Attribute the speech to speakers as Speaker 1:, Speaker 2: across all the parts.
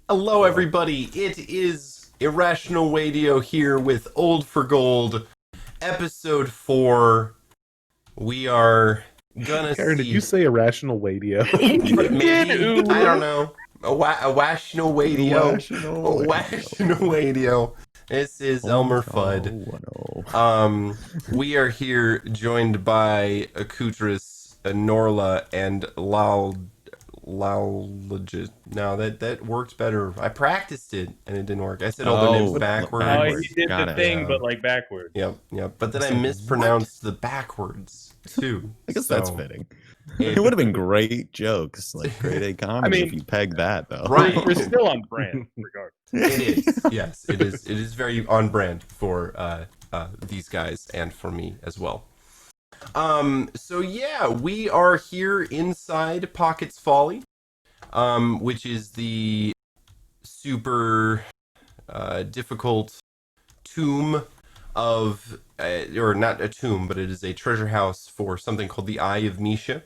Speaker 1: Hello, everybody. It is Irrational Radio here with Old for Gold, episode 4. We are gonna
Speaker 2: Karen, did you
Speaker 1: see.
Speaker 2: say irrational radio?
Speaker 1: Maybe, I don't know. A rational radio.
Speaker 3: Irrational
Speaker 1: A
Speaker 3: Radio.
Speaker 1: rational radio. This is Elmer Fudd. We are here joined by Akutris, Norla, and Laologist. No, that worked better. I practiced it and it didn't work. I said all their names backwards.
Speaker 4: Oh, he did
Speaker 3: Got
Speaker 4: the
Speaker 3: it.
Speaker 4: thing,
Speaker 3: Yeah.
Speaker 4: but like backwards.
Speaker 1: Yep. But then I
Speaker 3: like,
Speaker 1: mispronounced the backwards too.
Speaker 3: I guess
Speaker 1: So,
Speaker 3: that's fitting. It would have been great jokes, like grade A comedy, if you pegged that though.
Speaker 1: Right.
Speaker 4: We're still on brand, regardless.
Speaker 1: It is. Yes, it is. It is very on brand for these guys and for me as well. So yeah, we are here inside Pocket's Folly, which is the super difficult tomb of, or not a tomb, but it is a treasure house for something called the Eye of Misha.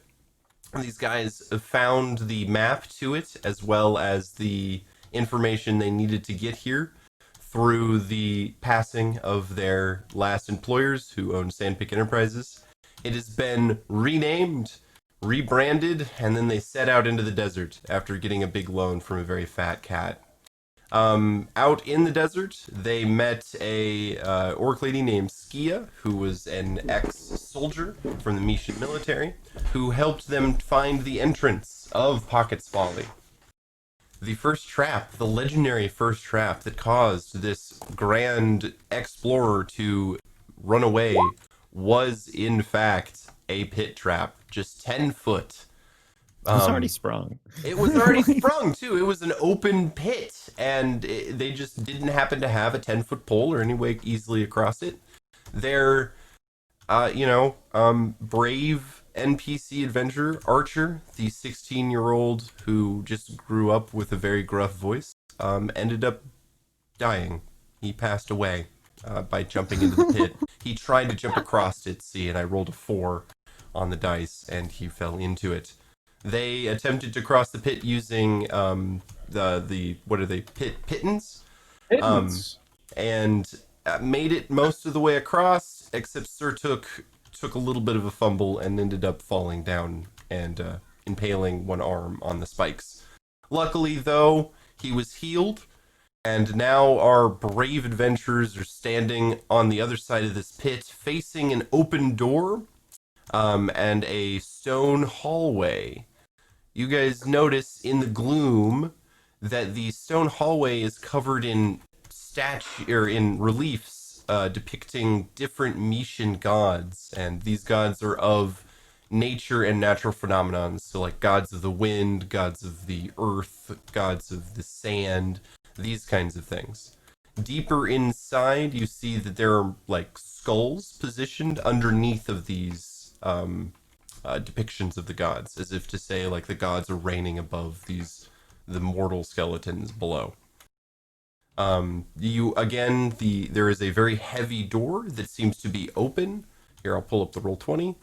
Speaker 1: These guys found the map to it, as well as the information they needed to get here through the passing of their last employers who owned Sandpick Enterprises. It has been renamed, rebranded, and then they set out into the desert after getting a big loan from a very fat cat. Out in the desert, they met a orc lady named Skia, who was an ex-soldier from the Mishan military, who helped them find the entrance of Pocket's Folly. The first trap, the legendary first trap that caused this grand explorer to run away, was in fact a pit trap, just 10 foot.
Speaker 3: It was already sprung.
Speaker 1: It was already sprung too. It was an open pit, and they just didn't happen to have a 10-foot pole or any way easily across it. Their, brave NPC adventurer Archer, the 16-year-old who just grew up with a very gruff voice, ended up dying. He passed away by jumping into the pit. He tried to jump across it, and I rolled a 4 on the dice, and he fell into it. They attempted to cross the pit using the what are they, pittons? And made it most of the way across, except Surtook took a little bit of a fumble and ended up falling down and impaling one arm on the spikes. Luckily, though, he was healed, and now our brave adventurers are standing on the other side of this pit, facing an open door and a stone hallway. You guys notice in the gloom that the stone hallway is covered in in reliefs depicting different Mishan gods, and these gods are of nature and natural phenomenons. So like gods of the wind, gods of the earth, gods of the sand, these kinds of things. Deeper inside, you see that there are like skulls positioned underneath of these depictions of the gods, as if to say like the gods are reigning above the mortal skeletons below. There is a very heavy door that seems to be open. Here, I'll pull up the Roll20.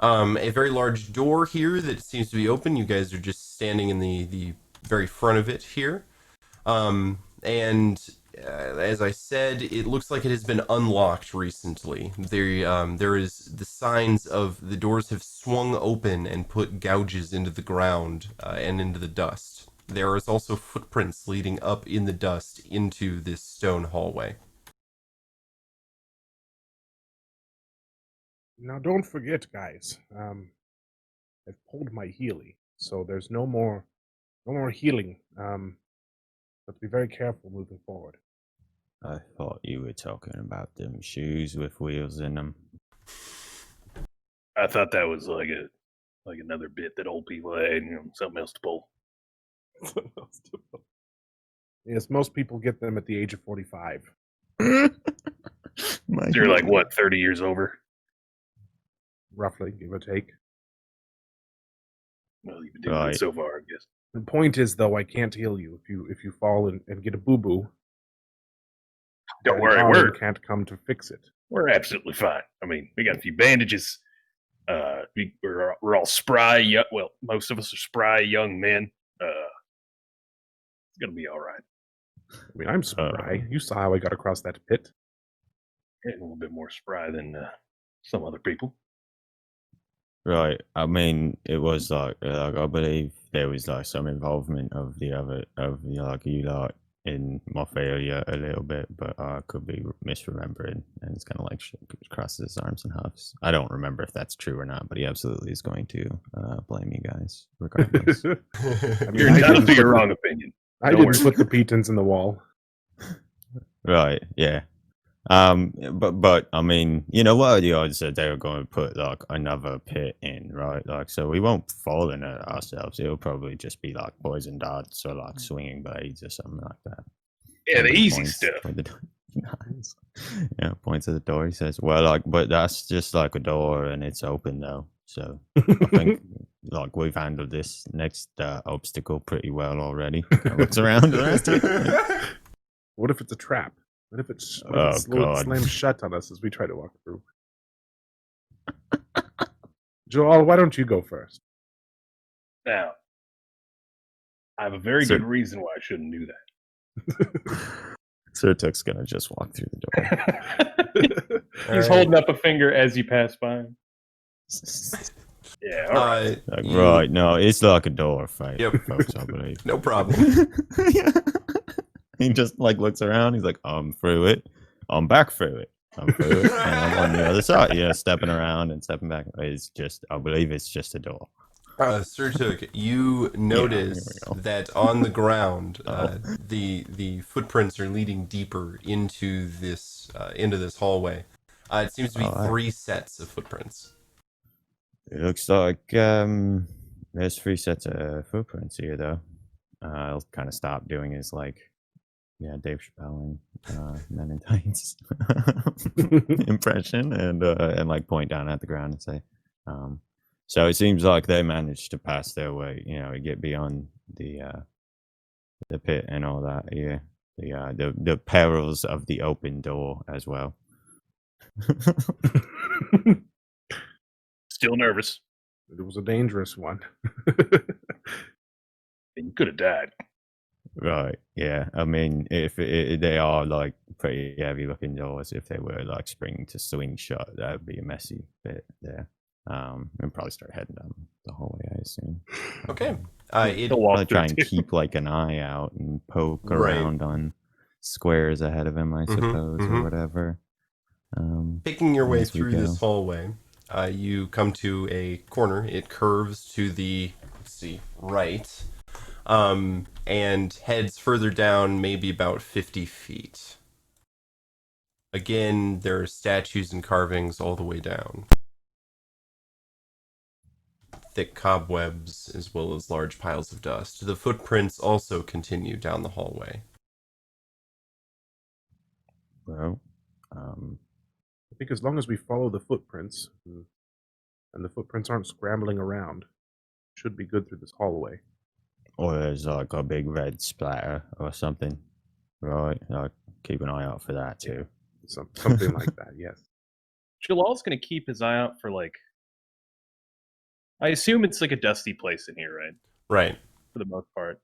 Speaker 1: A very large door here that seems to be open. You guys are just standing in the very front of it here. As I said, it looks like it has been unlocked recently. There is the signs of the doors have swung open and put gouges into the ground and into the dust. There is also footprints leading up in the dust into this stone hallway.
Speaker 2: Now, don't forget, guys. I've pulled my Healy, so there's no more healing. But be very careful moving forward.
Speaker 3: I thought you were talking about them shoes with wheels in them.
Speaker 4: I thought that was like another bit that old people had, something else to pull.
Speaker 2: Yes, most people get them at the age of 45.
Speaker 4: So you're like what, 30 years over?
Speaker 2: Roughly, give or take.
Speaker 4: Well, you've been doing good so far, I guess.
Speaker 2: The point is, though, I can't heal you if you fall and get a boo-boo.
Speaker 4: Don't worry,
Speaker 2: can't come to fix it.
Speaker 4: we're absolutely fine. I mean, we got a few bandages. We're all spry. Well, most of us are spry young men. It's gonna be all right.
Speaker 2: I mean, I'm spry. You saw how I got across that pit.
Speaker 4: A little bit more spry than some other people.
Speaker 3: Right. I mean, it was I believe there was like some involvement of the you lot in my failure a little bit, but I could be misremembering, and it's kind of like crosses his arms and huffs. I don't remember if that's true or not, but he absolutely is going to blame you guys regardless.
Speaker 2: I mean,
Speaker 4: You're entitled to your wrong opinion.
Speaker 2: I didn't put the pitons in the wall.
Speaker 3: Right. Yeah. But I mean, you know what? The odds that they were going to put like another pit in, right? Like, so we won't fall in it ourselves. It'll probably just be like poison darts or like swinging blades or something like that.
Speaker 4: Yeah, the easy
Speaker 3: Points
Speaker 4: stuff.
Speaker 3: at the door. Nice. Yeah, points at the door. He says, "Well, like, but that's just like a door, and it's open though. So I think like we've handled this next obstacle pretty well already." Looks around the rest of it.
Speaker 2: What if it's a trap? What if it's
Speaker 3: God.
Speaker 2: slams shut on us as we try to walk through? Jalaal, why don't you go first?
Speaker 4: Now, I have a very good reason why I shouldn't do that.
Speaker 3: Surtook's gonna just walk through the door.
Speaker 4: He's holding up a finger as you pass by him. Yeah, all right.
Speaker 3: Right, no, it's like a door fight.
Speaker 1: Yep.
Speaker 3: Folks, I believe.
Speaker 1: No problem.
Speaker 3: He just like looks around. He's like, I'm through it. I'm back through it. I'm through it. And I'm on the other side. Yeah, stepping around and stepping back. It's just, I believe it's just a door.
Speaker 1: Surtook, you notice that on the ground, the footprints are leading deeper into this hallway. It seems to be 3 sets of footprints.
Speaker 3: It looks like there's 3 sets of footprints here, though. I'll kind of stop doing his like, Dave Chappelle and Men in Tights impression, and like point down at the ground and say, so it seems like they managed to pass their way, get beyond the pit and all that. Yeah, the perils of the open door as well.
Speaker 4: Still nervous.
Speaker 2: It was a dangerous one.
Speaker 4: You could have died.
Speaker 3: Right. Yeah. I mean, if they are like pretty heavy looking doors, if they were like spring to swing shut, that would be a messy bit there. And probably start heading down the hallway, I assume.
Speaker 1: Okay.
Speaker 3: I'll try and keep like an eye out and poke around on squares ahead of him, I suppose, or whatever.
Speaker 1: Picking your way through this hallway, you come to a corner. It curves to the right. And heads further down, maybe about 50 feet. Again, there are statues and carvings all the way down. Thick cobwebs, as well as large piles of dust. The footprints also continue down the hallway.
Speaker 3: Well,
Speaker 2: I think as long as we follow the footprints, and the footprints aren't scrambling around, should be good through this hallway.
Speaker 3: Or there's like a big red splatter or something. Right. I'll keep an eye out for that too.
Speaker 2: Something like that, yes.
Speaker 4: Jalal's going to keep his eye out for like... I assume it's like a dusty place in here, right?
Speaker 1: Right.
Speaker 4: For the most part.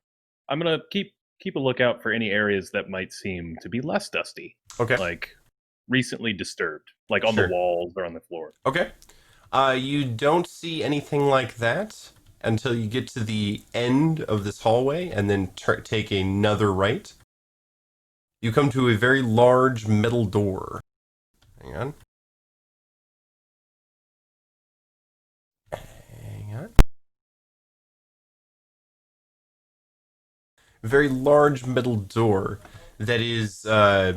Speaker 4: I'm going to keep a lookout for any areas that might seem to be less dusty.
Speaker 1: Okay.
Speaker 4: Like recently disturbed. Like on the walls or on the floor.
Speaker 1: Okay. You don't see anything like that until you get to the end of this hallway and then take another right. You come to a very large metal door. Hang on. A very large metal door that is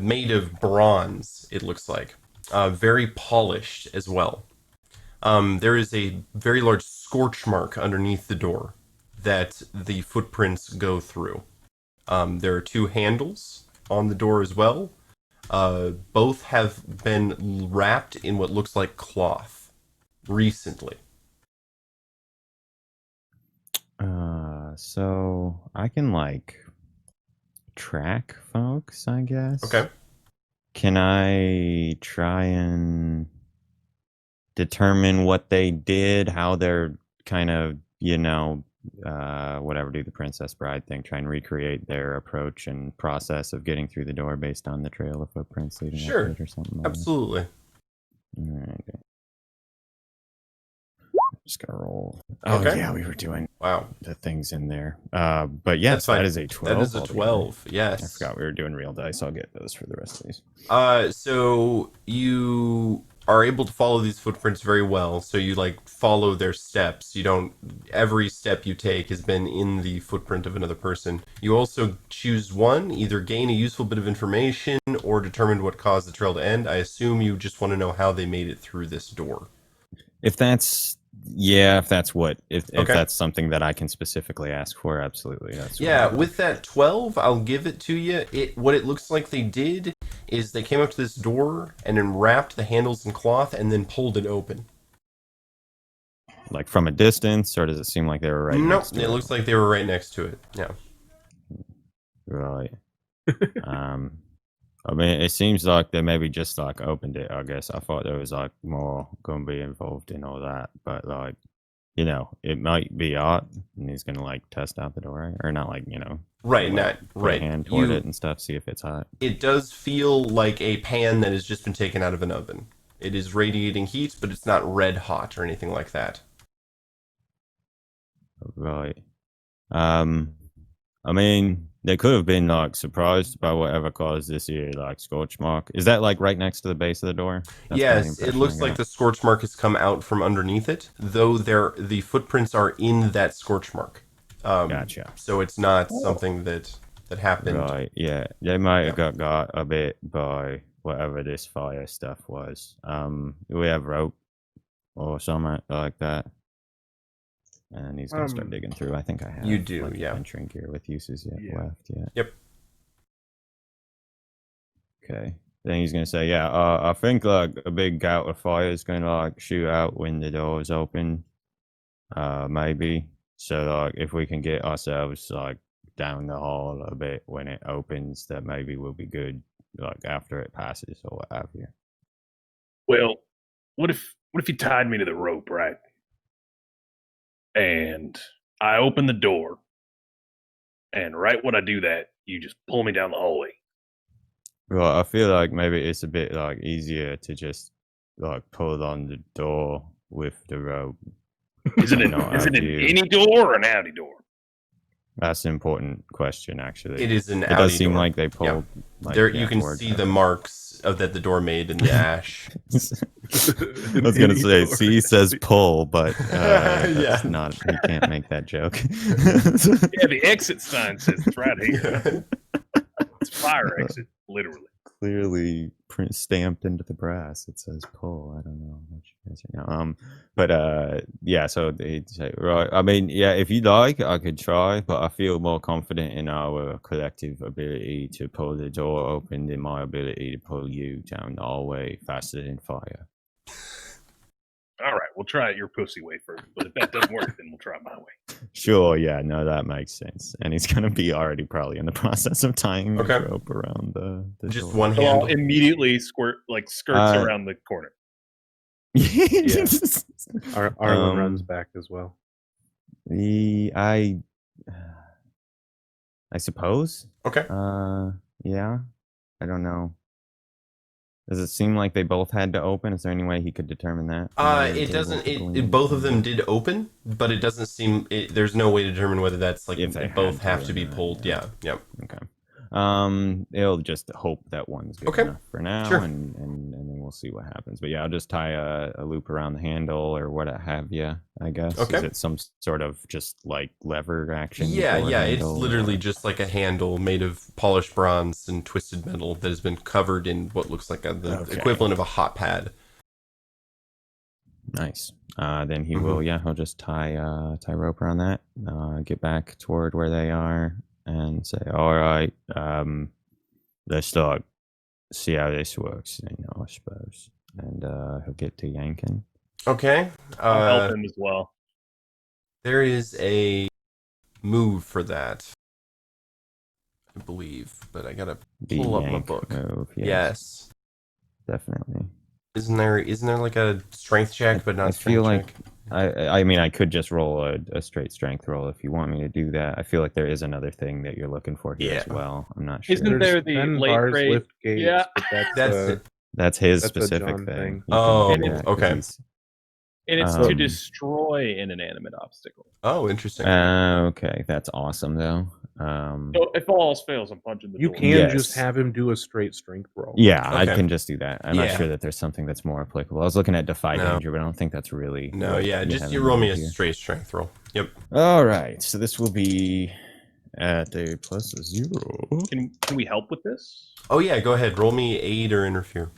Speaker 1: made of bronze, it looks like. Very polished as well. There is a very large scorch mark underneath the door that the footprints go through. There are 2 handles on the door as well. Both have been wrapped in what looks like cloth recently.
Speaker 3: So I can like track folks, I guess.
Speaker 1: Okay.
Speaker 3: Can I try and determine what they did, how they're kind of, whatever, do the Princess Bride thing, try and recreate their approach and process of getting through the door based on the trail of footprints leading up to
Speaker 1: Sure.
Speaker 3: it or something like
Speaker 1: Absolutely.
Speaker 3: that. All right. Just gonna roll. Oh
Speaker 1: Okay.
Speaker 3: yeah, we were doing
Speaker 1: Wow.
Speaker 3: the things in there. But yes,
Speaker 1: That's fine.
Speaker 3: that is a 12.
Speaker 1: That is a
Speaker 3: altogether.
Speaker 1: 12.
Speaker 3: I
Speaker 1: Yes.
Speaker 3: forgot we were doing real dice. I'll get those for the rest of these.
Speaker 1: So you are able to follow these footprints very well. So you like follow their steps. You don't. Every step you take has been in the footprint of another person. You also choose one, either gain a useful bit of information or determine what caused the trail to end. I assume you just want to know how they made it through this door.
Speaker 3: If that's that's something that I can specifically ask for, absolutely. That's what
Speaker 1: Yeah,
Speaker 3: I'll do.
Speaker 1: with that 12, I'll give it to you. What it looks like they did is they came up to this door and then wrapped the handles in cloth and then pulled it open.
Speaker 3: Like from a distance, or does it seem like they were right
Speaker 1: Nope,
Speaker 3: next to
Speaker 1: it looks like they were right next to it. Yeah.
Speaker 3: Right. I mean, it seems like they maybe just like opened it. I guess I thought there was like more going to be involved in all that, but like, it might be art, and he's gonna like test out the door, or not, like
Speaker 1: Right,
Speaker 3: like,
Speaker 1: not
Speaker 3: put
Speaker 1: right.
Speaker 3: a hand toward it and stuff, see if it's hot.
Speaker 1: It does feel like a pan that has just been taken out of an oven. It is radiating heat, but it's not red hot or anything like that.
Speaker 3: Right. I mean, they could have been like surprised by whatever caused this here like scorch mark. Is that like right next to the base of the door? That's kind of the
Speaker 1: Yes, it
Speaker 3: impression
Speaker 1: looks
Speaker 3: I
Speaker 1: like
Speaker 3: got.
Speaker 1: the scorch mark has come out from underneath it, though the footprints are in that scorch mark.
Speaker 3: Gotcha.
Speaker 1: So it's not something that happened.
Speaker 3: Right, yeah. They might have got a bit by whatever this fire stuff was. Do we have rope or something like that? And he's gonna start digging through. I think I have.
Speaker 1: You do,
Speaker 3: like,
Speaker 1: yeah.
Speaker 3: Entering gear with uses yet
Speaker 2: Yeah.
Speaker 3: left yet.
Speaker 1: Yep.
Speaker 3: Okay. Then he's gonna say, yeah, I think like a big gout of fire is gonna like shoot out when the door is open. Maybe. So like if we can get ourselves like down the hall a bit when it opens, that maybe will be good, like after it passes or what have you.
Speaker 4: Well, what if you tied me to the rope, right? And I open the door, and right when I do that, you just pull me down the hallway.
Speaker 3: Well, I feel like maybe it's a bit like easier to just like pull on the door with the rope.
Speaker 4: Is it any door or an outy door?
Speaker 3: That's an important question, actually.
Speaker 1: It is an
Speaker 3: It
Speaker 1: outy
Speaker 3: does seem
Speaker 1: door.
Speaker 3: like they pulled. Like,
Speaker 1: There
Speaker 3: yeah,
Speaker 1: you can
Speaker 3: towards
Speaker 1: see
Speaker 3: us.
Speaker 1: the marks that the door made in the ash.
Speaker 3: I was gonna say, C says pull, but that's
Speaker 1: Yeah.
Speaker 3: not. He can't make that joke.
Speaker 4: Yeah, the exit sign says it's right here. It's fire exit, literally.
Speaker 3: Clearly stamped into the brass. It says pull. I don't know what you guys are now. But yeah. So they say, right. I mean, yeah. If you like, I could try, but I feel more confident in our collective ability to pull the door open than my ability to pull you down the hallway faster than fire.
Speaker 4: All right, we'll try it your pussy way first. But if that doesn't work, then we'll try it my way.
Speaker 3: Sure, yeah, no, that makes sense. And he's gonna be already probably in the process of tying
Speaker 1: Okay.
Speaker 3: the rope around the
Speaker 1: Just
Speaker 3: door.
Speaker 1: one
Speaker 4: So I'll
Speaker 1: handle.
Speaker 4: immediately skirts around the corner.
Speaker 2: Arlon runs back as well.
Speaker 3: I suppose.
Speaker 1: Okay.
Speaker 3: Yeah. I don't know. Does it seem like they both had to open? Is there any way he could determine that?
Speaker 1: It doesn't. Both of them did open, but it doesn't seem. There's no way to determine whether that's like
Speaker 3: If they
Speaker 1: both
Speaker 3: had
Speaker 1: have
Speaker 3: to
Speaker 1: to be
Speaker 3: or not,
Speaker 1: pulled.
Speaker 3: yeah.
Speaker 1: Yeah.
Speaker 3: Okay. It'll just hope that one's good
Speaker 1: Okay.
Speaker 3: enough for now,
Speaker 1: Sure.
Speaker 3: and then we'll see what happens. But yeah, I'll just tie a loop around the handle or what have you. I guess.
Speaker 1: Okay.
Speaker 3: Is it some sort of just like lever action?
Speaker 1: Yeah.
Speaker 3: for a
Speaker 1: Yeah. It's
Speaker 3: handle,
Speaker 1: literally
Speaker 3: or-
Speaker 1: just like a handle made of polished bronze and twisted metal that has been covered in what looks like the
Speaker 3: Okay.
Speaker 1: equivalent of a hot pad.
Speaker 3: Nice. Then he will. Yeah, he'll just tie rope around that. Get back toward where they are and say, "All right, let's start. See how this works." I suppose. And he'll get to yanking.
Speaker 1: Okay.
Speaker 4: I'll help him as well.
Speaker 1: There is a move for that, I believe, but I gotta
Speaker 3: The
Speaker 1: pull up my
Speaker 3: yank
Speaker 1: book.
Speaker 3: move.
Speaker 1: Yes.
Speaker 3: Definitely.
Speaker 1: Isn't there like a strength check, but not
Speaker 3: I
Speaker 1: strength
Speaker 3: feel like
Speaker 1: check?
Speaker 3: I mean I could just roll a straight strength roll if you want me to do that. I feel like there is another thing that you're looking for here as
Speaker 1: Yeah.
Speaker 3: well. I'm not sure.
Speaker 4: Isn't there the
Speaker 2: 10
Speaker 4: late
Speaker 2: bars
Speaker 4: grade?
Speaker 2: lift gates,
Speaker 4: Yeah.
Speaker 2: but
Speaker 1: That's
Speaker 2: that's
Speaker 1: it.
Speaker 3: That's his
Speaker 2: That's a
Speaker 3: specific
Speaker 2: John
Speaker 3: thing.
Speaker 2: thing.
Speaker 3: You can
Speaker 1: Oh,
Speaker 3: do that 'cause
Speaker 1: okay.
Speaker 3: he's-
Speaker 4: And it's to
Speaker 3: Um,
Speaker 4: destroy an inanimate obstacle.
Speaker 1: Oh, interesting.
Speaker 3: Okay, that's awesome though.
Speaker 4: So if all else fails, I'm punching the
Speaker 2: You
Speaker 4: door.
Speaker 2: can just
Speaker 3: Yes.
Speaker 2: have him do a straight strength roll.
Speaker 3: Yeah, I
Speaker 1: Okay.
Speaker 3: can just do that. I'm not
Speaker 1: Yeah.
Speaker 3: sure that there's something that's more applicable. I was looking at Defy
Speaker 1: No.
Speaker 3: Danger, but I don't think that's really.
Speaker 1: No,
Speaker 3: what
Speaker 1: yeah, just
Speaker 3: have
Speaker 1: you
Speaker 3: in
Speaker 1: roll me
Speaker 3: mind
Speaker 1: a
Speaker 3: here.
Speaker 1: straight strength roll. Yep.
Speaker 3: All right, so this will be at a plus 0.
Speaker 4: Can we help with this?
Speaker 1: Oh yeah, go ahead. Roll me aid or interfere.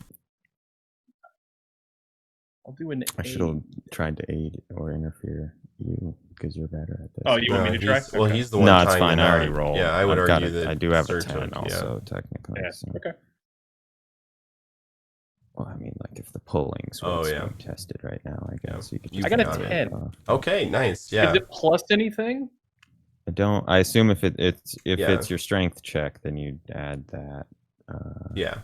Speaker 4: I'll do an.
Speaker 3: I should have tried to aid or interfere you because you're better at this.
Speaker 4: Oh, you want me to try?
Speaker 1: Well,
Speaker 4: Okay.
Speaker 1: he's the one.
Speaker 3: No, it's
Speaker 1: tying
Speaker 3: fine.
Speaker 1: it
Speaker 3: I already
Speaker 1: on.
Speaker 3: rolled.
Speaker 1: Yeah, I would
Speaker 3: I've got
Speaker 1: argue
Speaker 3: it.
Speaker 1: that
Speaker 3: I do have a
Speaker 1: Surtook,
Speaker 3: 10 also, technically.
Speaker 4: Yeah.
Speaker 3: So.
Speaker 4: Okay.
Speaker 3: Well, I mean, like if the pulling's
Speaker 1: Oh,
Speaker 3: what's
Speaker 1: yeah.
Speaker 3: being tested right now, I guess you could.
Speaker 1: You
Speaker 3: just
Speaker 4: I got a
Speaker 1: got
Speaker 3: round
Speaker 1: it.
Speaker 3: it
Speaker 4: 10.
Speaker 3: off.
Speaker 1: Okay, nice. Yeah.
Speaker 4: Is it plus anything?
Speaker 3: I don't. I assume if it's
Speaker 1: Yeah.
Speaker 3: it's your strength check, then you'd add that.
Speaker 1: Yeah.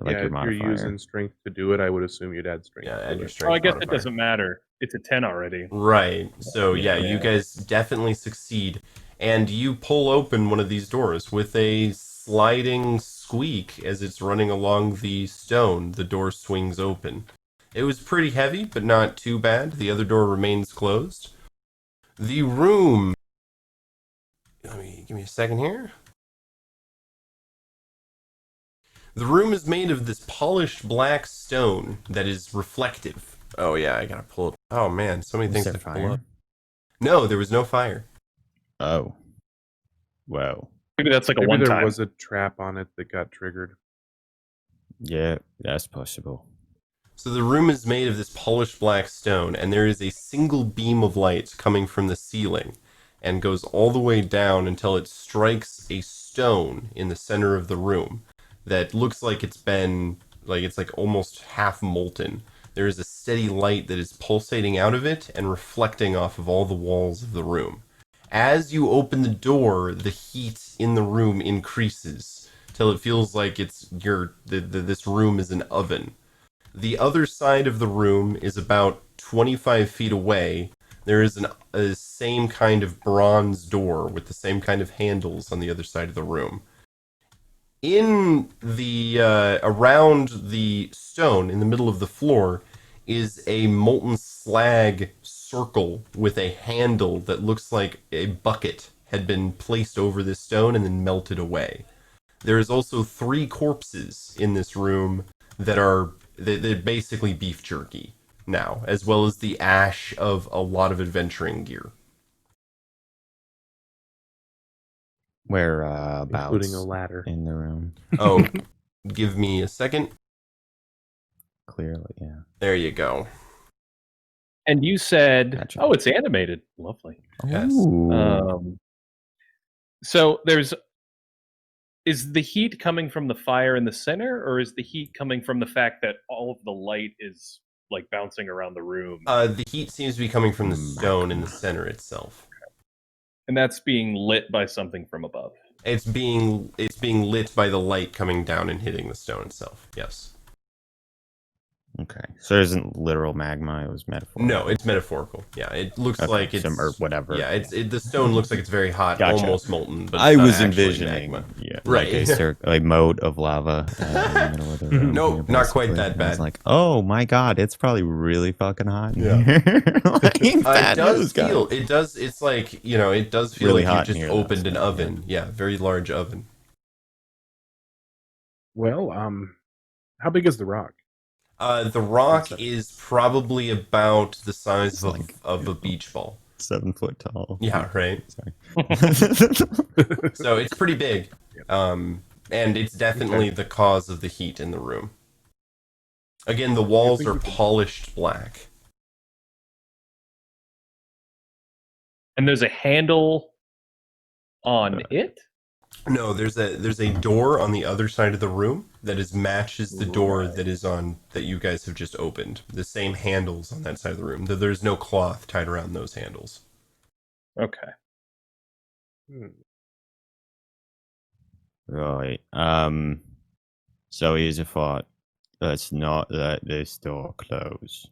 Speaker 3: Like
Speaker 2: yeah,
Speaker 3: your
Speaker 2: if
Speaker 3: modifier.
Speaker 2: you're using strength to do it, I would assume you'd add strength.
Speaker 1: Yeah,
Speaker 2: to
Speaker 1: add your
Speaker 2: it.
Speaker 1: strength.
Speaker 4: Oh, I guess it
Speaker 1: modifier.
Speaker 4: doesn't matter. It's a 10 already.
Speaker 1: Right. So yeah,
Speaker 3: Yeah.
Speaker 1: you guys definitely succeed, and you pull open one of these doors with a sliding squeak as it's running along the stone. The door swings open. It was pretty heavy, but not too bad. The other door remains closed. The room. Give me a second here. The room is made of this polished black stone that is reflective. Oh yeah, I gotta pull it. Oh man, so many
Speaker 3: Was
Speaker 1: things
Speaker 3: there
Speaker 1: to pull
Speaker 3: fire?
Speaker 1: up. No, there was no fire.
Speaker 3: Oh. Whoa.
Speaker 4: Maybe that's like a
Speaker 2: Maybe
Speaker 4: one
Speaker 2: there
Speaker 4: time.
Speaker 2: was a trap on it that got triggered.
Speaker 3: Yeah, that's possible.
Speaker 1: So the room is made of this polished black stone, and there is a single beam of light coming from the ceiling and goes all the way down until it strikes a stone in the center of the room that looks like it's been, like it's like almost half molten. There is a steady light that is pulsating out of it and reflecting off of all the walls of the room. As you open the door, the heat in the room increases till it feels like this room is an oven. The other side of the room is about 25 feet away. There is a same kind of bronze door with the same kind of handles on the other side of the room. In the around the stone in the middle of the floor is a molten slag circle with a handle that looks like a bucket had been placed over this stone and then melted away. There is also 3 corpses in this room that are they're basically beef jerky now, as well as the ash of a lot of adventuring gear.
Speaker 3: Whereabouts
Speaker 2: Including a ladder.
Speaker 3: in the room?
Speaker 1: Oh, give me a second.
Speaker 3: Clearly, yeah.
Speaker 1: There you go.
Speaker 4: And you said,
Speaker 3: Gotcha.
Speaker 4: "Oh, it's animated. Lovely."
Speaker 1: Yes.
Speaker 3: Ooh.
Speaker 4: So is the heat coming from the fire in the center, or is the heat coming from the fact that all of the light is like bouncing around the room,
Speaker 1: The heat seems to be coming from the stone in the center itself.
Speaker 4: and that's being lit by something from above?
Speaker 1: It's being lit by the light coming down and hitting the stone itself. Yes.
Speaker 3: Okay, so it isn't literal magma; it was metaphorical.
Speaker 1: No, it's metaphorical. Yeah, it looks
Speaker 3: Okay,
Speaker 1: like it's
Speaker 3: or whatever.
Speaker 1: Yeah, the stone looks like it's very hot,
Speaker 3: Gotcha.
Speaker 1: almost molten. But
Speaker 3: I
Speaker 1: it's not
Speaker 3: was
Speaker 1: actually
Speaker 3: envisioning,
Speaker 1: magma.
Speaker 3: yeah,
Speaker 1: Right.
Speaker 3: like a moat of lava in the middle of the room.
Speaker 1: Nope,
Speaker 3: here,
Speaker 1: not quite
Speaker 3: basically,
Speaker 1: that
Speaker 3: and I was
Speaker 1: bad.
Speaker 3: like, oh my god, it's probably really fucking hot in
Speaker 1: Yeah.
Speaker 3: here. Like,
Speaker 1: It
Speaker 3: bad
Speaker 1: does
Speaker 3: news, guys.
Speaker 1: feel. It does. It's like it does feel
Speaker 3: Really
Speaker 1: like
Speaker 3: hot
Speaker 1: you
Speaker 3: in
Speaker 1: just
Speaker 3: here, though,
Speaker 1: opened an
Speaker 3: so,
Speaker 1: oven. Yeah, very large oven.
Speaker 2: Well, how big is the rock?
Speaker 1: The rock
Speaker 2: That's
Speaker 1: is probably about the size
Speaker 3: It's
Speaker 1: of,
Speaker 3: like-
Speaker 1: of a beach ball.
Speaker 3: 7 foot tall.
Speaker 1: Yeah, right.
Speaker 3: Sorry.
Speaker 1: So it's pretty big. And it's definitely the cause of the heat in the room. Again, the walls
Speaker 2: think
Speaker 1: are
Speaker 2: we could-
Speaker 1: polished black.
Speaker 4: And there's a handle on it.
Speaker 1: No, there's a door on the other side of the room that matches the door
Speaker 2: Right.
Speaker 1: that you guys have just opened. The same handles on that side of the room. There's no cloth tied around those handles.
Speaker 4: Okay.
Speaker 2: Hmm.
Speaker 3: Right. So here's a thought. let's not let this door close.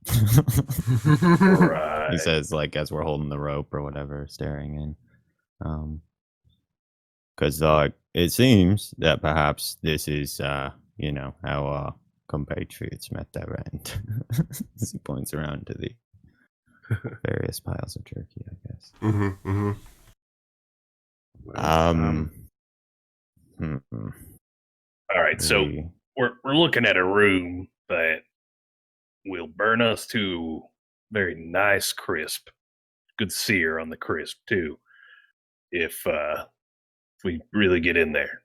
Speaker 4: Right.
Speaker 3: He says, like, as we're holding the rope or whatever, staring in. Because it seems that perhaps this is, how our compatriots met their end. As he points around to the various piles of jerky, I guess.
Speaker 4: All right, so we're looking at a room that will burn us to very nice crisp. Good sear on the crisp too. If we really get in there,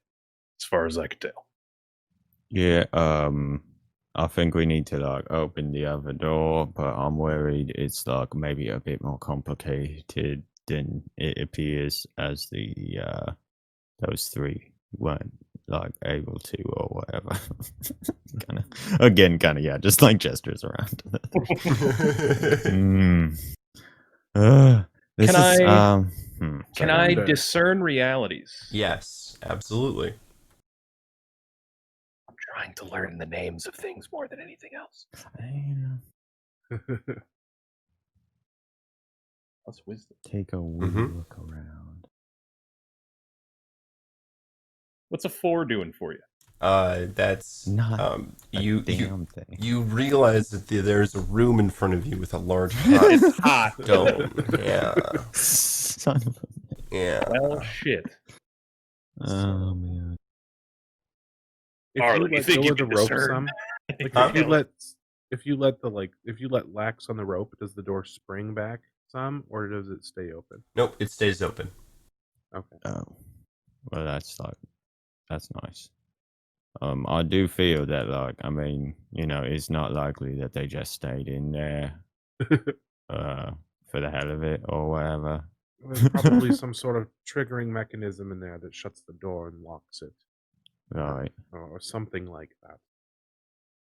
Speaker 4: as far as I can tell.
Speaker 3: Yeah, I think we need to like open the other door, but I'm worried it's like maybe a bit more complicated than it appears, as the those three weren't like able to or whatever. kind of, yeah, just like gestures around. This
Speaker 4: Can I discern realities?
Speaker 1: Yes, absolutely.
Speaker 4: I'm trying to learn the names of things more than anything else. That's wisdom.
Speaker 3: Take a wee look around.
Speaker 4: What's a 4 doing for you?
Speaker 1: That's
Speaker 3: not
Speaker 1: you
Speaker 3: damn thing.
Speaker 1: You realize that there's a room in front of you with a large hot stone. Yeah.
Speaker 3: Son of a...
Speaker 1: Yeah.
Speaker 4: Well, shit.
Speaker 3: Oh man.
Speaker 4: Arlon, you think you can
Speaker 2: rope
Speaker 4: discern?
Speaker 2: some?
Speaker 1: Huh?
Speaker 2: If you let lax on the rope, does the door spring back some, or does it stay open?
Speaker 1: Nope, it stays open.
Speaker 2: Okay.
Speaker 3: Oh, well, that's nice. I do feel that, like, I mean, it's not likely that they just stayed in there, for the hell of it or whatever.
Speaker 2: There's probably some sort of triggering mechanism in there that shuts the door and locks it,
Speaker 3: Right.
Speaker 2: or something like that.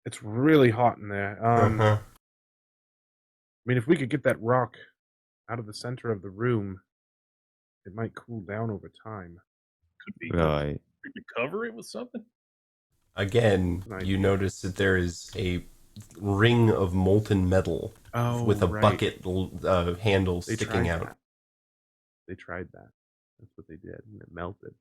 Speaker 2: It's really hot in there. I mean, if we could get that rock out of the center of the room, it might cool down over time.
Speaker 4: Could be.
Speaker 3: Right.
Speaker 4: We could cover it with something.
Speaker 1: Again, you notice that there is a ring of molten metal with a bucket handle sticking out.
Speaker 2: They tried that. That's what they did, and it melted.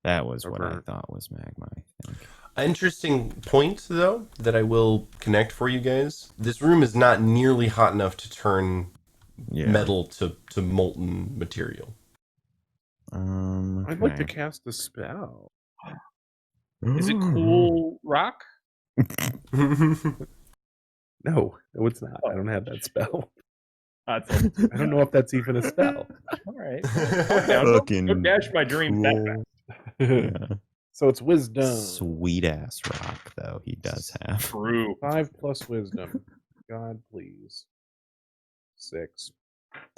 Speaker 3: That was what I thought was magma, I think.
Speaker 1: Interesting point, though, that I will connect for you guys. This room is not nearly hot enough to turn metal to molten material.
Speaker 2: I'd like to cast a spell.
Speaker 4: Is it cool rock?
Speaker 2: No, it's not. I don't have that spell.
Speaker 4: I
Speaker 2: don't know if that's even a spell.
Speaker 4: All right. Don't dash my dreams that fast.
Speaker 3: Yeah.
Speaker 2: So it's wisdom.
Speaker 3: Sweet ass rock, though, he does have.
Speaker 4: True.
Speaker 2: 5 plus wisdom. God, please. 6.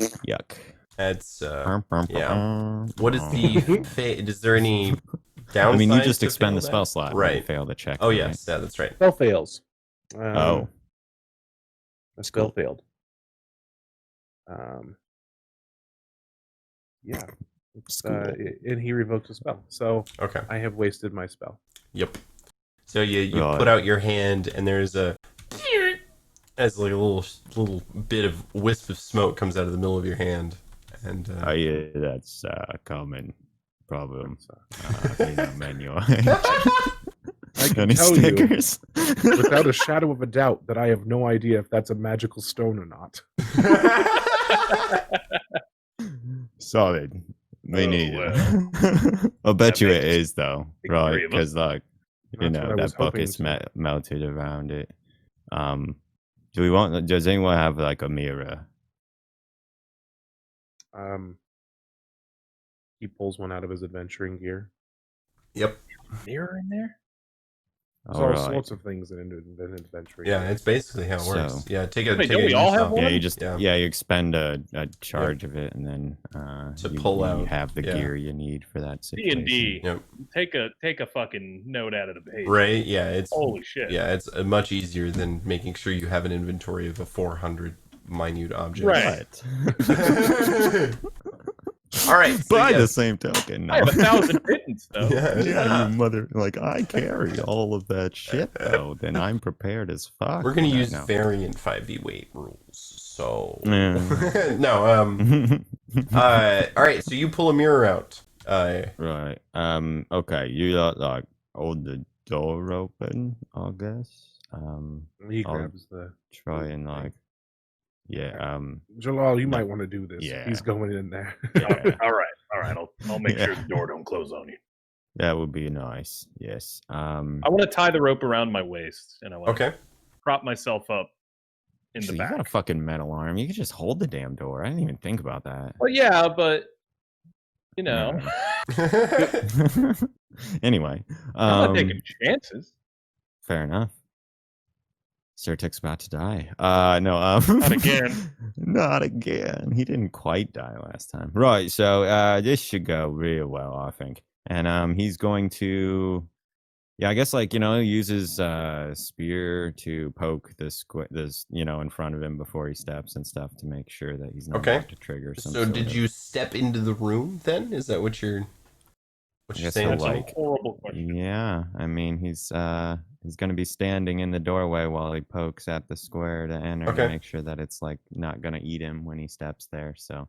Speaker 3: Yuck.
Speaker 1: That's yeah. What is the is there any downside?
Speaker 3: I mean, you just
Speaker 1: to
Speaker 3: expend the
Speaker 1: fail
Speaker 3: spell
Speaker 1: that?
Speaker 3: slot,
Speaker 1: right?
Speaker 3: And fail the check.
Speaker 1: Oh
Speaker 3: right?
Speaker 1: yes, yeah, that's right.
Speaker 2: Spell fails.
Speaker 3: A
Speaker 2: spell failed. Yeah. And he revoked a spell. So
Speaker 1: okay,
Speaker 2: I have wasted my spell.
Speaker 1: Yep. So you put out your hand, and there's as like a little bit of wisp of smoke comes out of the middle of your hand, and
Speaker 3: oh yeah, that's a common problem. Menu.
Speaker 2: I can tell
Speaker 3: stickers?
Speaker 2: You, without a shadow of a doubt, that I have no idea if that's a magical stone or not.
Speaker 3: Solid. We need it. I'll bet you it is, though, right? Because like that bucket's melted around it. Does anyone have like a mirror?
Speaker 2: He pulls one out of his adventuring gear.
Speaker 1: Yep.
Speaker 4: Mirror in there?
Speaker 2: There's all sorts of things in an adventuring gear.
Speaker 1: It's basically how it works. Yeah,
Speaker 4: don't we all have one?
Speaker 3: Yeah, you just you expend a charge of it, and then you have the gear you need for that situation.
Speaker 4: D&D. Yep. Take a fucking note out of the page.
Speaker 1: Right? Yeah, it's
Speaker 4: holy shit.
Speaker 1: Yeah, it's much easier than making sure you have an inventory of a 400 minute object.
Speaker 4: Right.
Speaker 1: All right. So
Speaker 3: By the
Speaker 1: yes.
Speaker 3: same token,
Speaker 4: I have
Speaker 3: no.
Speaker 4: 1,000 pittance, though.
Speaker 3: Yeah, you mother. Like, I carry all of that shit, though. Then I'm prepared as fuck.
Speaker 1: We're gonna
Speaker 3: for that
Speaker 1: use
Speaker 3: now.
Speaker 1: variant 5e weight rules. So
Speaker 3: Yeah.
Speaker 1: no. All right. So you pull a mirror out.
Speaker 3: Right. Okay. You like hold the door open, I guess.
Speaker 2: He
Speaker 3: I'll
Speaker 2: grabs the.
Speaker 3: try and like. Yeah.
Speaker 2: Jalal, you
Speaker 3: no.
Speaker 2: might want to do this.
Speaker 3: Yeah.
Speaker 2: He's going in there.
Speaker 3: Yeah.
Speaker 4: All right. I'll make sure
Speaker 3: Yeah.
Speaker 4: the door don't close on you.
Speaker 3: That would be nice. Yes.
Speaker 4: I want to tie the rope around my waist, and I want to
Speaker 1: Okay.
Speaker 4: prop myself up in
Speaker 3: Actually,
Speaker 4: the
Speaker 3: you got a
Speaker 4: back.
Speaker 3: fucking metal arm. You could just hold the damn door. I didn't even think about that.
Speaker 4: Well, yeah, but you know,
Speaker 3: Anyway,
Speaker 4: I'm not taking chances.
Speaker 3: fair enough. Surtook's about to die. No,
Speaker 4: Not again.
Speaker 3: Not again. He didn't quite die last time. Right, so this should go real well, I think. And he's going to, yeah, I guess like use his spear to poke this in front of him before he steps and stuff to make sure that he's not
Speaker 1: Okay.
Speaker 3: about to trigger some.
Speaker 1: So did you step into the room then? Is that what you're
Speaker 3: guess
Speaker 1: saying?
Speaker 3: he'll
Speaker 1: to me?
Speaker 3: like-
Speaker 4: a horrible question.
Speaker 3: Yeah, I mean he's going to be standing in the doorway while he pokes at the square to enter
Speaker 1: Okay.
Speaker 3: to make sure that it's like not going to eat him when he steps there. So,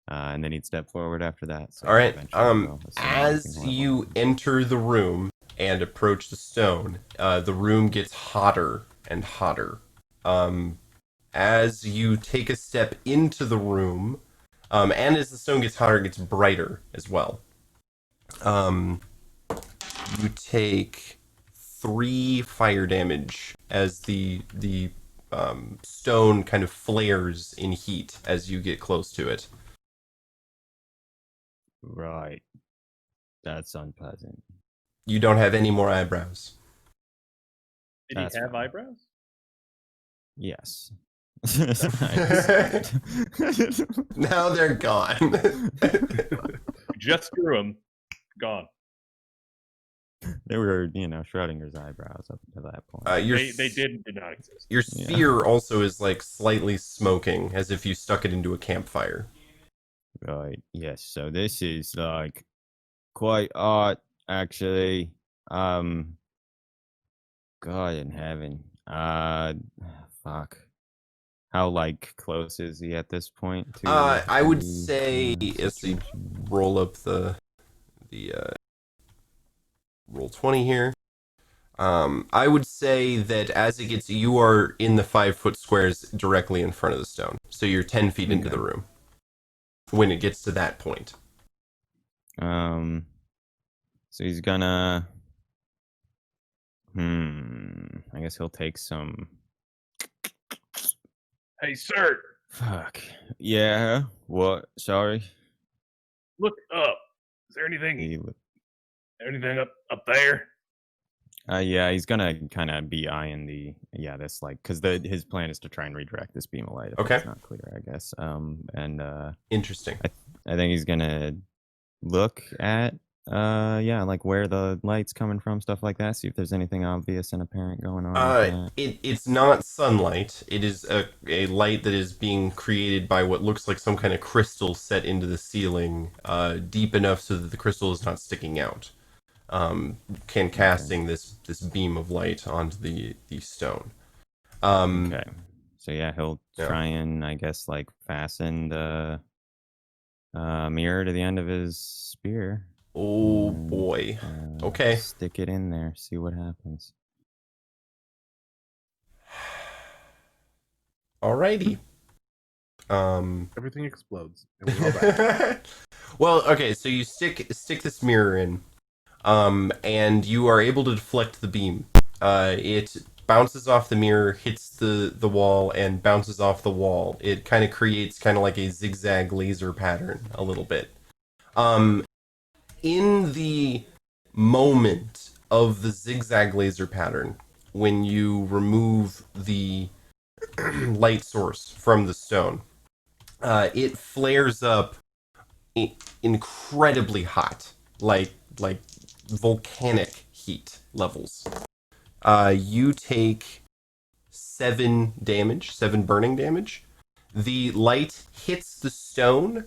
Speaker 3: and then he'd step forward after that. So
Speaker 1: All right.
Speaker 3: eventually he'll assume
Speaker 1: As
Speaker 3: anything horrible
Speaker 1: you
Speaker 3: happens.
Speaker 1: enter the room and approach the stone, the room gets hotter and hotter. As you take a step into the room, and as the stone gets hotter, it gets brighter as well. You take 3 fire damage as the stone kind of flares in heat as you get close to it.
Speaker 3: Right, that's unpleasant.
Speaker 1: You don't have any more eyebrows.
Speaker 4: Did
Speaker 3: That's
Speaker 4: he have
Speaker 3: fine.
Speaker 4: eyebrows?
Speaker 3: Yes.
Speaker 1: Now they're gone.
Speaker 4: Just grew them. Gone.
Speaker 3: They were, Schrodinger's eyebrows up to that point.
Speaker 4: They did not exist.
Speaker 1: Your
Speaker 3: Yeah.
Speaker 1: sphere also is like slightly smoking, as if you stuck it into a campfire.
Speaker 3: Right. Yes. So this is like quite odd, actually. God in heaven. Fuck. How like close is he at this point? To
Speaker 1: I would
Speaker 3: the,
Speaker 1: say let's see,
Speaker 3: situation?
Speaker 1: roll up the roll 20 here. I would say that as it gets, you are in the 5-foot squares directly in front of the stone, so you're 10 feet into
Speaker 3: Okay.
Speaker 1: the room when it gets to that point.
Speaker 3: So he's gonna. I guess he'll take some.
Speaker 4: Hey, sir,
Speaker 3: Fuck. Yeah. What? Sorry.
Speaker 4: look up. Is there anything
Speaker 3: He,
Speaker 4: up there?
Speaker 3: yeah, he's gonna kind of be eyeing this like because his plan is to try and redirect this beam of light. If
Speaker 1: Okay.
Speaker 3: It's not clear, I guess.
Speaker 1: Interesting.
Speaker 3: I think he's gonna look at like where the light's coming from, stuff like that. See if there's anything obvious and apparent going on. With that.
Speaker 1: It's not sunlight. It is a light that is being created by what looks like some kind of crystal set into the ceiling, deep enough so that the crystal is not sticking out. Casting this beam of light onto the stone.
Speaker 3: Okay. So yeah, he'll
Speaker 1: Yeah.
Speaker 3: try and I guess like fasten the mirror to the end of his spear.
Speaker 1: Oh
Speaker 3: and,
Speaker 1: boy. Okay.
Speaker 3: Stick it in there. See what happens.
Speaker 1: Alrighty.
Speaker 2: Everything explodes. And we all die.
Speaker 1: Well, okay, so you stick this mirror in, and you are able to deflect the beam. It bounces off the mirror, hits the wall, and bounces off the wall. It kind of creates kind of like a zigzag laser pattern a little bit. In the moment of the zigzag laser pattern, when you remove the light source from the stone, it flares up incredibly hot, like volcanic heat levels. You take 7 damage, 7 burning damage. The light hits the stone,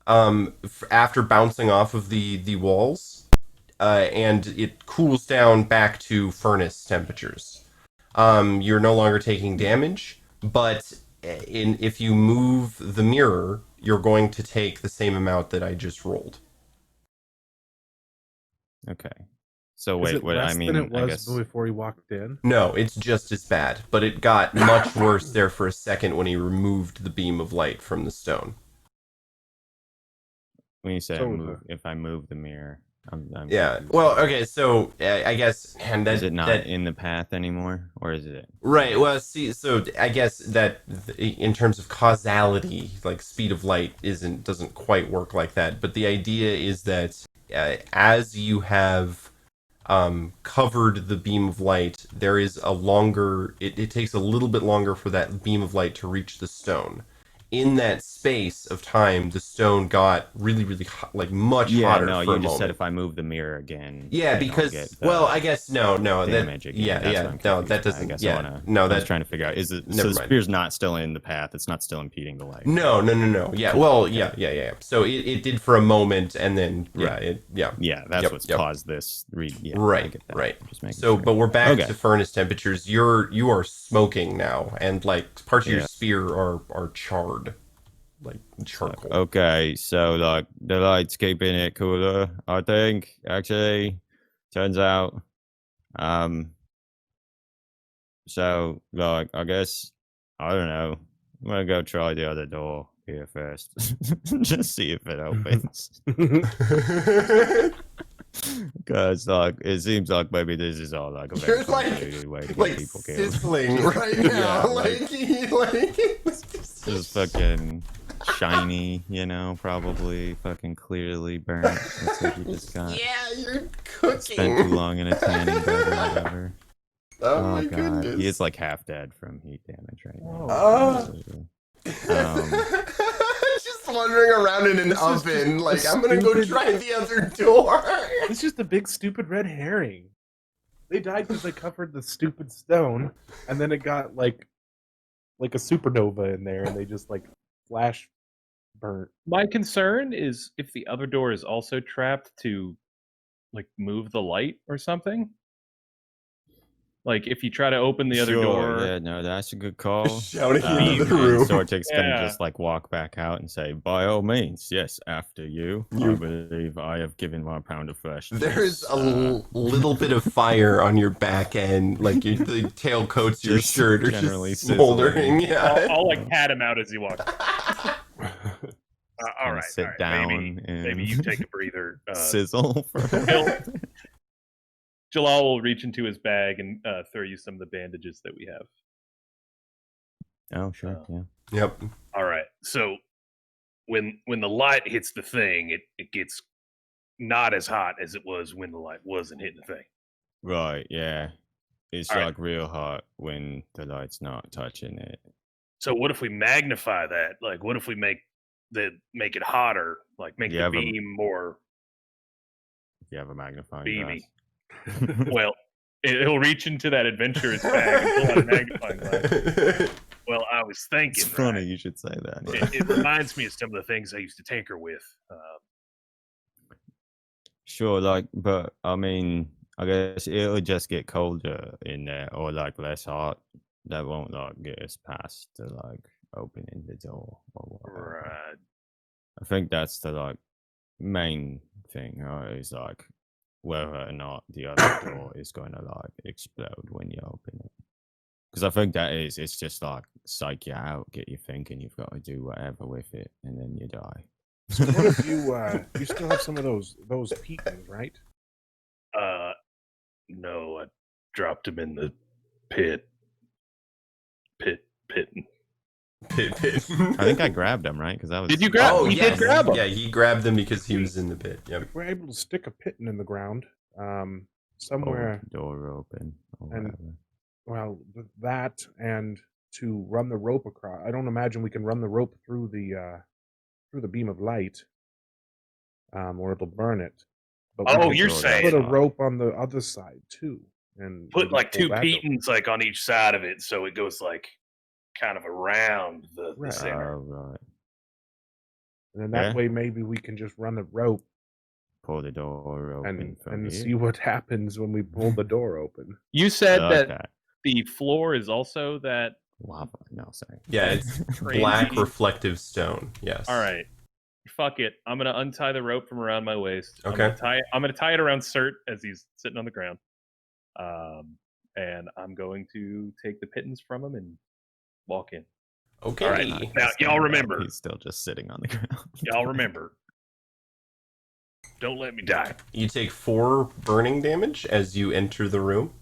Speaker 1: after bouncing off of the walls, and it cools down back to furnace temperatures. You're no longer taking damage, but if you move the mirror, you're going to take the same amount that I just rolled.
Speaker 3: Okay. So
Speaker 2: Is
Speaker 3: wait,
Speaker 2: it
Speaker 3: what
Speaker 2: less
Speaker 3: I mean,
Speaker 2: than it
Speaker 3: I
Speaker 2: was
Speaker 3: guess
Speaker 2: before he walked in?
Speaker 1: No, it's just as bad, but it got much worse there for a second when he removed the beam of light from the stone.
Speaker 3: when you say
Speaker 2: So
Speaker 3: move, if I move the mirror, I'm
Speaker 1: Yeah.
Speaker 3: confused.
Speaker 1: Well, okay, so I guess and
Speaker 3: Is it not in the path anymore, or is it?
Speaker 1: right. Well, see, so I guess that in terms of causality, like speed of light doesn't quite work like that. But the idea is that as you have covered the beam of light, there is a longer. It takes a little bit longer for that beam of light to reach the stone. In that space of time, the stone got really, really hot, like much
Speaker 3: Yeah,
Speaker 1: hotter
Speaker 3: no,
Speaker 1: for
Speaker 3: you
Speaker 1: a
Speaker 3: just said
Speaker 1: moment.
Speaker 3: if I move the mirror again,
Speaker 1: Yeah,
Speaker 3: then I'll get
Speaker 1: because well, I guess no,
Speaker 3: damage
Speaker 1: that
Speaker 3: again.
Speaker 1: yeah,
Speaker 3: That's
Speaker 1: yeah,
Speaker 3: what I'm
Speaker 1: no,
Speaker 3: confused
Speaker 1: that
Speaker 3: by. I
Speaker 1: doesn't.
Speaker 3: guess
Speaker 1: Yeah, no,
Speaker 3: I was
Speaker 1: that
Speaker 3: trying to figure out, is it so
Speaker 1: never
Speaker 3: the
Speaker 1: mind.
Speaker 3: spear's not still in the path? It's not still impeding the light.
Speaker 1: No, no, no, no. Yeah,
Speaker 3: Cool,
Speaker 1: well,
Speaker 3: okay.
Speaker 1: yeah. So it did for a moment, and then
Speaker 3: Right.
Speaker 1: yeah.
Speaker 3: Yeah, that's
Speaker 1: Yep,
Speaker 3: what's
Speaker 1: yep.
Speaker 3: caused this. Yeah, I
Speaker 1: Right,
Speaker 3: get that.
Speaker 1: right.
Speaker 3: I'm just making
Speaker 1: So,
Speaker 3: sure.
Speaker 1: but we're back
Speaker 3: Okay.
Speaker 1: to furnace temperatures. You are smoking now, and like parts of your
Speaker 3: Yeah.
Speaker 1: spear are charred, like charcoal.
Speaker 3: Okay, so like the light's keeping it cooler, I think. Actually, turns out. So like I guess I don't know. I'm gonna go try the other door here first. Just see if it opens. Because like it seems like maybe this is all like a very
Speaker 1: You're like
Speaker 3: convoluted way to get
Speaker 1: like
Speaker 3: people killed.
Speaker 1: sizzling right now,
Speaker 3: Yeah, like
Speaker 1: like
Speaker 3: just fucking shiny, you know, probably fucking clearly burnt. Looks like you just got
Speaker 1: yeah, you're
Speaker 3: spent too
Speaker 1: cooking.
Speaker 3: long in a tanning bed or whatever.
Speaker 1: Oh
Speaker 3: Oh
Speaker 1: my
Speaker 3: god,
Speaker 1: goodness.
Speaker 3: he is like half dead from heat damage right now.
Speaker 2: Oh,
Speaker 1: Just wandering around in an
Speaker 2: This is
Speaker 1: oven,
Speaker 2: just
Speaker 1: like
Speaker 2: a
Speaker 1: I'm gonna go
Speaker 2: stupid-
Speaker 1: try the other door.
Speaker 2: it's just a big stupid red herring. They died because they covered the stupid stone, and then it got like a supernova in there, and they just like flash burnt.
Speaker 4: My concern is if the other door is also trapped to like move the light or something. Like if you try to open the other door,
Speaker 3: Yeah, no, that's a good call.
Speaker 1: Shouting into the
Speaker 3: And
Speaker 1: room.
Speaker 3: Surtook's gonna
Speaker 4: Yeah.
Speaker 3: just like walk back out and say, "By all means, yes, after you. I believe I have given my pound of flesh." to
Speaker 1: There's
Speaker 3: this,
Speaker 1: a little bit of fire on your back end, like the tail coats your
Speaker 3: Just
Speaker 1: shirt are
Speaker 3: generally
Speaker 1: just smoldering.
Speaker 3: sizzling.
Speaker 1: Yeah.
Speaker 4: I'll like pat him out as he walks. All
Speaker 3: kinda
Speaker 4: right,
Speaker 3: sit
Speaker 4: all right.
Speaker 3: down
Speaker 4: Maybe
Speaker 3: and
Speaker 4: you take a breather.
Speaker 3: sizzle for a
Speaker 4: Bill-
Speaker 3: while.
Speaker 4: Jalaal will reach into his bag and throw you some of the bandages that we have.
Speaker 3: Oh, sure, yeah.
Speaker 1: Yep.
Speaker 4: All right. So when the light hits the thing, it gets not as hot as it was when the light wasn't hitting the thing.
Speaker 3: Right, yeah. It's
Speaker 4: All right.
Speaker 3: like real hot when the light's not touching it.
Speaker 4: So what if we magnify that? Like, what if we make it hotter? Like, make
Speaker 3: You
Speaker 4: the
Speaker 3: have a-
Speaker 4: beam more
Speaker 3: If you have a magnifying
Speaker 4: beamy.
Speaker 3: glass.
Speaker 4: Well, he'll reach into that adventurer's bag and pull out a magnifying glass. Well, I was thinking.
Speaker 3: It's funny
Speaker 4: right?
Speaker 3: you should say that.
Speaker 4: It reminds me of some of the things I used to tinker with.
Speaker 3: Sure, like, but I mean, I guess it'll just get colder in there, or like less hot. That won't like get us past the like opening the door or whatever.
Speaker 4: Right.
Speaker 3: I think that's the like main thing, right? Is like whether or not the other door is going to like explode when you open it. Because I think it's just like psych you out, get you thinking you've got to do whatever with it, and then you die.
Speaker 2: So what if you still have some of those peatons, right?
Speaker 4: No, I dropped him in the pit. Pitting.
Speaker 1: Pit.
Speaker 3: I think I grabbed him, right? Because that was.
Speaker 4: Did you grab?
Speaker 1: Oh,
Speaker 4: he
Speaker 1: yes.
Speaker 4: did grab him.
Speaker 1: Yeah, he grabbed them because he was in the pit. Yep.
Speaker 2: If we're able to stick a piton in the ground,
Speaker 3: Hold
Speaker 2: somewhere,
Speaker 3: the door open or
Speaker 2: and-
Speaker 3: whatever.
Speaker 2: well, that and to run the rope across. I don't imagine we can run the rope through the beam of light, or it'll burn it. But we
Speaker 4: Oh,
Speaker 2: could
Speaker 4: you're
Speaker 3: Sure,
Speaker 4: saying
Speaker 2: put a
Speaker 3: that's not-
Speaker 2: rope on the other side too, and
Speaker 4: put
Speaker 2: maybe
Speaker 4: like
Speaker 2: pull
Speaker 4: two
Speaker 2: that over.
Speaker 4: pitons like on each side of it, so it goes like kind of around the
Speaker 2: Right.
Speaker 4: center.
Speaker 3: Oh, right.
Speaker 2: And then that
Speaker 3: Yeah.
Speaker 2: way, maybe we can just run a rope
Speaker 3: Pull the door open from
Speaker 2: and
Speaker 3: here.
Speaker 2: see what happens when we pull the door open.
Speaker 4: You
Speaker 3: I
Speaker 4: said
Speaker 3: like
Speaker 4: that the floor is also that
Speaker 3: Lava. No, sorry.
Speaker 1: Yeah, it's
Speaker 4: crazy.
Speaker 1: black reflective stone. Yes.
Speaker 4: All right. Fuck it. I'm gonna untie the rope from around my waist.
Speaker 1: Okay.
Speaker 4: I'm gonna tie it around Surt as he's sitting on the ground. And I'm going to take the pittance from him and walk in.
Speaker 1: Okay.
Speaker 4: All right. Now, y'all remember.
Speaker 3: He's still just sitting on the ground.
Speaker 4: Y'all remember. Don't let me die.
Speaker 1: You take 4 burning damage as you enter the room.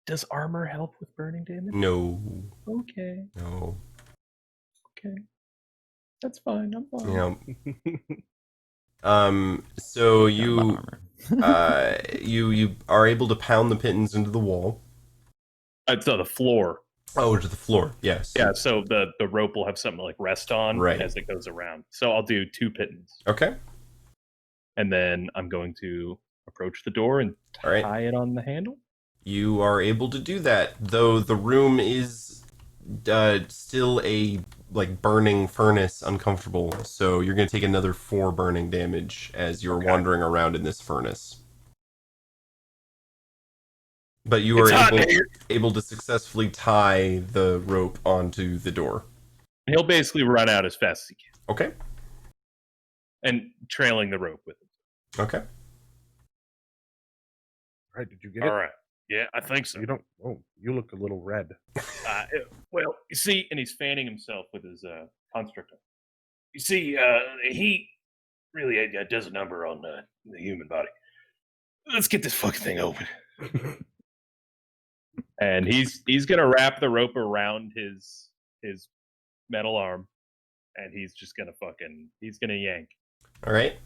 Speaker 4: Does armor help with burning damage?
Speaker 1: No.
Speaker 4: Okay.
Speaker 1: No.
Speaker 4: Okay. That's fine. I'm fine.
Speaker 1: Yeah. So you
Speaker 3: Armor.
Speaker 1: you are able to pound the pittance into the wall.
Speaker 4: It's on the floor.
Speaker 1: Oh, to the floor. Yes.
Speaker 4: Yeah, so the rope will have something to like rest on
Speaker 1: Right.
Speaker 4: as it goes around. So I'll do 2 pittance.
Speaker 1: Okay.
Speaker 4: And then I'm going to approach the door and
Speaker 1: All right.
Speaker 4: tie it on the handle.
Speaker 1: You are able to do that, though the room is still a like burning furnace, uncomfortable. So you're going to take another 4 burning damage as you're wandering around in this furnace. But you are able to successfully tie the rope onto the door.
Speaker 4: He'll basically run out as fast as he can.
Speaker 1: Okay.
Speaker 4: And trailing the rope with him.
Speaker 1: Okay.
Speaker 2: All right, did you get it?
Speaker 4: All right. Yeah, I think so.
Speaker 2: You don't. Oh, you look a little red.
Speaker 4: Well, you see, and he's fanning himself with his constructor. You see, he really does a number on the human body. Let's get this fucking thing open. And he's gonna wrap the rope around his metal arm, and he's just gonna yank.
Speaker 1: All right.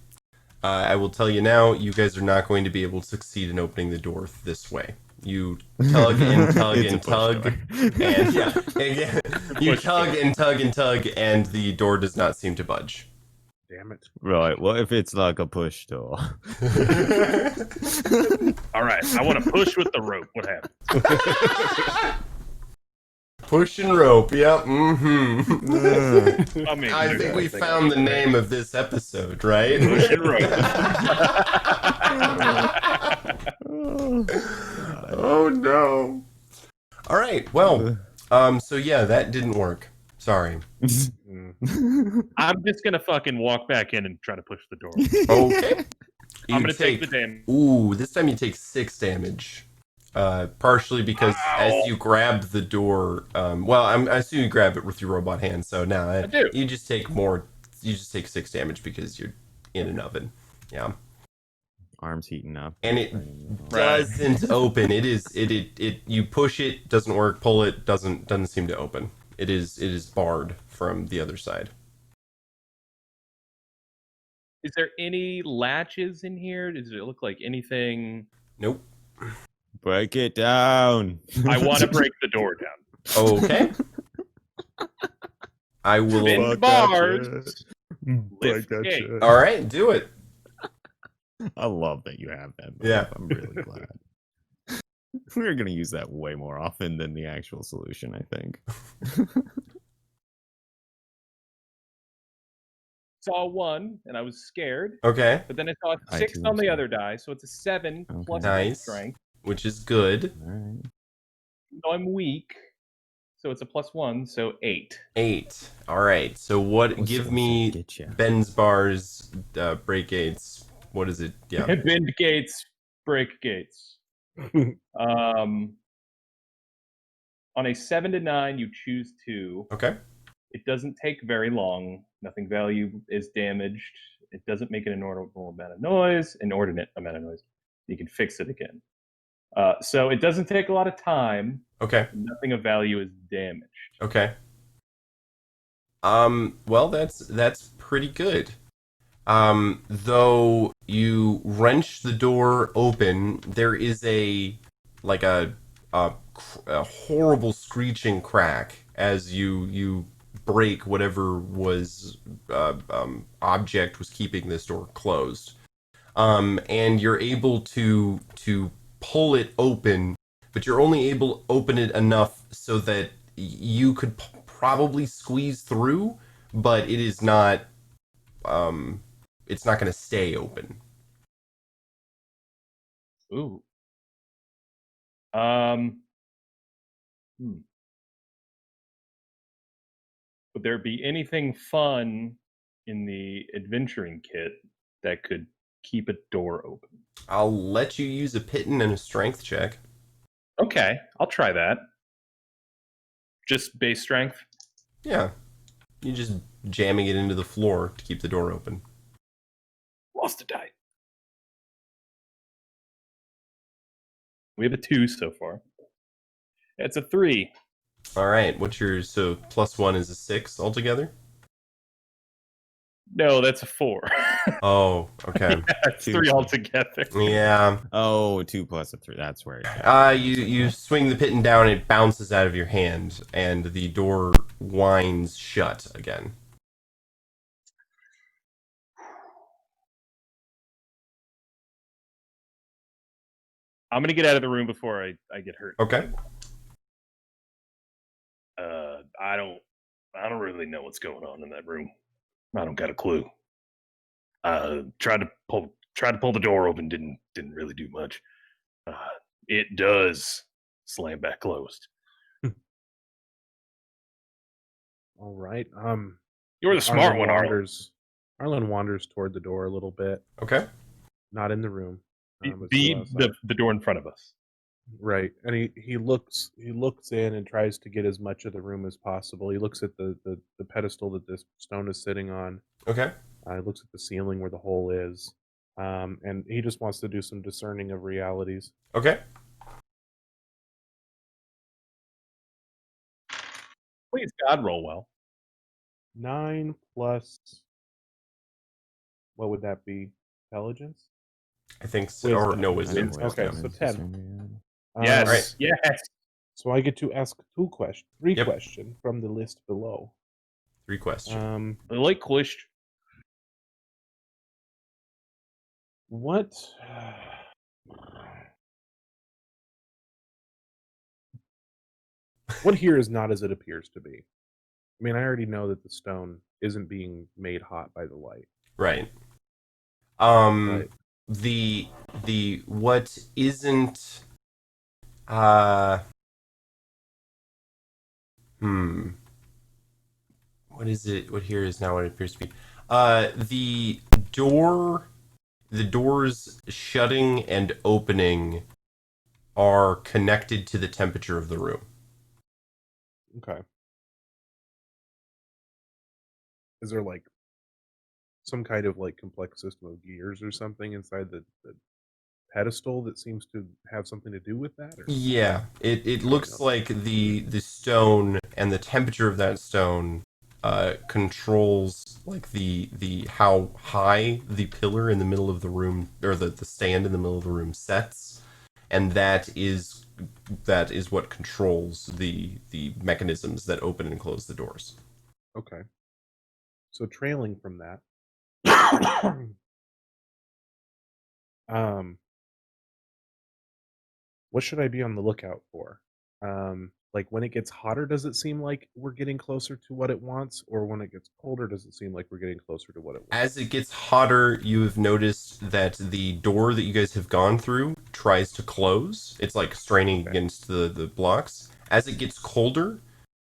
Speaker 1: I will tell you now, you guys are not going to be able to succeed in opening the door this way. You tug and tug
Speaker 3: It's a
Speaker 1: and
Speaker 3: push
Speaker 1: tug,
Speaker 3: door.
Speaker 1: and yeah, again, you tug and tug and tug, and the door does not seem to budge.
Speaker 2: Damn it.
Speaker 3: Right, what if it's like a push door?
Speaker 4: All right, I want to push with the rope. What happens?
Speaker 1: Push and rope. Yep. Mm-hmm.
Speaker 4: I mean,
Speaker 1: I think we found the name of this episode, right?
Speaker 4: Push and rope.
Speaker 1: Oh no. All right. Well, so yeah, that didn't work. Sorry.
Speaker 4: I'm just gonna fucking walk back in and try to push the door.
Speaker 1: Okay.
Speaker 4: I'm gonna take the damage.
Speaker 1: Ooh, this time you take 6 damage. Partially because as you grab the door, I assume you grab it with your robot hand. So now
Speaker 4: I do.
Speaker 1: you just take more. You just take 6 damage because you're in an oven. Yeah.
Speaker 3: Arms heating up.
Speaker 1: And it doesn't open. It you push it, doesn't work, pull it, doesn't seem to open. It is barred from the other side.
Speaker 4: Is there any latches in here? Does it look like anything?
Speaker 1: Nope.
Speaker 3: Break it down.
Speaker 4: I want to break the door down.
Speaker 1: Okay. I will.
Speaker 4: Bend bars. Lift gate.
Speaker 1: All right, do it.
Speaker 3: I love that you have that.
Speaker 1: Yeah.
Speaker 3: I'm really glad. We're going to use that way more often than the actual solution, I think.
Speaker 4: Saw 1, and I was scared.
Speaker 1: Okay.
Speaker 4: But then I saw a
Speaker 3: I
Speaker 4: 6
Speaker 3: too
Speaker 4: on the
Speaker 3: was
Speaker 4: other die, so it's a 7
Speaker 3: Okay.
Speaker 4: plus
Speaker 1: Nice.
Speaker 4: strength.
Speaker 1: Which is good.
Speaker 3: All right.
Speaker 4: So I'm weak, so it's a +1, so 8.
Speaker 1: 8. All right. So what? Give me
Speaker 3: Get ya.
Speaker 1: Ben's bars, break gates. What is it? Yeah.
Speaker 4: Bend gates, break gates. On a 7 to 9, you choose 2.
Speaker 1: Okay.
Speaker 4: It doesn't take very long. Nothing value is damaged. It doesn't make an inordinate amount of noise. You can fix it again. So it doesn't take a lot of time.
Speaker 1: Okay.
Speaker 4: Nothing of value is damaged.
Speaker 1: Okay. Well, that's pretty good. Though you wrench the door open, there is a horrible screeching crack as you break whatever was object was keeping this door closed. And you're able to pull it open, but you're only able to open it enough so that you could probably squeeze through, but it is not it's not going to stay open.
Speaker 4: Ooh. Would there be anything fun in the adventuring kit that could keep a door open?
Speaker 1: I'll let you use a pitten and a strength check.
Speaker 4: Okay, I'll try that. Just base strength?
Speaker 1: Yeah. You just jamming it into the floor to keep the door open.
Speaker 4: Lost a die. We have a 2 so far. It's a 3.
Speaker 1: All right. What's your so +1 is a 6 altogether?
Speaker 4: No, that's a 4.
Speaker 1: Oh, okay.
Speaker 4: It's 3 altogether.
Speaker 1: Yeah.
Speaker 3: Oh, 2 plus a 3. That's where it
Speaker 1: You swing the pitten down, it bounces out of your hand, and the door winds shut again.
Speaker 4: I'm gonna get out of the room before I get hurt.
Speaker 1: Okay.
Speaker 4: I don't really know what's going on in that room. I don't got a clue. Tried to pull the door open, didn't really do much. It does slam back closed.
Speaker 2: All right.
Speaker 4: You're the smart one, Arlon.
Speaker 2: Arlon wanders toward the door a little bit,
Speaker 1: Okay.
Speaker 2: not in the room. but
Speaker 4: The,
Speaker 2: still outside.
Speaker 4: the door in front of us.
Speaker 2: Right, and he looks in and tries to get as much of the room as possible. He looks at the pedestal that this stone is sitting on.
Speaker 1: Okay.
Speaker 2: He looks at the ceiling where the hole is, and he just wants to do some discerning of realities.
Speaker 1: Okay.
Speaker 4: Please God, roll well.
Speaker 2: 9 plus, what would that be? Intelligence?
Speaker 1: I think so. Or
Speaker 2: Wisdom.
Speaker 1: no wisdom.
Speaker 2: Okay, so 10.
Speaker 4: Yes,
Speaker 1: right.
Speaker 4: yes.
Speaker 2: So I get to ask three
Speaker 1: Yep.
Speaker 2: questions from the list below.
Speaker 1: 3 questions.
Speaker 4: I like question.
Speaker 2: What? What here is not as it appears to be? I mean, I already know that the stone isn't being made hot by the light.
Speaker 1: Right.
Speaker 2: Right.
Speaker 1: The what isn't what is it? What here is now what it appears to be. The doors shutting and opening are connected to the temperature of the room.
Speaker 2: Okay. Is there like some kind of like complex system of gears or something inside the pedestal that seems to have something to do with that? Or?
Speaker 1: Yeah, it looks like the stone and the temperature of that stone controls like the how high the pillar in the middle of the room or the stand in the middle of the room sets, and that is what controls the mechanisms that open and close the doors.
Speaker 2: Okay. So trailing from that, what should I be on the lookout for? Like when it gets hotter, does it seem like we're getting closer to what it wants, or when it gets colder, does it seem like we're getting closer to what it wants?
Speaker 1: As it gets hotter, you have noticed that the door that you guys have gone through tries to close. It's like straining against the blocks. As it gets colder,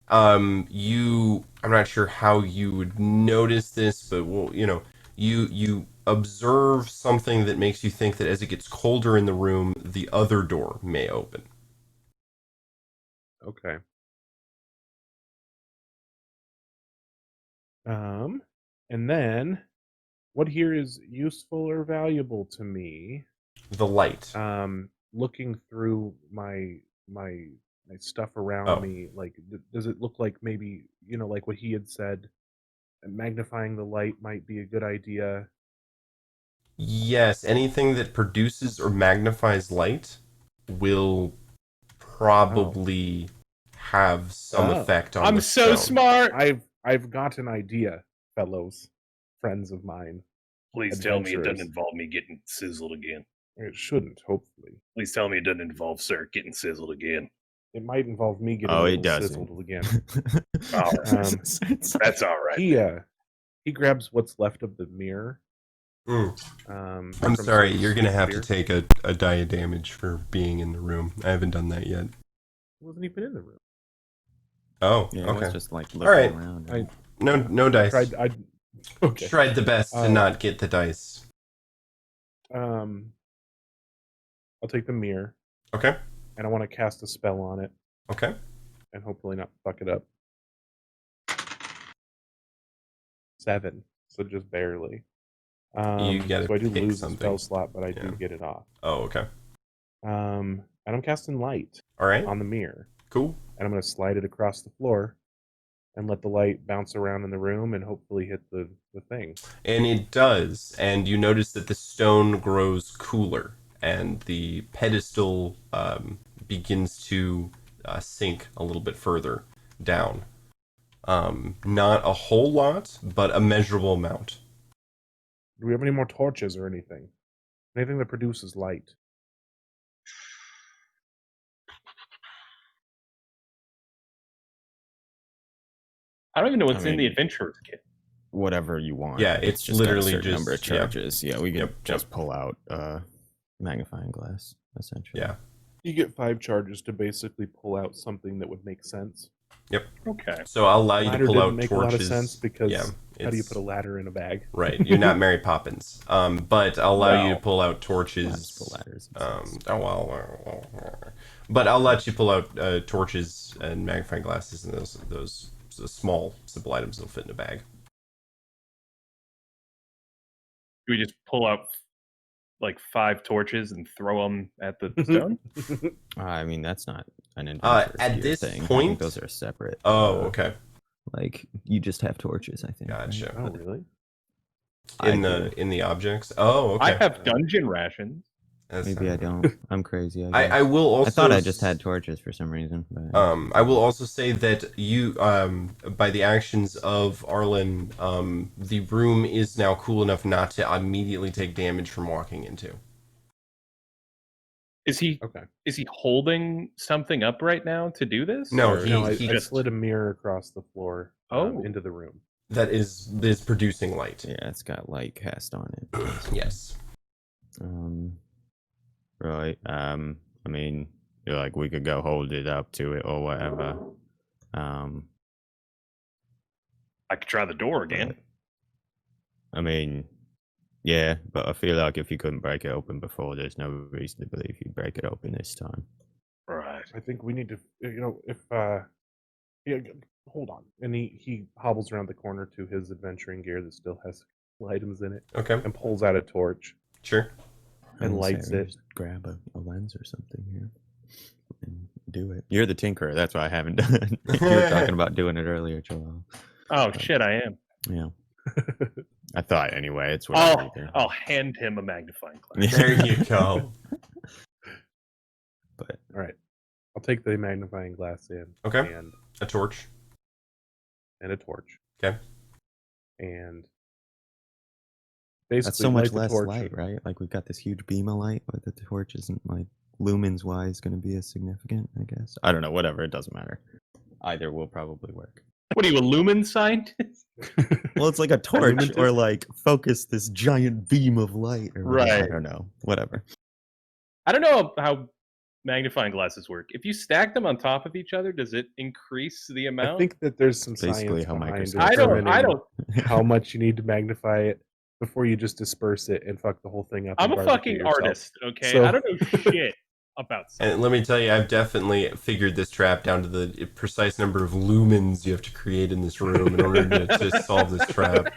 Speaker 1: I'm not sure how you would notice this, but you observe something that makes you think that as it gets colder in the room, the other door may open.
Speaker 2: Okay. And then what here is useful or valuable to me?
Speaker 1: The light.
Speaker 2: Looking through my stuff around me, like does it look like maybe, like what he had said, magnifying the light might be a good idea?
Speaker 1: Yes, anything that produces or magnifies light will probably have some effect on
Speaker 4: I'm
Speaker 1: the
Speaker 4: so
Speaker 1: stone.
Speaker 4: smart.
Speaker 2: I've got an idea, fellows, friends of mine.
Speaker 4: Please tell me it
Speaker 2: Adventurers.
Speaker 4: doesn't involve me getting sizzled again.
Speaker 2: It shouldn't, hopefully.
Speaker 4: Please tell me it doesn't involve Sir getting sizzled again.
Speaker 2: It might involve me getting
Speaker 3: Oh,
Speaker 2: a
Speaker 3: it
Speaker 2: little
Speaker 3: doesn't.
Speaker 2: sizzled again.
Speaker 4: That's all right.
Speaker 2: he grabs what's left of the mirror.
Speaker 1: I'm
Speaker 2: from
Speaker 1: sorry,
Speaker 2: Surtook's
Speaker 1: you're gonna have to
Speaker 2: spear.
Speaker 1: take a die of damage for being in the room. I haven't done that yet.
Speaker 2: He wasn't even in the room.
Speaker 1: Oh,
Speaker 3: Yeah, it
Speaker 1: okay.
Speaker 3: was just like looking
Speaker 1: right.
Speaker 3: around.
Speaker 2: I
Speaker 1: No dice.
Speaker 2: Okay.
Speaker 1: Tried the best to not get the dice.
Speaker 2: I'll take the mirror.
Speaker 1: Okay.
Speaker 2: And I want to cast a spell on it.
Speaker 1: Okay.
Speaker 2: And hopefully not fuck it up. 7, so just barely.
Speaker 1: You gotta
Speaker 2: so I do
Speaker 1: pick
Speaker 2: lose
Speaker 1: something.
Speaker 2: a spell slot, but I
Speaker 1: Yeah.
Speaker 2: do get it off.
Speaker 1: Oh, okay.
Speaker 2: And I'm casting light
Speaker 1: All right.
Speaker 2: on the mirror.
Speaker 1: Cool.
Speaker 2: And I'm going to slide it across the floor and let the light bounce around in the room and hopefully hit the thing.
Speaker 1: And it does, and you notice that the stone grows cooler, and the pedestal begins to sink a little bit further down. Not a whole lot, but a measurable amount.
Speaker 2: Do we have any more torches or anything? Anything that produces light?
Speaker 4: I don't even know what's
Speaker 3: I
Speaker 4: in the
Speaker 3: mean-
Speaker 4: adventurer's kit.
Speaker 3: Whatever you want.
Speaker 1: Yeah, it's
Speaker 3: just got a
Speaker 1: literally
Speaker 3: certain number of
Speaker 1: just- yeah.
Speaker 3: charges. Yeah, we could
Speaker 1: Yep,
Speaker 3: just pull out magnifying glass, essentially.
Speaker 1: Yeah.
Speaker 2: You get 5 charges to basically pull out something that would make sense.
Speaker 4: Okay.
Speaker 1: So I'll allow you to
Speaker 2: Ladder
Speaker 1: pull
Speaker 2: didn't
Speaker 1: out
Speaker 2: make
Speaker 1: torches.
Speaker 2: a lot of sense because
Speaker 1: yeah,
Speaker 2: how do you
Speaker 1: it's-
Speaker 2: put a ladder in a bag?
Speaker 1: Right, you're not Mary Poppins. But I'll allow you to
Speaker 4: Well,
Speaker 1: pull out
Speaker 3: Yeah,
Speaker 1: torches.
Speaker 3: just pull ladders.
Speaker 1: But I'll let you pull out torches and magnifying glasses and those small, simple items that'll fit in a bag.
Speaker 4: Do we just pull out like 5 torches and throw them at the stone?
Speaker 3: I mean, that's not an adventurous
Speaker 1: at
Speaker 3: gear
Speaker 1: this
Speaker 3: thing. I
Speaker 1: point-
Speaker 3: think those are separate.
Speaker 1: Oh, okay,
Speaker 3: Like you just have torches, I think. right?
Speaker 1: gotcha.
Speaker 2: Oh, really?
Speaker 1: In
Speaker 3: I
Speaker 1: the in the objects. Oh, okay.
Speaker 4: I have dungeon rations.
Speaker 1: That's
Speaker 3: Maybe I
Speaker 1: not-
Speaker 3: don't. I'm crazy.
Speaker 1: I will also.
Speaker 3: I thought I just had torches for some reason. But
Speaker 1: I will also say that you, by the actions of Arlon, the room is now cool enough not to immediately take damage from walking into.
Speaker 4: Is he
Speaker 2: Okay.
Speaker 4: holding something up right now to do this?
Speaker 1: No,
Speaker 4: Or
Speaker 1: he-
Speaker 2: I
Speaker 4: just
Speaker 2: slid a mirror across the floor
Speaker 4: Oh.
Speaker 2: into the room.
Speaker 1: That is producing light.
Speaker 3: yeah, it's got light cast on it.
Speaker 1: Yes.
Speaker 3: Right. I mean, like we could go hold it up to it or whatever.
Speaker 4: I could try the door again.
Speaker 3: I mean, yeah, but I feel like if you couldn't break it open before, there's no reason to believe you'd break it open this time.
Speaker 4: Right.
Speaker 2: I think we need to, if yeah, hold on. And he hobbles around the corner to his adventuring gear that still has items in it
Speaker 1: Okay.
Speaker 2: and pulls out a torch.
Speaker 1: Sure.
Speaker 2: And
Speaker 3: I would
Speaker 2: lights
Speaker 3: say
Speaker 2: it.
Speaker 3: just grab a lens or something here and do it. You're the tinkerer. That's why I haven't done it. You were talking about doing it earlier, Jalaal.
Speaker 4: Oh shit, I am.
Speaker 3: Yeah. I thought anyway. It's whatever. either.
Speaker 4: I'll hand him a magnifying glass.
Speaker 3: Yeah.
Speaker 1: There you go.
Speaker 3: But
Speaker 2: All right. I'll take the magnifying glass in.
Speaker 1: Okay.
Speaker 2: And
Speaker 1: A torch.
Speaker 2: a torch.
Speaker 1: Okay.
Speaker 2: And basically
Speaker 3: that's so much
Speaker 2: light the
Speaker 3: less
Speaker 2: torch.
Speaker 3: light, right? Like we've got this huge beam of light, but the torch isn't like lumens wise going to be as significant, I guess. I don't know. Whatever. It doesn't matter. Either will probably work.
Speaker 4: What are you, a lumen scientist?
Speaker 3: Well, it's like a torch
Speaker 2: Illuminative?
Speaker 3: or like focus this giant beam of light. Or whatever. I
Speaker 4: Right.
Speaker 3: don't know. Whatever.
Speaker 4: I don't know how magnifying glasses work. If you stack them on top of each other, does it increase the amount?
Speaker 2: I think that there's some
Speaker 3: Basically
Speaker 2: science
Speaker 3: how
Speaker 2: behind
Speaker 3: Microsoft-
Speaker 4: I don't.
Speaker 2: determining how much you need to magnify it before you just disperse it and fuck the whole thing up.
Speaker 4: I'm
Speaker 2: and
Speaker 4: a
Speaker 2: barbecue
Speaker 4: fucking
Speaker 2: yourself.
Speaker 4: artist, okay?
Speaker 2: So-
Speaker 4: I don't know shit about science.
Speaker 1: And let me tell you, I've definitely figured this trap down to the precise number of lumens you have to create in this room in order to solve this trap.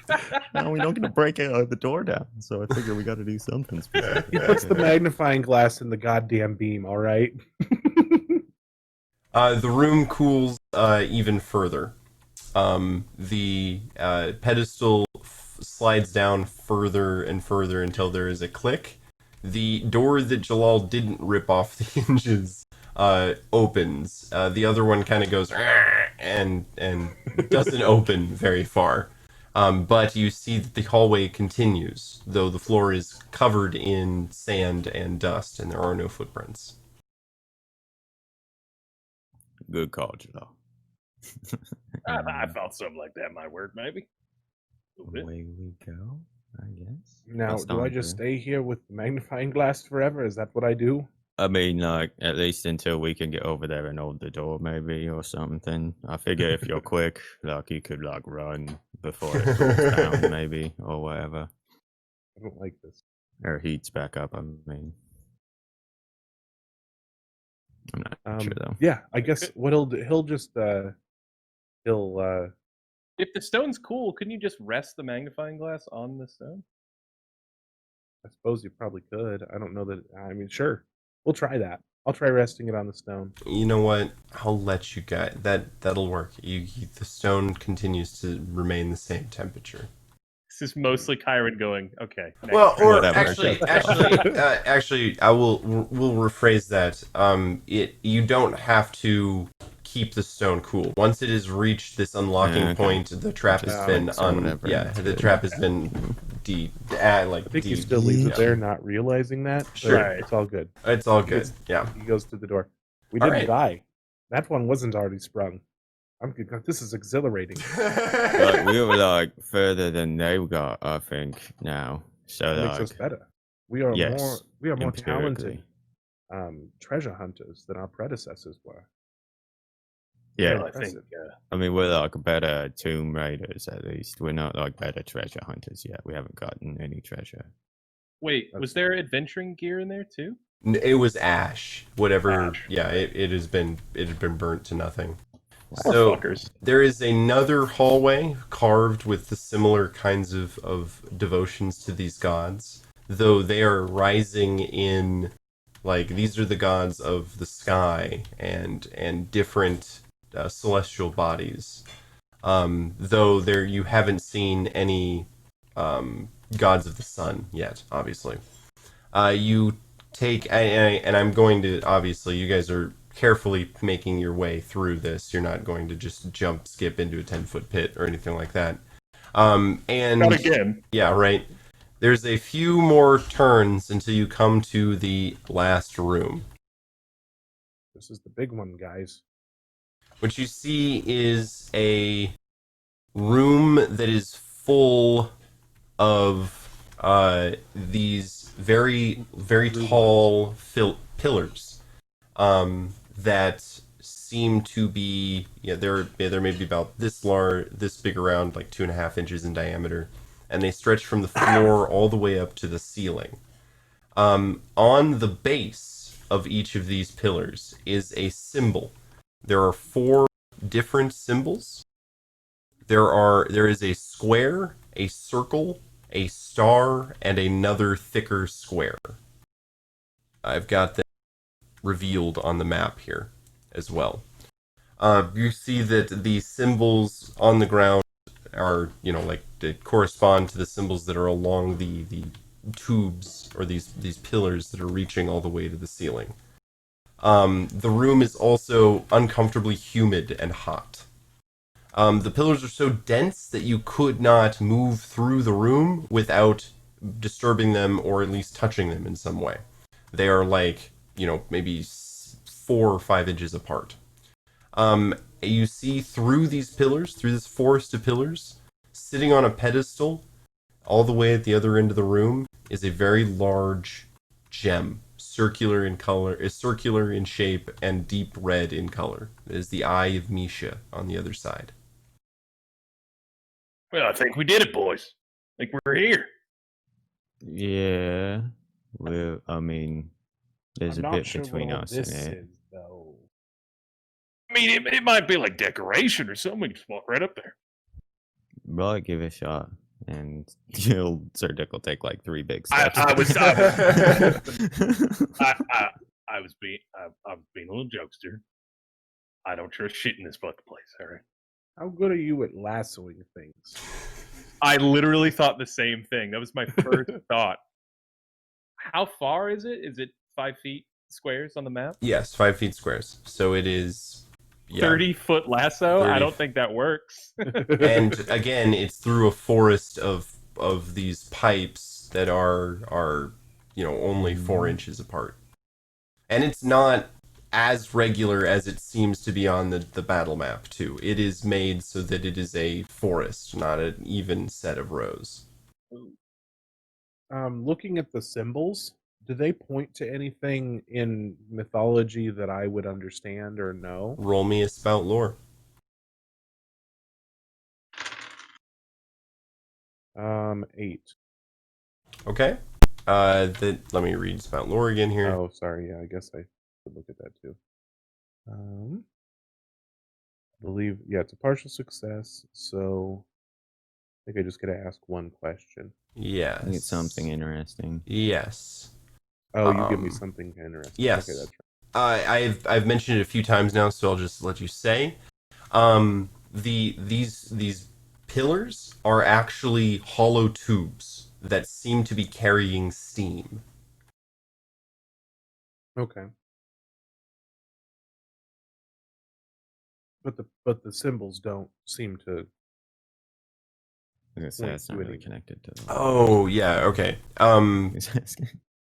Speaker 3: No, we don't get to break the door down. So I figure we got to do something specific.
Speaker 2: He puts the magnifying glass in the goddamn beam, all right?
Speaker 1: The room cools even further. The pedestal slides down further and further until there is a click. The door that Jalaal didn't rip off the hinges opens. The other one kind of goes and doesn't open very far. But you see that the hallway continues, though the floor is covered in sand and dust, and there are no footprints.
Speaker 3: Good call, Jalaal.
Speaker 4: I felt something like that might work, maybe. Move it.
Speaker 3: Away we go, I guess.
Speaker 2: Now,
Speaker 3: That's
Speaker 2: do I
Speaker 3: not
Speaker 2: just
Speaker 3: good.
Speaker 2: stay here with the magnifying glass forever? Is that what I do?
Speaker 3: I mean, like, at least until we can get over there and hold the door, maybe, or something. I figure if you're quick, like, you could, like, run before it cools down, maybe, or whatever.
Speaker 2: I don't like this.
Speaker 3: Or heats back up, I mean. I'm not sure, though.
Speaker 2: Yeah, I guess what he'll just he'll
Speaker 4: If the stone's cool, couldn't you just rest the magnifying glass on the stone?
Speaker 2: I suppose you probably could. I don't know that. I mean, sure, we'll try that. I'll try resting it on the stone.
Speaker 1: You know what? I'll let you guys. That'll work. The stone continues to remain the same temperature.
Speaker 4: This is mostly Kyron going, okay. next
Speaker 1: Well,
Speaker 4: turn.
Speaker 1: or
Speaker 3: Whatever.
Speaker 1: actually, we'll rephrase that. You don't have to keep the stone cool. Once it has reached this unlocking
Speaker 3: Okay.
Speaker 1: point, the trap has been
Speaker 3: so whatever.
Speaker 1: the trap has been
Speaker 2: I think he still leaves it there, not realizing that. but
Speaker 1: Sure.
Speaker 2: it's all good.
Speaker 1: It's all good. Yeah.
Speaker 2: He goes to the door. We
Speaker 1: All
Speaker 2: didn't
Speaker 1: right.
Speaker 2: die. That one wasn't already sprung. I'm good. This is exhilarating.
Speaker 3: Like, we were, like, further than they got, I think, now. So,
Speaker 2: It makes us
Speaker 3: like,
Speaker 2: better. We are
Speaker 3: yes,
Speaker 2: more talented
Speaker 3: empirically.
Speaker 2: treasure hunters than our predecessors were.
Speaker 3: Yeah,
Speaker 4: Well, I think
Speaker 2: impressive.
Speaker 3: I mean, we're, like, better tomb raiders, at least. We're not, like, better treasure hunters yet. We haven't gotten any treasure.
Speaker 4: wait, was there adventuring gear in there too?
Speaker 1: It was ash. Whatever.
Speaker 4: Ash.
Speaker 1: Yeah. It had been burnt to nothing.
Speaker 4: Poor
Speaker 1: So
Speaker 4: fuckers.
Speaker 1: there is another hallway carved with the similar kinds of devotions to these gods, though they are rising in, like, these are the gods of the sky and different celestial bodies. Though there you haven't seen any gods of the sun yet, obviously. You take and I'm going to, obviously you guys are carefully making your way through this. You're not going to just skip into a 10-foot pit or anything like that. And
Speaker 4: Not again.
Speaker 1: yeah, right. There's a few more turns until you come to the last room.
Speaker 2: This is the big one, guys.
Speaker 1: What you see is a room that is full of these very, very tall pillars that seem to be, they're maybe about this large, this big, around like 2.5 inches in diameter, and they stretch from the floor all the way up to the ceiling. On the base of each of these pillars is a symbol. There are 4 different symbols. There is a square, a circle, a star, and another thicker square. I've got that revealed on the map here as well. You see that the symbols on the ground are, like, they correspond to the symbols that are along the tubes, or these pillars that are reaching all the way to the ceiling. The room is also uncomfortably humid and hot. The pillars are so dense that you could not move through the room without disturbing them or at least touching them in some way. They are like, maybe 4 or 5 inches apart. You see through these pillars, through this forest of pillars, sitting on a pedestal, all the way at the other end of the room, is a very large gem, circular in color, circular in shape, and deep red in color. It is the Eye of Misha on the other side.
Speaker 4: Well, I think we did it, boys. I think we're here.
Speaker 3: Yeah. Well, I mean, there's
Speaker 2: I'm
Speaker 3: a
Speaker 2: not
Speaker 3: bit
Speaker 2: sure
Speaker 3: between
Speaker 2: what all
Speaker 3: us and
Speaker 2: this
Speaker 3: it.
Speaker 2: is, though.
Speaker 4: I mean, it might be like decoration or something. We can just walk right up there.
Speaker 3: Right, give it a shot. And Surtook will take like 3 big
Speaker 4: I
Speaker 3: steps.
Speaker 4: was being a little jokester. I don't trust shit in this fucking place. All right.
Speaker 2: How good are you at lassoing things?
Speaker 4: I literally thought the same thing. That was my first thought. How far is it? Is it 5 feet squares on the map?
Speaker 1: Yes, 5 feet squares. So it is
Speaker 4: 30-foot lasso?
Speaker 1: 30.
Speaker 4: I don't think that works.
Speaker 1: And again, it's through a forest of these pipes that are only 4 inches apart. And it's not as regular as it seems to be on the battle map too. It is made so that it is a forest, not an even set of rows.
Speaker 2: Looking at the symbols, do they point to anything in mythology that I would understand or know?
Speaker 1: Roll me a spout lore.
Speaker 2: 8.
Speaker 1: Okay. Let me read spout lore again here.
Speaker 2: Oh, sorry. Yeah, I guess I could look at that too. I believe, yeah, it's a partial success, so I think I just gotta ask one question.
Speaker 1: Yes.
Speaker 3: I think it's something interesting.
Speaker 1: Yes.
Speaker 2: Oh, you give me
Speaker 1: Um,
Speaker 2: something interesting.
Speaker 1: Yes.
Speaker 2: Okay, that's right.
Speaker 1: I've mentioned it a few times now, so I'll just let you say. These pillars are actually hollow tubes that seem to be carrying steam.
Speaker 2: Okay. But the symbols don't seem to.
Speaker 3: I guess
Speaker 2: Point
Speaker 3: that's not
Speaker 2: to
Speaker 3: really
Speaker 2: anything.
Speaker 3: connected to.
Speaker 1: Oh yeah, okay.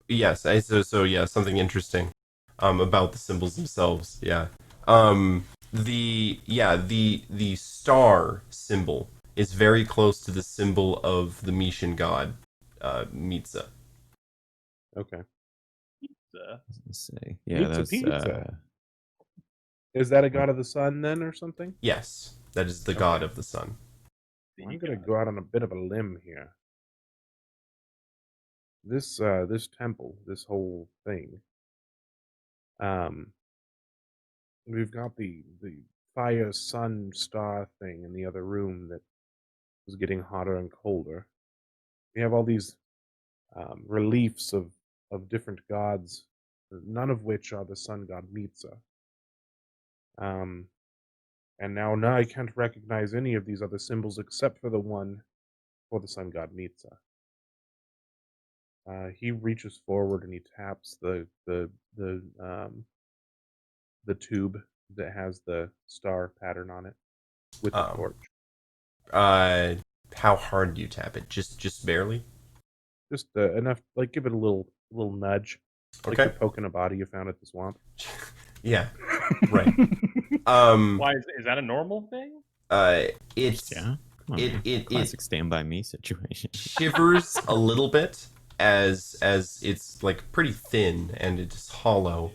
Speaker 1: Yes, yeah, something interesting about the symbols themselves. Yeah. The star symbol is very close to the symbol of the Mishan god, Mitza.
Speaker 2: Okay.
Speaker 3: Let's see. Yeah,
Speaker 2: Pizza,
Speaker 3: that's
Speaker 2: pizza. Is that a god of the sun then, or something?
Speaker 1: Yes, that is the god
Speaker 2: Okay.
Speaker 1: of the sun.
Speaker 2: Well, I'm gonna go out on a bit of a limb here. This temple, this whole thing. We've got the fire, sun, star thing in the other room that was getting hotter and colder. We have all these reliefs of different gods, none of which are the sun god Mitza. And now I can't recognize any of these other symbols except for the one for the sun god Mitza. He reaches forward and he taps the tube that has the star pattern on it with the torch.
Speaker 1: How hard do you tap it? Just barely.
Speaker 2: Just enough, like give it a little nudge, like
Speaker 1: Okay.
Speaker 2: you're poking a body you found at the swamp.
Speaker 1: Yeah. Right.
Speaker 4: Why is that a normal thing?
Speaker 1: It's
Speaker 3: yeah. Come on,
Speaker 1: it
Speaker 3: man.
Speaker 1: it
Speaker 3: Classic Stand By Me situation.
Speaker 1: shivers a little bit as it's like pretty thin and it's hollow.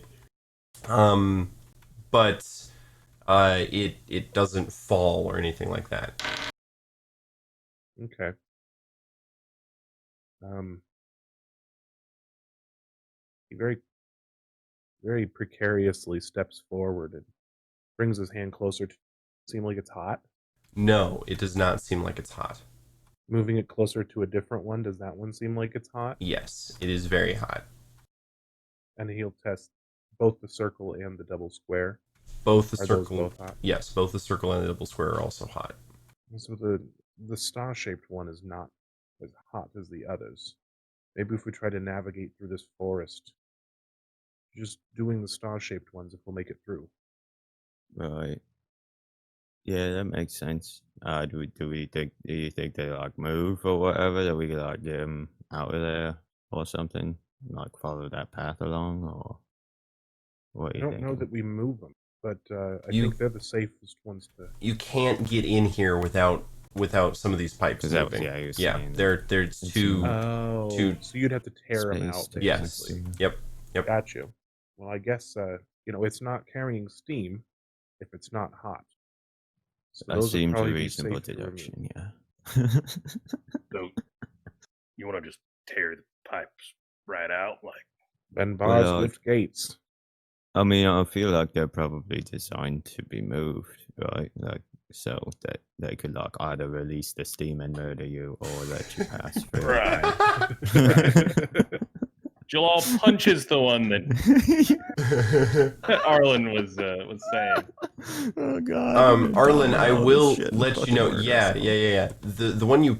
Speaker 1: But it doesn't fall or anything like that.
Speaker 2: Okay. He very precariously steps forward and brings his hand closer to seem like it's hot.
Speaker 1: No, it does not seem like it's hot.
Speaker 2: Moving it closer to a different one, does that one seem like it's hot?
Speaker 1: Yes, it is very hot.
Speaker 2: And he'll test both the circle and the double square.
Speaker 1: Both the
Speaker 2: Are those
Speaker 1: circle,
Speaker 2: both hot?
Speaker 1: yes, both the circle and the double square are also hot.
Speaker 2: So the star-shaped one is not as hot as the others. Maybe if we try to navigate through this forest, just doing the star-shaped ones, if we'll make it through.
Speaker 3: Right. Yeah, that makes sense. Do you think they like move or whatever, that we could like get them out of there or something? Like follow that path along, or what
Speaker 2: I
Speaker 3: do you
Speaker 2: don't
Speaker 3: think?
Speaker 2: know that we move them, but I
Speaker 1: You-
Speaker 2: think they're the safest ones to.
Speaker 1: You can't get in here without some of these pipes
Speaker 3: 'Cause that was-
Speaker 1: moving.
Speaker 3: yeah, he was
Speaker 1: Yeah,
Speaker 3: saying
Speaker 1: there's
Speaker 3: it's
Speaker 1: two.
Speaker 2: Oh, so you'd have to tear them
Speaker 3: Space
Speaker 2: out,
Speaker 3: to-
Speaker 1: Yes.
Speaker 2: basically.
Speaker 1: Yep. Yep.
Speaker 2: Got you. Well, I guess it's not carrying steam if it's not hot. So
Speaker 3: That
Speaker 2: those would
Speaker 3: seems a
Speaker 2: probably be
Speaker 3: reasonable
Speaker 2: safe to remove.
Speaker 3: deduction. Yeah.
Speaker 4: So you want to just tear the pipes right out, like
Speaker 2: Bend bars,
Speaker 3: Well,
Speaker 2: lift gates.
Speaker 3: I mean, I feel like they're probably designed to be moved, right? Like so that they could like either release the steam and murder you, or let you pass through.
Speaker 4: right. Jalaal punches the one that Arlon was saying.
Speaker 3: Oh god.
Speaker 1: Arlen, I will let you know. Yeah. The one you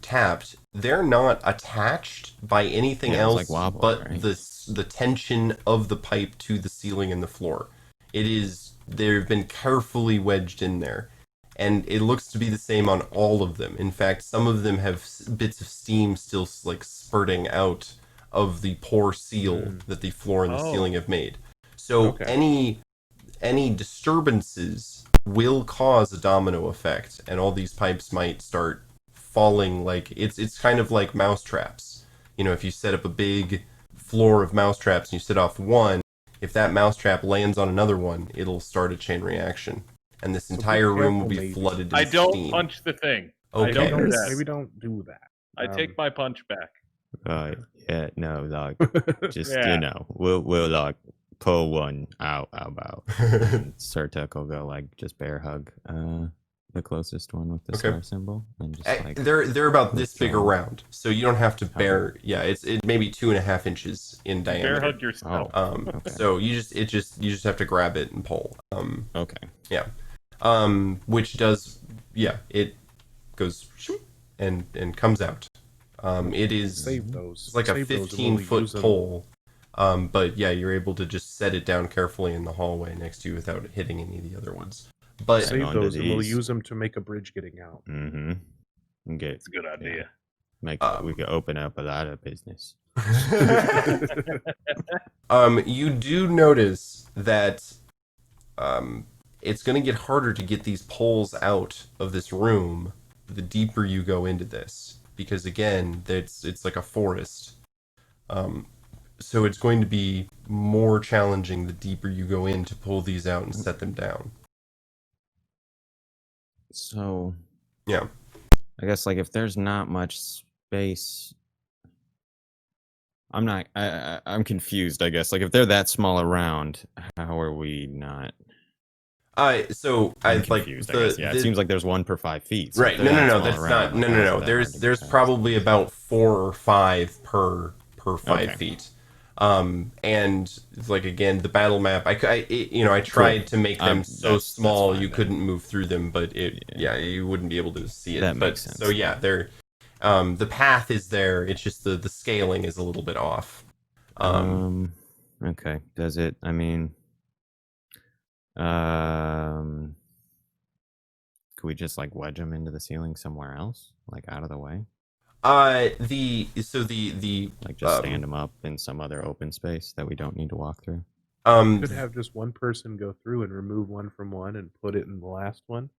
Speaker 1: tapped, they're not attached by anything
Speaker 3: Yeah, it's
Speaker 1: else
Speaker 3: like wobbly,
Speaker 1: but
Speaker 3: right?
Speaker 1: the tension of the pipe to the ceiling and the floor. They've been carefully wedged in there, and it looks to be the same on all of them. In fact, some of them have bits of steam still like spurting out of the poor seal that the floor and the
Speaker 4: Oh.
Speaker 1: ceiling have made. So
Speaker 2: Okay.
Speaker 1: any disturbances will cause a domino effect, and all these pipes might start falling. Like it's kind of like mouse traps. You know, if you set up a big floor of mouse traps and you set off one, if that mouse trap lands on another one, it'll start a chain reaction, and this
Speaker 2: So be
Speaker 1: entire room will
Speaker 2: careful,
Speaker 1: be
Speaker 2: maybe.
Speaker 1: flooded in
Speaker 4: I don't
Speaker 1: steam.
Speaker 4: punch the thing.
Speaker 1: Okay.
Speaker 4: I don't do that.
Speaker 2: Maybe don't do that.
Speaker 4: I take my punch back.
Speaker 3: Right. Yeah. No. Like, just
Speaker 4: Yeah.
Speaker 3: you know, we'll like pull one out. How about? And Surtook will go like just bear hug the closest one with the
Speaker 1: Okay.
Speaker 3: star symbol and just like
Speaker 1: they're about this big
Speaker 3: withdraw.
Speaker 1: around, so you don't have to
Speaker 3: How
Speaker 1: bear. Yeah, it's maybe 2.5 inches in
Speaker 4: Bear
Speaker 1: diameter.
Speaker 4: hug yourself.
Speaker 3: Okay.
Speaker 1: So you just have to grab it and pull.
Speaker 3: Okay.
Speaker 1: Which does, yeah, it goes shoop, and comes out. It is
Speaker 2: Save those.
Speaker 1: it's like a
Speaker 2: Save those and we'll
Speaker 1: 15-foot
Speaker 2: use them.
Speaker 1: pole. But yeah, you're able to just set it down carefully in the hallway next to you without hitting any of the other ones. But
Speaker 3: Hang
Speaker 2: Save
Speaker 3: on to
Speaker 2: those and we'll
Speaker 3: these.
Speaker 2: use them to make a bridge getting out.
Speaker 3: Mm-hmm. Get
Speaker 4: It's a good idea.
Speaker 3: we could open up a lot of business.
Speaker 1: you do notice that it's going to get harder to get these poles out of this room the deeper you go into this, because again, it's like a forest. So it's going to be more challenging the deeper you go in to pull these out and set them down.
Speaker 3: So
Speaker 1: Yeah.
Speaker 3: I guess like if there's not much space, I'm confused. I guess like if they're that small around, how are we not?
Speaker 1: So
Speaker 3: I'm
Speaker 1: I like
Speaker 3: confused. I guess yeah. It seems like there's 1 per 5 feet. So
Speaker 1: right.
Speaker 3: if
Speaker 1: No,
Speaker 3: they're that
Speaker 1: no,
Speaker 3: small
Speaker 1: that's
Speaker 3: around,
Speaker 1: not. No,
Speaker 3: like,
Speaker 1: no,
Speaker 3: how's
Speaker 1: no.
Speaker 3: that hard to
Speaker 1: There's
Speaker 3: get past?
Speaker 1: probably about 4 or 5 per 5
Speaker 3: Okay.
Speaker 1: feet. And like again, the battle map. I tried to make them so
Speaker 3: that's
Speaker 1: small
Speaker 3: fine
Speaker 1: you
Speaker 3: then.
Speaker 1: couldn't move through them, but you wouldn't be able to see it.
Speaker 3: That
Speaker 1: but
Speaker 3: makes sense,
Speaker 1: so yeah, they're the path is there. It's just the scaling is a little bit off.
Speaker 3: Okay. Does it? I mean, could we just like wedge them into the ceiling somewhere else, like out of the way?
Speaker 1: The
Speaker 3: Like just stand them up in some other open space that we don't need to walk through.
Speaker 2: You could have just one person go through and remove one from one and put it in the last one,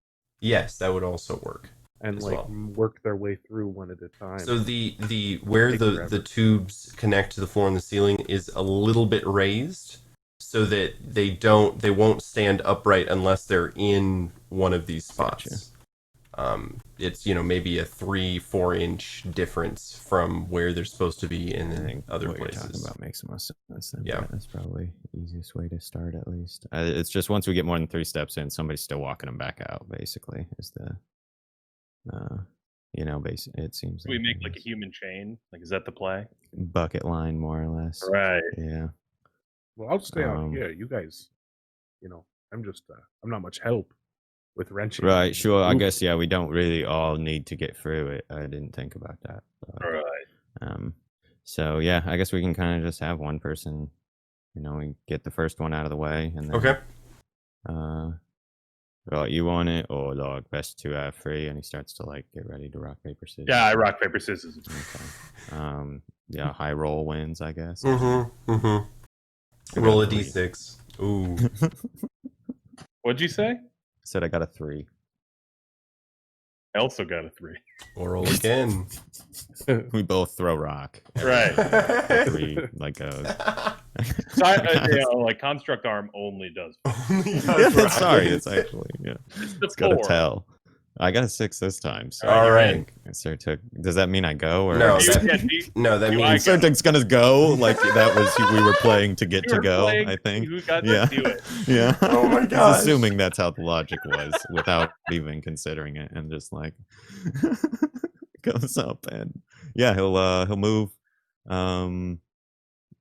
Speaker 1: yes, that would also work.
Speaker 2: and
Speaker 1: as
Speaker 2: like
Speaker 1: well.
Speaker 2: work their way through one at a time.
Speaker 1: So where
Speaker 2: Take
Speaker 1: the
Speaker 2: forever.
Speaker 1: tubes connect to the floor and the ceiling is a little bit raised, so that they won't stand upright unless they're in one of these spots.
Speaker 3: Gotcha.
Speaker 1: It's maybe a 3-4 inch difference from where they're supposed to be
Speaker 3: I
Speaker 1: in
Speaker 3: think
Speaker 1: other
Speaker 3: what you're talking
Speaker 1: places.
Speaker 3: about makes the most sense. Then,
Speaker 1: Yeah.
Speaker 3: but that's probably the easiest way to start at least. It's just once we get more than 3 steps in, somebody's still walking them back out. Basically, is the it seems.
Speaker 4: We make
Speaker 3: I
Speaker 4: like a
Speaker 3: guess.
Speaker 4: human chain. Like, is that the play?
Speaker 3: Bucket line, more or less.
Speaker 4: Right.
Speaker 3: Yeah.
Speaker 2: Well, I'll stay out
Speaker 3: Um,
Speaker 2: here. You guys, I'm just, I'm not much help with wrenching.
Speaker 3: Right.
Speaker 2: and
Speaker 3: Sure. I
Speaker 2: moving.
Speaker 3: guess we don't really all need to get through it. I didn't think about that.
Speaker 4: Right.
Speaker 3: So yeah, I guess we can kind of just have one person. We get the first one out of the way, and then
Speaker 1: Okay.
Speaker 3: Right, you want it, or like best 2 out of 3, and he starts to like get ready to rock paper scissors.
Speaker 4: Yeah, I rock paper scissors.
Speaker 3: Okay. Yeah, high roll wins, I guess.
Speaker 1: Mm-hmm.
Speaker 3: I
Speaker 1: Roll a
Speaker 3: got 3.
Speaker 1: d6. Ooh.
Speaker 4: What'd you say?
Speaker 3: I said I got a 3.
Speaker 4: I also got a 3.
Speaker 1: Or roll again.
Speaker 3: We both throw rock.
Speaker 4: Right.
Speaker 3: 3, like a.
Speaker 4: So like construct arm only does.
Speaker 3: Sorry, it's actually
Speaker 4: It's the
Speaker 3: It's got to
Speaker 4: 4.
Speaker 3: tell. I got a 6 this time. So
Speaker 1: All
Speaker 3: I
Speaker 1: right.
Speaker 3: think Surtook. Does that mean I go or
Speaker 1: No,
Speaker 4: Do you-
Speaker 1: that-
Speaker 4: yeah, do you-
Speaker 1: No, that
Speaker 4: Do I
Speaker 1: means
Speaker 4: go?
Speaker 3: Surtook's gonna go? Like that was we were playing to get
Speaker 4: we
Speaker 3: to
Speaker 4: were
Speaker 3: go.
Speaker 4: playing
Speaker 3: I think.
Speaker 4: Who got
Speaker 3: Yeah.
Speaker 4: to do it?
Speaker 3: Yeah.
Speaker 1: Oh my
Speaker 3: Just
Speaker 1: gosh.
Speaker 3: assuming that's how the logic was without even considering it, and just like goes up and he'll move.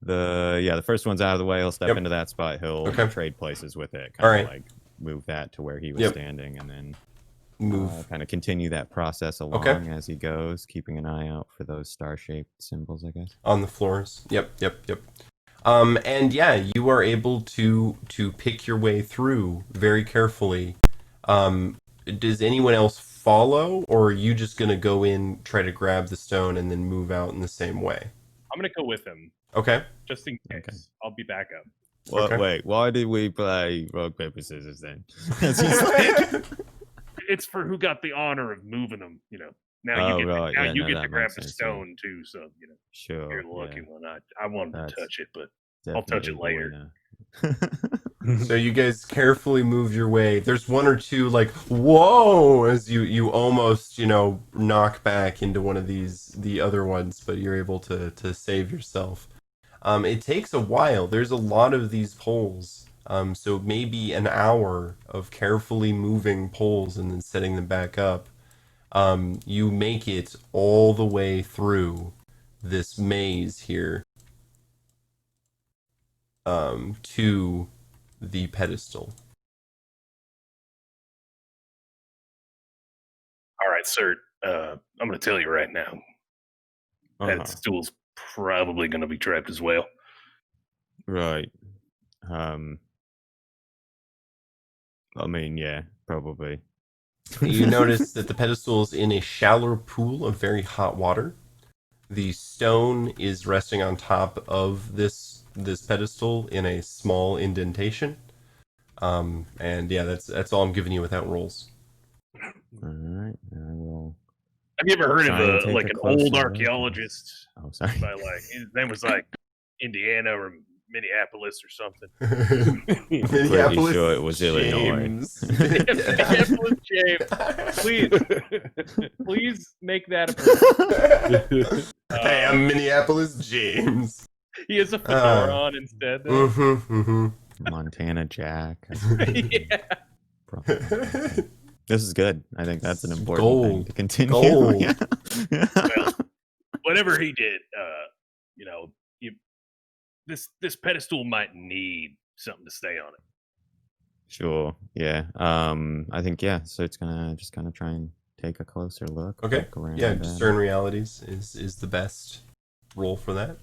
Speaker 3: The first one's out of the way. He'll step
Speaker 1: Yep.
Speaker 3: into that spot. He'll
Speaker 1: Okay.
Speaker 3: trade places with it.
Speaker 1: All
Speaker 3: Kind of
Speaker 1: right.
Speaker 3: like move that to where he was
Speaker 1: Yep.
Speaker 3: standing, and then
Speaker 1: move.
Speaker 3: kind of continue that process along
Speaker 1: Okay.
Speaker 3: as he goes, keeping an eye out for those star-shaped symbols, I guess.
Speaker 1: On the floors. Yep. And yeah, you are able to pick your way through very carefully. Does anyone else follow, or are you just gonna go in, try to grab the stone, and then move out in the same way?
Speaker 4: I'm gonna go with him
Speaker 1: Okay.
Speaker 4: just in case.
Speaker 3: Okay.
Speaker 4: I'll be back up.
Speaker 3: What?
Speaker 1: Okay.
Speaker 3: Wait, why did we play rock paper scissors then? That's just like-
Speaker 4: It's for who got the honor of moving them. Now
Speaker 3: Oh,
Speaker 4: you get
Speaker 3: right.
Speaker 4: now
Speaker 3: Yeah,
Speaker 4: you
Speaker 3: no,
Speaker 4: get to
Speaker 3: that
Speaker 4: grab
Speaker 3: makes
Speaker 4: the
Speaker 3: sense, yeah.
Speaker 4: stone too. So
Speaker 3: Sure.
Speaker 4: you're the lucky
Speaker 3: yeah,
Speaker 4: one. I wanted
Speaker 3: That's
Speaker 4: to touch it, but I'll touch it
Speaker 3: definitely the
Speaker 4: later.
Speaker 3: winner.
Speaker 1: So you guys carefully move your way. There's one or two like whoa as you almost knock back into one of the other ones, but you're able to save yourself. It takes a while. There's a lot of these poles. So maybe an hour of carefully moving poles and then setting them back up. You make it all the way through this maze here to the pedestal.
Speaker 4: All right, sir. I'm going to tell you right now. That stool's probably going to be trapped as well.
Speaker 3: Right. I mean, yeah, probably.
Speaker 1: You notice that the pedestal is in a shallow pool of very hot water. The stone is resting on top of this pedestal in a small indentation. And yeah, that's all I'm giving you without rolls.
Speaker 3: All right, I will.
Speaker 4: Have you ever heard
Speaker 3: Try and
Speaker 4: of
Speaker 3: take a
Speaker 4: an
Speaker 3: closer
Speaker 4: old
Speaker 3: look.
Speaker 4: archaeologist
Speaker 3: Oh, sorry.
Speaker 4: by his name was Indiana or Minneapolis or something?
Speaker 1: Minneapolis,
Speaker 3: sure it was Illinois.
Speaker 1: James.
Speaker 4: Minneapolis James. Please make that a
Speaker 1: Hey, I'm Minneapolis James.
Speaker 4: He has a fedora on instead. Though.
Speaker 3: Montana Jack.
Speaker 4: Yeah.
Speaker 3: This is good. I think that's an important
Speaker 1: Gold.
Speaker 3: thing to continue.
Speaker 1: Gold.
Speaker 3: Yeah.
Speaker 4: Well, whatever he did, this pedestal might need something to stay on it.
Speaker 3: Sure. Yeah. I think so it's gonna just kind of try and take a closer look.
Speaker 1: Okay.
Speaker 3: Look around
Speaker 1: Yeah,
Speaker 3: at
Speaker 1: discern
Speaker 3: it.
Speaker 1: realities is the best roll for that.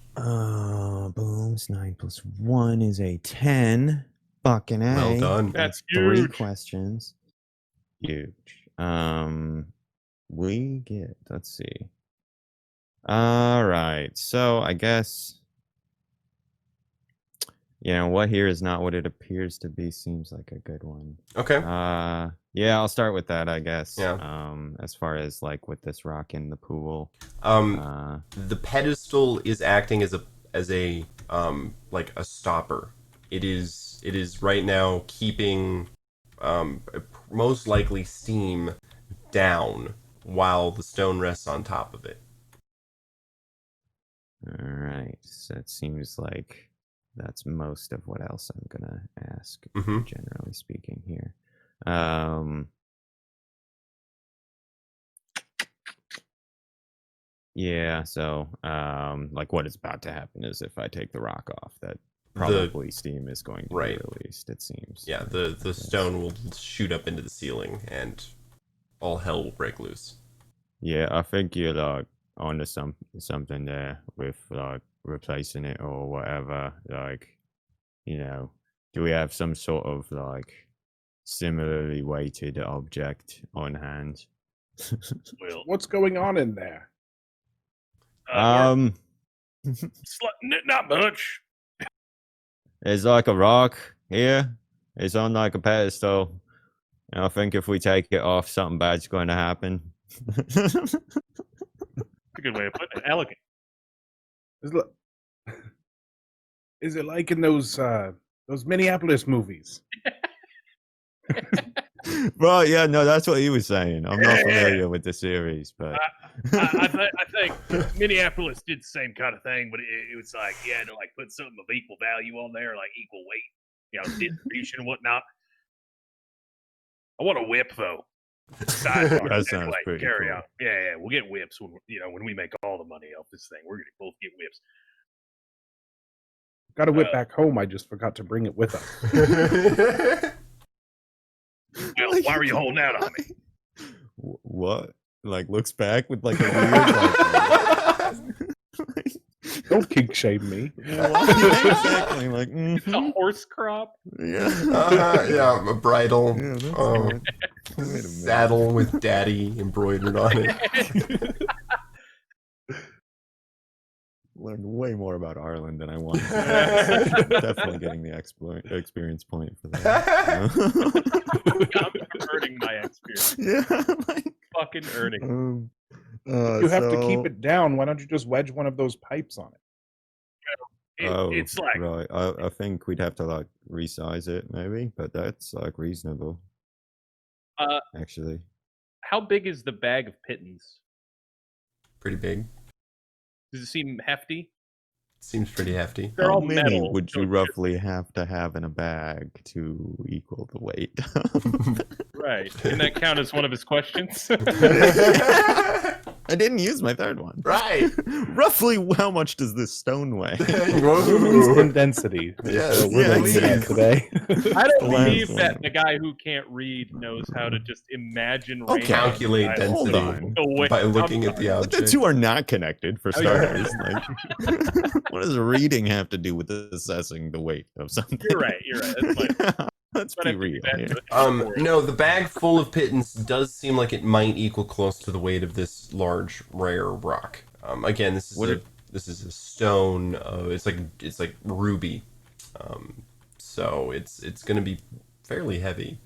Speaker 3: Boom. 9 + 1 is a 10. Fucking A.
Speaker 1: Well done.
Speaker 4: That's
Speaker 3: 3
Speaker 4: huge.
Speaker 3: questions. Huge. We get. Let's see. All right. So I guess. What here is not what it appears to be seems like a good one.
Speaker 1: Okay.
Speaker 3: Yeah, I'll start with that, I guess.
Speaker 1: Yeah.
Speaker 3: As far as like with this rock in the pool.
Speaker 1: The pedestal is acting as a like a stopper. It is right now keeping most likely steam down while the stone rests on top of it.
Speaker 3: All right. So it seems like that's most of what else I'm gonna ask, generally speaking here. Yeah, so like what is about to happen is if I take the rock off, that probably steam is going to be released, it seems.
Speaker 1: Yeah, the stone will shoot up into the ceiling and all hell will break loose.
Speaker 3: Yeah, I think you're like onto something there with like replacing it or whatever. Like, do we have some sort of like similarly weighted object on hand?
Speaker 4: Well,
Speaker 2: What's going on in there?
Speaker 4: not much.
Speaker 3: There's like a rock here. It's on like a pedestal. And I think if we take it off, something bad's going to happen.
Speaker 4: That's a good way of putting it. Elegant.
Speaker 2: Is it like in those Minneapolis movies?
Speaker 3: Well, yeah, no, that's what he was saying. I'm not familiar with the series, but
Speaker 4: I think Minneapolis did the same kind of thing, but it was like you had to like put something of equal value on there, like equal weight, distribution and whatnot. I want a whip though.
Speaker 3: That sounds pretty
Speaker 4: carry
Speaker 3: cool.
Speaker 4: out. Yeah, we'll get whips when we make all the money off this thing. We're gonna both get whips.
Speaker 2: Got a whip back home. I just forgot to bring it with us.
Speaker 4: Well, why were you holding out on me?
Speaker 3: What? Like looks back with like a weird
Speaker 2: Don't kink shame me.
Speaker 3: exactly like
Speaker 4: A horse crop.
Speaker 3: yeah.
Speaker 1: A bridle,
Speaker 3: Yeah, that's good. Wait a minute.
Speaker 1: saddle with daddy embroidered on it.
Speaker 3: learned way more about Arlon than I wanted to. Definitely getting the experience point for that.
Speaker 4: I'm earning my experience.
Speaker 3: Yeah, like,
Speaker 4: Fucking earning.
Speaker 2: You have to keep it down. Why don't you just wedge one of those pipes on it?
Speaker 4: It's like
Speaker 3: right. I think we'd have to like resize it maybe, but that's like reasonable. Actually,
Speaker 4: how big is the bag of pittance?
Speaker 1: Pretty big.
Speaker 4: Does it seem hefty?
Speaker 1: Seems pretty hefty.
Speaker 4: They're
Speaker 3: how
Speaker 4: all
Speaker 3: many
Speaker 4: metal,
Speaker 3: would
Speaker 4: so
Speaker 3: you
Speaker 4: it's
Speaker 3: roughly have to have in a bag to equal the weight?
Speaker 4: Right. Can that count as one of his questions?
Speaker 3: I didn't use my third one.
Speaker 1: Right.
Speaker 3: Roughly, how much does this stone weigh?
Speaker 2: Instant density.
Speaker 1: Yes,
Speaker 2: We're
Speaker 3: yeah,
Speaker 2: looking at today.
Speaker 4: I don't
Speaker 3: The last
Speaker 4: believe that
Speaker 3: one.
Speaker 4: the guy who can't read knows how to just imagine
Speaker 3: Okay.
Speaker 1: Calculate
Speaker 4: random
Speaker 3: Hold
Speaker 1: density
Speaker 3: on.
Speaker 4: the way-
Speaker 1: by looking
Speaker 4: I'm
Speaker 1: at the
Speaker 4: sorry.
Speaker 3: The
Speaker 1: object.
Speaker 3: two are not connected, for
Speaker 4: Oh, yeah.
Speaker 3: starters. Like, what does reading have to do with assessing the weight of something?
Speaker 4: You're right. That's my
Speaker 3: Let's
Speaker 4: but
Speaker 3: be
Speaker 4: I think
Speaker 3: real.
Speaker 4: that's
Speaker 3: Here.
Speaker 1: No, the bag full of pittance does seem like it might equal close to the weight of this large rare rock. Again, this is a stone. It's like ruby. So it's gonna be fairly heavy.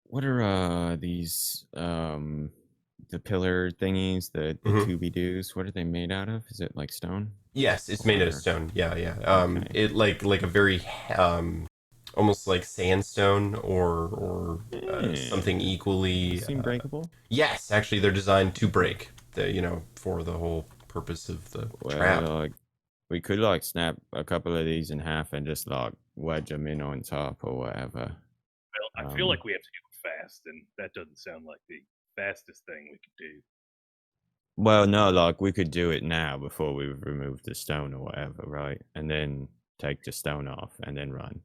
Speaker 3: What are these the pillar thingies, the
Speaker 1: Mhm.
Speaker 3: tubby-doos? What are they made out of? Is it like stone?
Speaker 1: Yes, it's made out of
Speaker 3: Or-
Speaker 1: stone. Yeah.
Speaker 3: Okay.
Speaker 1: It like a very almost like sandstone or something equally.
Speaker 3: Seem breakable?
Speaker 1: Yes, actually, they're designed to break. For the whole purpose of the trap.
Speaker 3: Like, we could like snap a couple of these in half and just like wedge them in on top or whatever.
Speaker 4: Well, I feel like we have to do it fast, and that doesn't sound like the fastest thing we could do.
Speaker 3: Well, no, like we could do it now before we remove the stone or whatever, right? And then take the stone off and then run.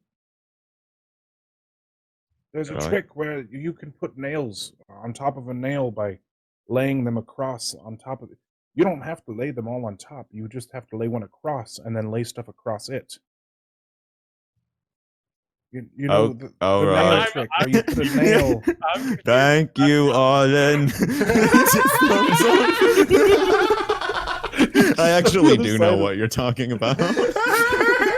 Speaker 2: There's a
Speaker 3: Right.
Speaker 2: trick where you can put nails on top of a nail by laying them across on top of it. You don't have to lay them all on top. You just have to lay one across and then lay stuff across it. You know
Speaker 3: Oh,
Speaker 2: the
Speaker 3: all
Speaker 2: nail
Speaker 3: right.
Speaker 2: trick where you put a nail.
Speaker 3: Thank you, Arlen. I actually do know what you're talking about.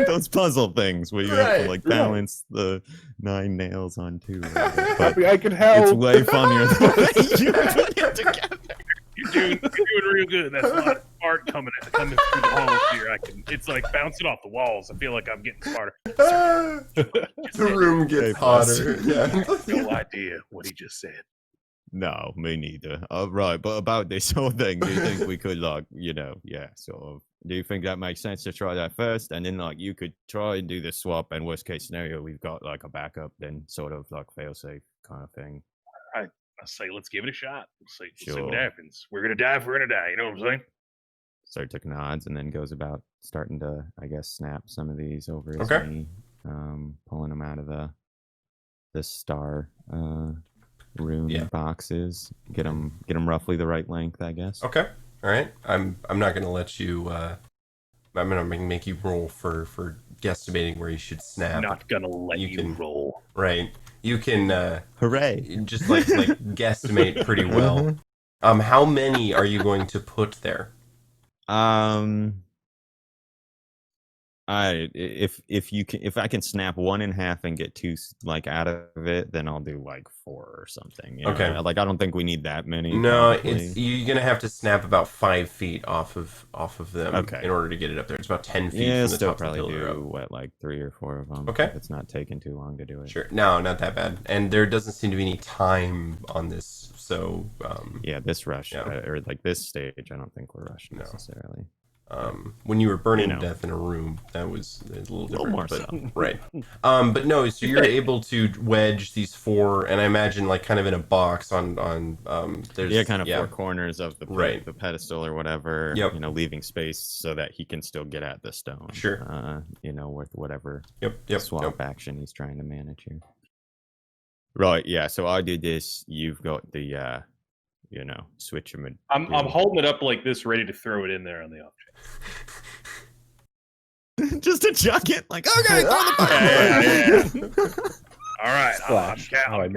Speaker 3: Those puzzle things where you have to like balance the 9 nails on 2. But
Speaker 2: I could help.
Speaker 3: it's way funnier the way you put it together.
Speaker 4: You're doing real good. That's a lot of art coming through the halls here. It's like bouncing off the walls. I feel like I'm getting smarter.
Speaker 1: The room gets
Speaker 3: Hey, boss.
Speaker 1: hotter. Yeah.
Speaker 4: No idea what he just said.
Speaker 3: No, me neither. Right, but about this whole thing, do you think we could like, sort of? Do you think that makes sense to try that first, and then like you could try and do the swap, and worst case scenario, we've got like a backup, then sort of like fail safe kind of thing.
Speaker 4: I say let's give it a shot. Let's see what
Speaker 3: Sure.
Speaker 4: happens. We're gonna die if we're gonna die. You know what I'm saying?
Speaker 3: Surtook nods and then goes about starting to, I guess, snap some of these over his
Speaker 1: Okay.
Speaker 3: knee, pulling them out of the star rune boxes. Get them roughly the right length, I guess.
Speaker 1: Okay. All right. I'm not gonna let you. I'm gonna make you roll for guesstimating where you should snap.
Speaker 4: I'm not gonna let
Speaker 1: You
Speaker 4: you
Speaker 1: can-
Speaker 4: roll.
Speaker 1: Right. You can
Speaker 3: Hooray!
Speaker 1: just like guesstimate pretty well. How many are you going to put there?
Speaker 3: If I can snap 1 in half and get 2 like out of it, then I'll do like 4 or something. You know?
Speaker 1: Okay.
Speaker 3: Like I don't think we need that many.
Speaker 1: No,
Speaker 3: probably.
Speaker 1: you're gonna have to snap about 5 feet off of them
Speaker 3: Okay.
Speaker 1: in order to get it up there. It's about 10 feet
Speaker 3: Yeah,
Speaker 1: from the
Speaker 3: still
Speaker 1: top of the
Speaker 3: probably
Speaker 1: pillar
Speaker 3: do
Speaker 1: up.
Speaker 3: like 3 or 4 of them.
Speaker 1: Okay.
Speaker 3: If it's not taking too long to do it.
Speaker 1: Sure. No, not that bad. And there doesn't seem to be any time on this, so
Speaker 3: Yeah, this rush
Speaker 1: Yeah.
Speaker 3: or like this stage, I don't think we're rushed
Speaker 1: No.
Speaker 3: necessarily.
Speaker 1: when you were burning
Speaker 3: You
Speaker 1: to
Speaker 3: know.
Speaker 1: death in a room, that was a little
Speaker 3: Little
Speaker 1: different.
Speaker 3: more
Speaker 1: but,
Speaker 3: so.
Speaker 1: Right. But no, so you're able to wedge these 4, and I imagine like kind of in a box on there's
Speaker 3: Yeah, kind of 4 corners of the
Speaker 1: Right.
Speaker 3: the pedestal or whatever.
Speaker 1: Yep.
Speaker 3: Leaving space so that he can still get at the stone.
Speaker 1: Sure.
Speaker 3: With whatever
Speaker 1: Yep.
Speaker 3: swap action he's trying to manage here. Right. Yeah. So I did this. You've got the switch him.
Speaker 4: I'm holding it up like this, ready to throw it in there on the object.
Speaker 3: Just to chuck it, like okay, throw the
Speaker 4: Yeah. All right, I'm
Speaker 2: Splash.
Speaker 4: counting.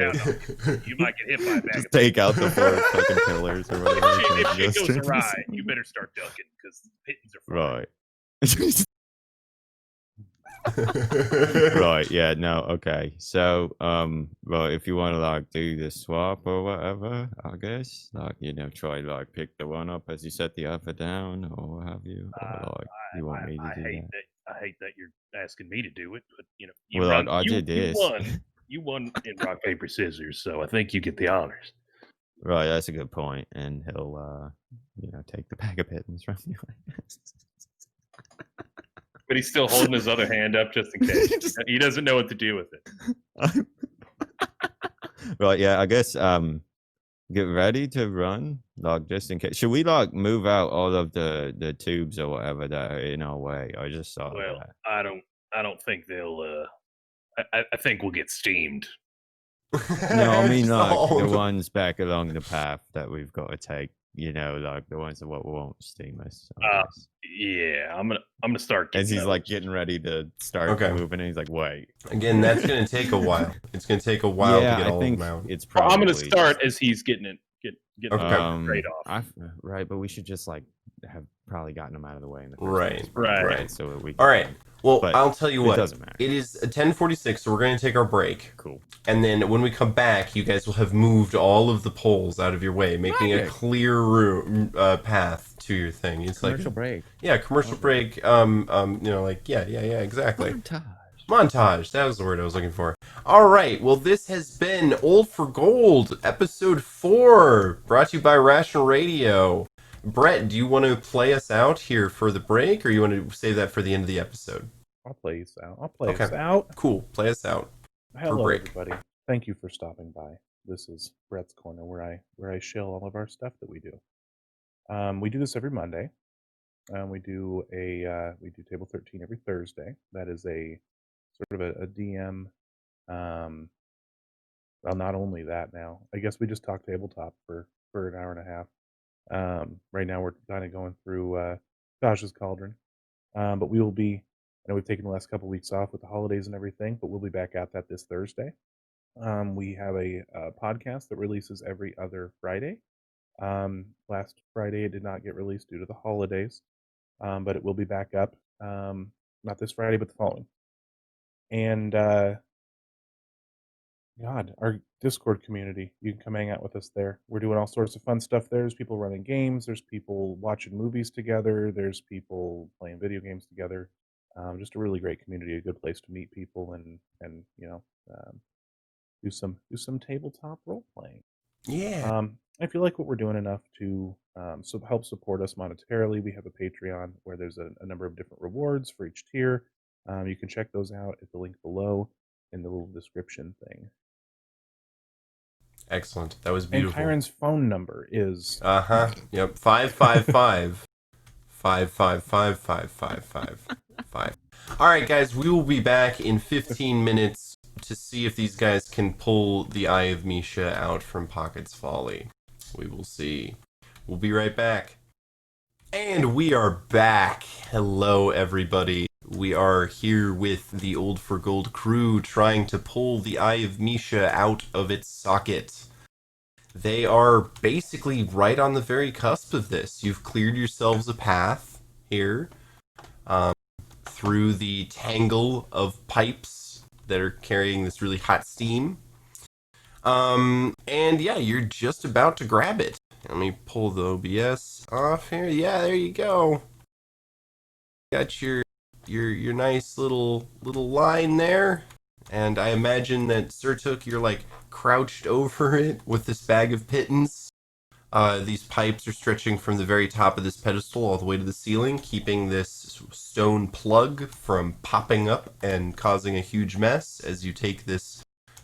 Speaker 4: You might get hit by a bag
Speaker 3: Just
Speaker 4: of
Speaker 3: take out the 4 fucking pillars or whatever.
Speaker 4: If shit
Speaker 3: Just-
Speaker 4: goes awry, you better start ducking because pittons are fun.
Speaker 3: Right. Right, yeah, no, okay. So, well, if you want to like do the swap or whatever, I guess, like, try like pick the one up as you set the other down or what have you, or like you want me to do that.
Speaker 4: I hate that you're asking me to do it, but you
Speaker 3: Well,
Speaker 4: run.
Speaker 3: like, I did
Speaker 4: You
Speaker 3: this.
Speaker 4: won. You won in rock paper scissors, so I think you get the honors.
Speaker 3: Right, that's a good point, and he'll, take the bag of pittance from you.
Speaker 4: But he's still holding his other hand up just in case. He doesn't know what to do with it.
Speaker 3: Right, yeah, I guess get ready to run, like just in case. Should we like move out all of the tubes or whatever that are in our way? I just saw
Speaker 4: Well,
Speaker 3: that.
Speaker 4: I don't think they'll. I think we'll get steamed.
Speaker 3: No, I mean
Speaker 1: Just
Speaker 3: like
Speaker 1: all
Speaker 3: the
Speaker 1: of them.
Speaker 3: ones back along the path that we've got to take. Like the ones that won't steam us. I guess.
Speaker 4: Yeah, I'm gonna start.
Speaker 3: As he's
Speaker 4: those.
Speaker 3: like getting ready to start
Speaker 1: Okay.
Speaker 3: moving, and he's like, "Wait."
Speaker 1: Again, that's going to take a while. It's going to take a while
Speaker 3: Yeah,
Speaker 1: to get
Speaker 3: I
Speaker 1: all
Speaker 3: think
Speaker 1: of them out.
Speaker 3: it's
Speaker 4: Well,
Speaker 3: probably.
Speaker 4: I'm gonna start as he's getting it. Getting
Speaker 1: Okay.
Speaker 4: the trade off.
Speaker 3: Right, but we should just like have probably gotten them out of the way in the first
Speaker 1: Right,
Speaker 3: place.
Speaker 4: right.
Speaker 3: So that we.
Speaker 1: All right. Well,
Speaker 3: But
Speaker 1: I'll tell you
Speaker 3: it
Speaker 1: what.
Speaker 3: doesn't matter.
Speaker 1: It is 10:46, so we're going to take our break.
Speaker 3: Cool.
Speaker 1: And then when we come back, you guys will have moved all of the poles out of your way, making a
Speaker 3: Magic.
Speaker 1: clear path to your thing. It's
Speaker 3: Commercial
Speaker 1: like
Speaker 3: break.
Speaker 1: yeah, commercial break. Like yeah, exactly. Montage. That was the word I was looking for. All right. Well, this has been Old for Gold, episode 4, brought to you by Rational Radio. Brett, do you want to play us out here for the break, or you want to save that for the end of the episode?
Speaker 2: I'll play us out. I'll play
Speaker 1: Okay.
Speaker 2: us out.
Speaker 1: Cool. Play us out.
Speaker 2: Hello,
Speaker 1: break.
Speaker 2: everybody. Thank you for stopping by. This is Brett's Corner, where I shill all of our stuff that we do. We do this every Monday. We do Table 13 every Thursday. That is a sort of a DM. Well, not only that now. I guess we just talk tabletop for an hour and a half. Right now we're kind of going through Josh's Cauldron. But we will be. I know we've taken the last couple weeks off with the holidays and everything, but we'll be back at that this Thursday. We have a podcast that releases every other Friday. Last Friday it did not get released due to the holidays, but it will be back up. Not this Friday, but the following. And God, our Discord community, you can come hang out with us there. We're doing all sorts of fun stuff there. There's people running games. There's people watching movies together. There's people playing video games together. Just a really great community, a good place to meet people and do some tabletop role playing.
Speaker 1: Yeah.
Speaker 2: If you like what we're doing enough to help support us monetarily, we have a Patreon where there's a number of different rewards for each tier. You can check those out at the link below in the little description thing.
Speaker 1: Excellent. That was
Speaker 2: And
Speaker 1: beautiful.
Speaker 2: Kyron's phone number is
Speaker 1: Yep. 555 555 All right, guys. We will be back in 15 minutes to see if these guys can pull the Eye of Misha out from Pocket's Folly. We will see. We'll be right back. And we are back. Hello, everybody. We are here with the Old for Gold crew trying to pull the Eye of Misha out of its socket. They are basically right on the very cusp of this. You've cleared yourselves a path here through the tangle of pipes that are carrying this really hot steam. And yeah, you're just about to grab it. Let me pull the OBS off here. Yeah, there you go. Got your nice little line there. And I imagine that Surtook, you're like crouched over it with this bag of pittance. These pipes are stretching from the very top of this pedestal all the way to the ceiling, keeping this stone plug from popping up and causing a huge mess as you take this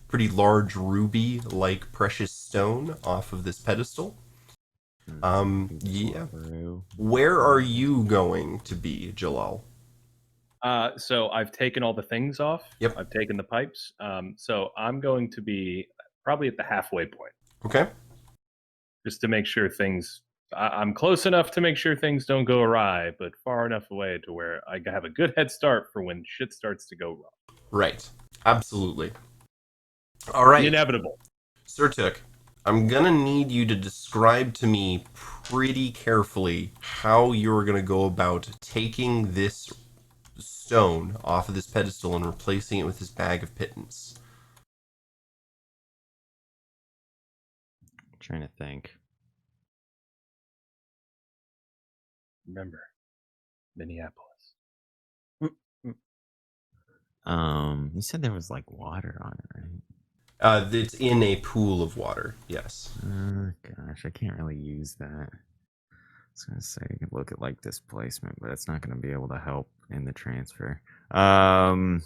Speaker 1: pretty large ruby-like precious stone off of this pedestal. Yeah. Where are you going to be, Jalaal?
Speaker 4: So I've taken all the things off.
Speaker 1: Yep.
Speaker 4: I've taken the pipes. So I'm going to be probably at the halfway point.
Speaker 1: Okay.
Speaker 4: Just to make sure things... I'm close enough to make sure things don't go awry, but far enough away to where I have a good head start for when shit starts to go wrong.
Speaker 1: Right. Absolutely. All right.
Speaker 4: The inevitable.
Speaker 1: Surtook, I'm gonna need you to describe to me pretty carefully how you're going to go about taking this stone off of this pedestal and replacing it with this bag of pittance.
Speaker 3: I'm trying to think.
Speaker 4: Remember, Minneapolis.
Speaker 3: You said there was like water on it, right?
Speaker 1: It's in a pool of water, yes.
Speaker 3: Gosh, I can't really use that. I was gonna say you could look at like displacement, but it's not gonna be able to help in the transfer. Yeah,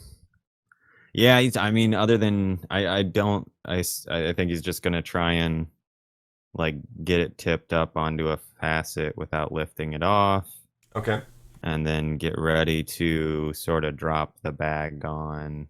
Speaker 3: I mean, other than I think he's just gonna try and like get it tipped up onto a facet without lifting it off,
Speaker 1: Okay.
Speaker 3: and then get ready to sort of drop the bag on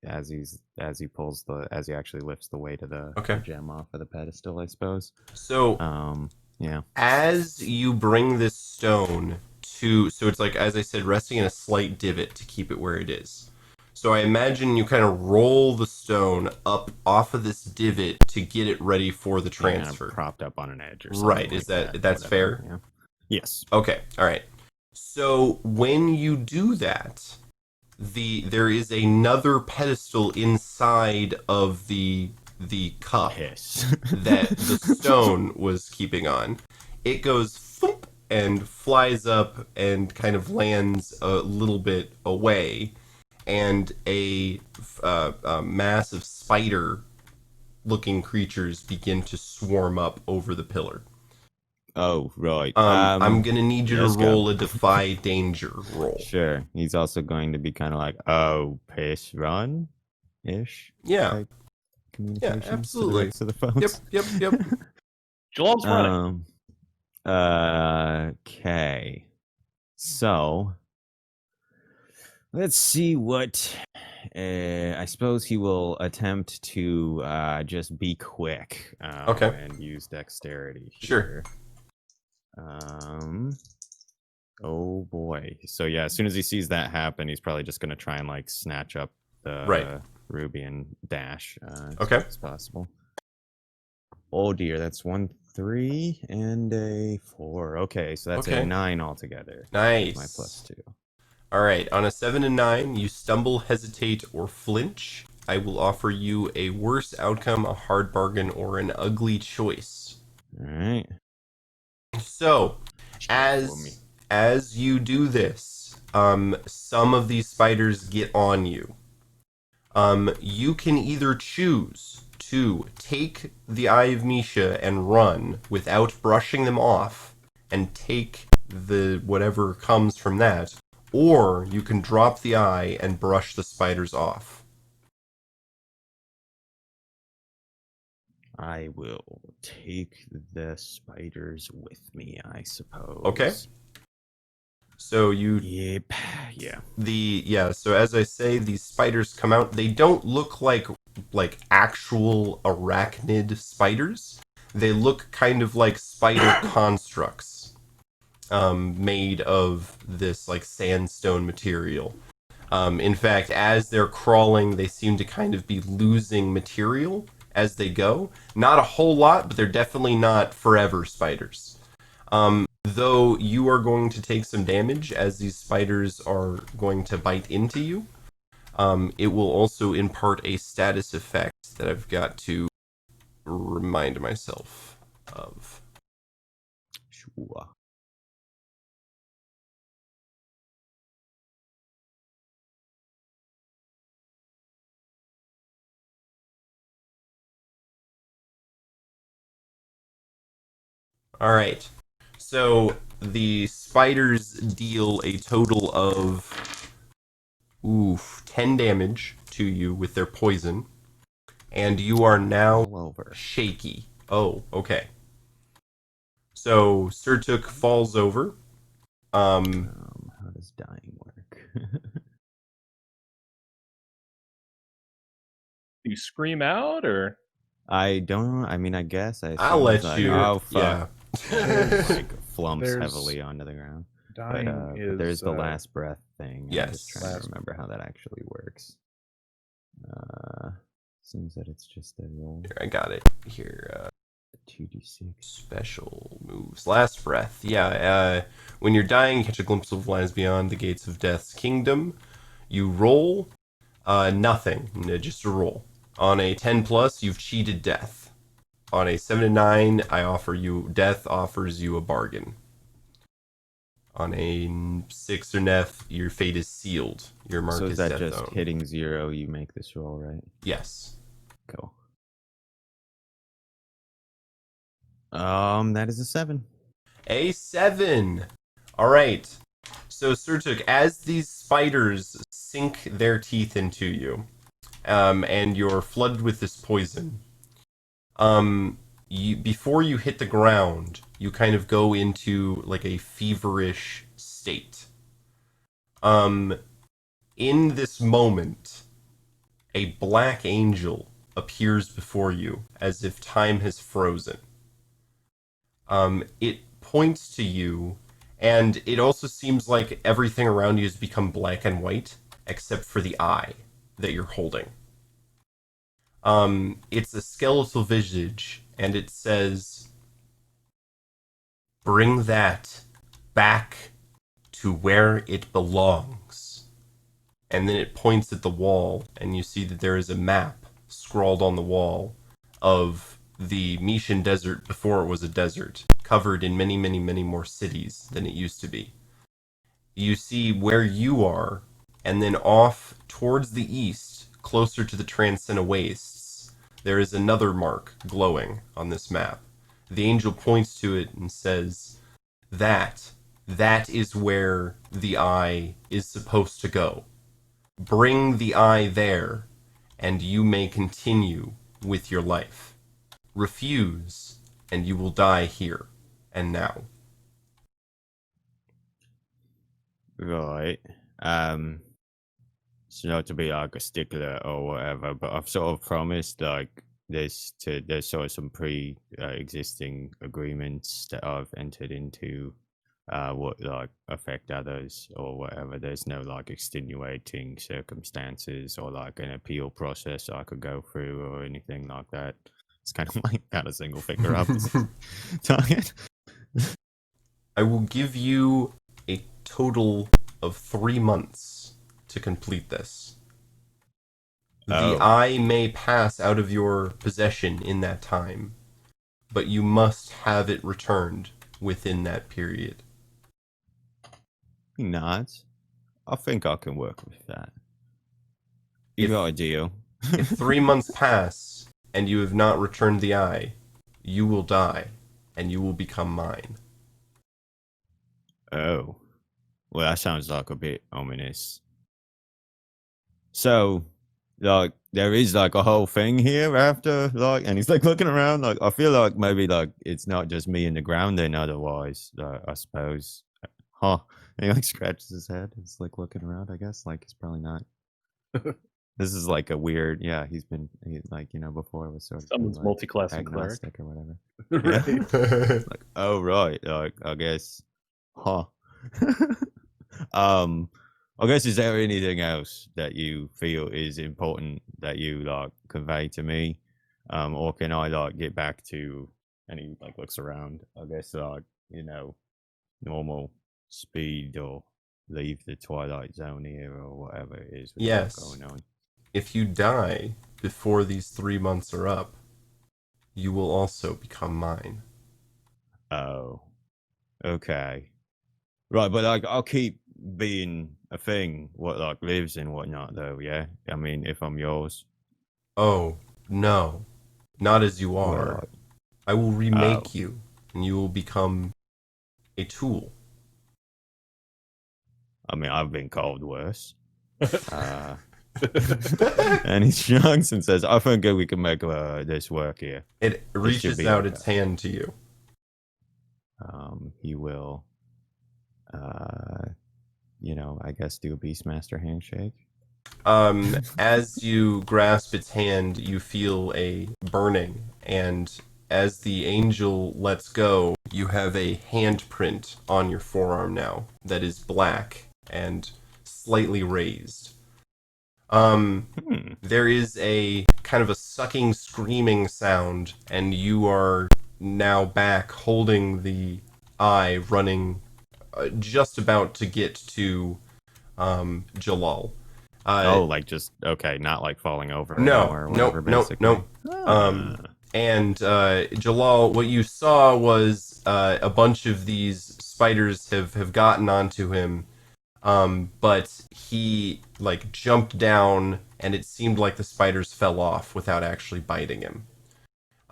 Speaker 3: as he actually lifts the weight of the gem off of the pedestal, I suppose.
Speaker 1: So
Speaker 3: yeah.
Speaker 1: as you bring this stone so it's like, as I said, resting in a slight divot to keep it where it is. So I imagine you kind of roll the stone up off of this divot to get it ready for the transfer.
Speaker 3: Kind of propped up on an edge or something.
Speaker 1: Right,
Speaker 3: like
Speaker 1: is that's
Speaker 3: whatever.
Speaker 1: fair?
Speaker 3: Yeah. Yes.
Speaker 1: Okay, all right. So when you do that, there is another pedestal inside of the cup that the stone was keeping on. It goes thump and flies up and kind of lands a little bit away, and a mass of spider-looking creatures begin to swarm up over the pillar.
Speaker 3: Oh, right.
Speaker 1: I'm gonna need you to roll a defy danger roll.
Speaker 3: Sure. He's also going to be kind of like, oh, piss run ish.
Speaker 1: Yeah.
Speaker 3: Communication.
Speaker 1: Yeah, absolutely.
Speaker 3: To the folks.
Speaker 1: Yep.
Speaker 4: Jalal's running.
Speaker 3: Okay. So let's see what. I suppose he will attempt to just be quick. And use dexterity.
Speaker 1: Sure.
Speaker 3: Oh boy. So yeah, as soon as he sees that happen, he's probably just gonna try and like snatch up the ruby and dash as quick as possible. Oh dear, that's 1 3 and a 4. Okay, so that's a 9 altogether.
Speaker 1: Nice.
Speaker 3: My +2.
Speaker 1: All right, on a 7 and 9, you stumble, hesitate, or flinch. I will offer you a worse outcome, a hard bargain, or an ugly choice.
Speaker 3: All right.
Speaker 1: So, as you do this, some of these spiders get on you. You can either choose to take the Eye of Misha and run without brushing them off and take the whatever comes from that, or you can drop the eye and brush the spiders off.
Speaker 3: I will take the spiders with me, I suppose.
Speaker 1: Okay. So you...
Speaker 3: Yep.
Speaker 1: Yeah. So as I say, these spiders come out. They don't look like actual arachnid spiders. They look kind of like spider constructs, made of this like sandstone material. In fact, as they're crawling, they seem to kind of be losing material as they go. Not a whole lot, but they're definitely not forever spiders. Though you are going to take some damage as these spiders are going to bite into you. It will also impart a status effect that I've got to remind myself of.
Speaker 3: Sure.
Speaker 1: All right. So the spiders deal a total of 10 damage to you with their poison, and you are now shaky. Oh, okay. So Surtook falls over.
Speaker 3: How does dying work?
Speaker 4: Do you scream out or?
Speaker 3: I don't know. I mean, I guess
Speaker 1: I'll let
Speaker 3: like,
Speaker 1: you.
Speaker 3: Oh fuck!
Speaker 1: Yeah.
Speaker 3: Like flumps
Speaker 2: There's
Speaker 3: heavily onto the ground.
Speaker 2: Dying
Speaker 3: But there's the last breath thing.
Speaker 1: Yes.
Speaker 3: I'm just trying to remember how that actually works. Seems that it's just a roll.
Speaker 1: Here, I got it. Here.
Speaker 3: 2d6.
Speaker 1: Special moves. Last breath. Yeah, when you're dying, you catch a glimpse of what lies beyond the gates of death's kingdom. You roll nothing, just a roll. On a 10 plus, you've cheated death. On a 7 to 9, death offers you a bargain. On a 6 or F, your fate is sealed. Your mark
Speaker 3: So
Speaker 1: is
Speaker 3: is that
Speaker 1: death
Speaker 3: just
Speaker 1: zone.
Speaker 3: hitting 0, you make this roll, right?
Speaker 1: Yes.
Speaker 3: Cool. That is a 7.
Speaker 1: A 7. All right. So, Surtook, as these spiders sink their teeth into you, and you're flooded with this poison, before you hit the ground, you kind of go into like a feverish state. In this moment, a black angel appears before you as if time has frozen. It points to you, and it also seems like everything around you has become black and white, except for the eye that you're holding. It's a skeletal visage, and it says, "Bring that back to where it belongs." And then it points at the wall, and you see that there is a map scrawled on the wall of the Mishan Desert before it was a desert, covered in many, many, many more cities than it used to be. You see where you are, and then off towards the east, closer to the Transcena Wastes, there is another mark glowing on this map. The angel points to it and says, that is where the eye is supposed to go. Bring the eye there, and you may continue with your life. Refuse, and you will die here and now.
Speaker 3: Right. So not to be like a stickler or whatever, but I've sort of promised like there's sort of some existing agreements that I've entered into would like affect others or whatever. There's no like extenuating circumstances or like an appeal process I could go through or anything like that. It's kind of like got a single finger up target.
Speaker 1: I will give you a total of 3 months to complete this. The eye may pass out of your possession in that time, but you must have it returned within that period.
Speaker 3: Not. I think I can work with that. You
Speaker 1: If-
Speaker 3: got a deal.
Speaker 1: If 3 months pass and you have not returned the eye, you will die, and you will become mine.
Speaker 3: Oh. Well, that sounds like a bit ominous. So, like, there is like a whole thing here after, like, and he's like looking around, like, I feel like maybe like it's not just me in the ground then otherwise, I suppose. Huh. And he like scratches his head. It's like looking around, I guess. Like, it's probably not. This is like a weird, yeah, like, you know, before it was sort of
Speaker 4: Someone's
Speaker 3: like,
Speaker 4: multi-classing cleric.
Speaker 3: agnostic or whatever.
Speaker 2: Right.
Speaker 3: Like, oh, right. Like, I guess. Huh. I guess, is there anything else that you feel is important that you like convey to me? Or can I like get back to, and he like looks around, I guess, like, you know, normal speed or leave the Twilight Zone here or whatever it is with
Speaker 1: Yes.
Speaker 3: going on.
Speaker 1: If you die before these 3 months are up, you will also become mine.
Speaker 3: Oh. Okay. Right, but like I'll keep being a thing what like lives and whatnot though, yeah? I mean, if I'm yours.
Speaker 1: Oh, no. Not as you are.
Speaker 3: Well,
Speaker 1: I will remake you, and you will become a tool.
Speaker 3: I mean, I've been called worse. And he shrugs and says, I think we can make this work here.
Speaker 1: It reaches
Speaker 3: be
Speaker 1: out
Speaker 3: okay.
Speaker 1: its hand to you.
Speaker 3: He will, you know, I guess do a Beastmaster handshake.
Speaker 1: As you grasp its hand, you feel a burning, and as the angel lets go, you have a handprint on your forearm now that is black and slightly raised. There is a kind of a sucking, screaming sound, and you are now back, holding the eye, running, just about to get to Jalaal.
Speaker 3: Like just okay, not like falling over
Speaker 1: No,
Speaker 3: anymore or whatever,
Speaker 1: nope,
Speaker 3: basically.
Speaker 1: And Jalaal, what you saw was a bunch of these spiders have gotten onto him, but he like jumped down, and it seemed like the spiders fell off without actually biting him.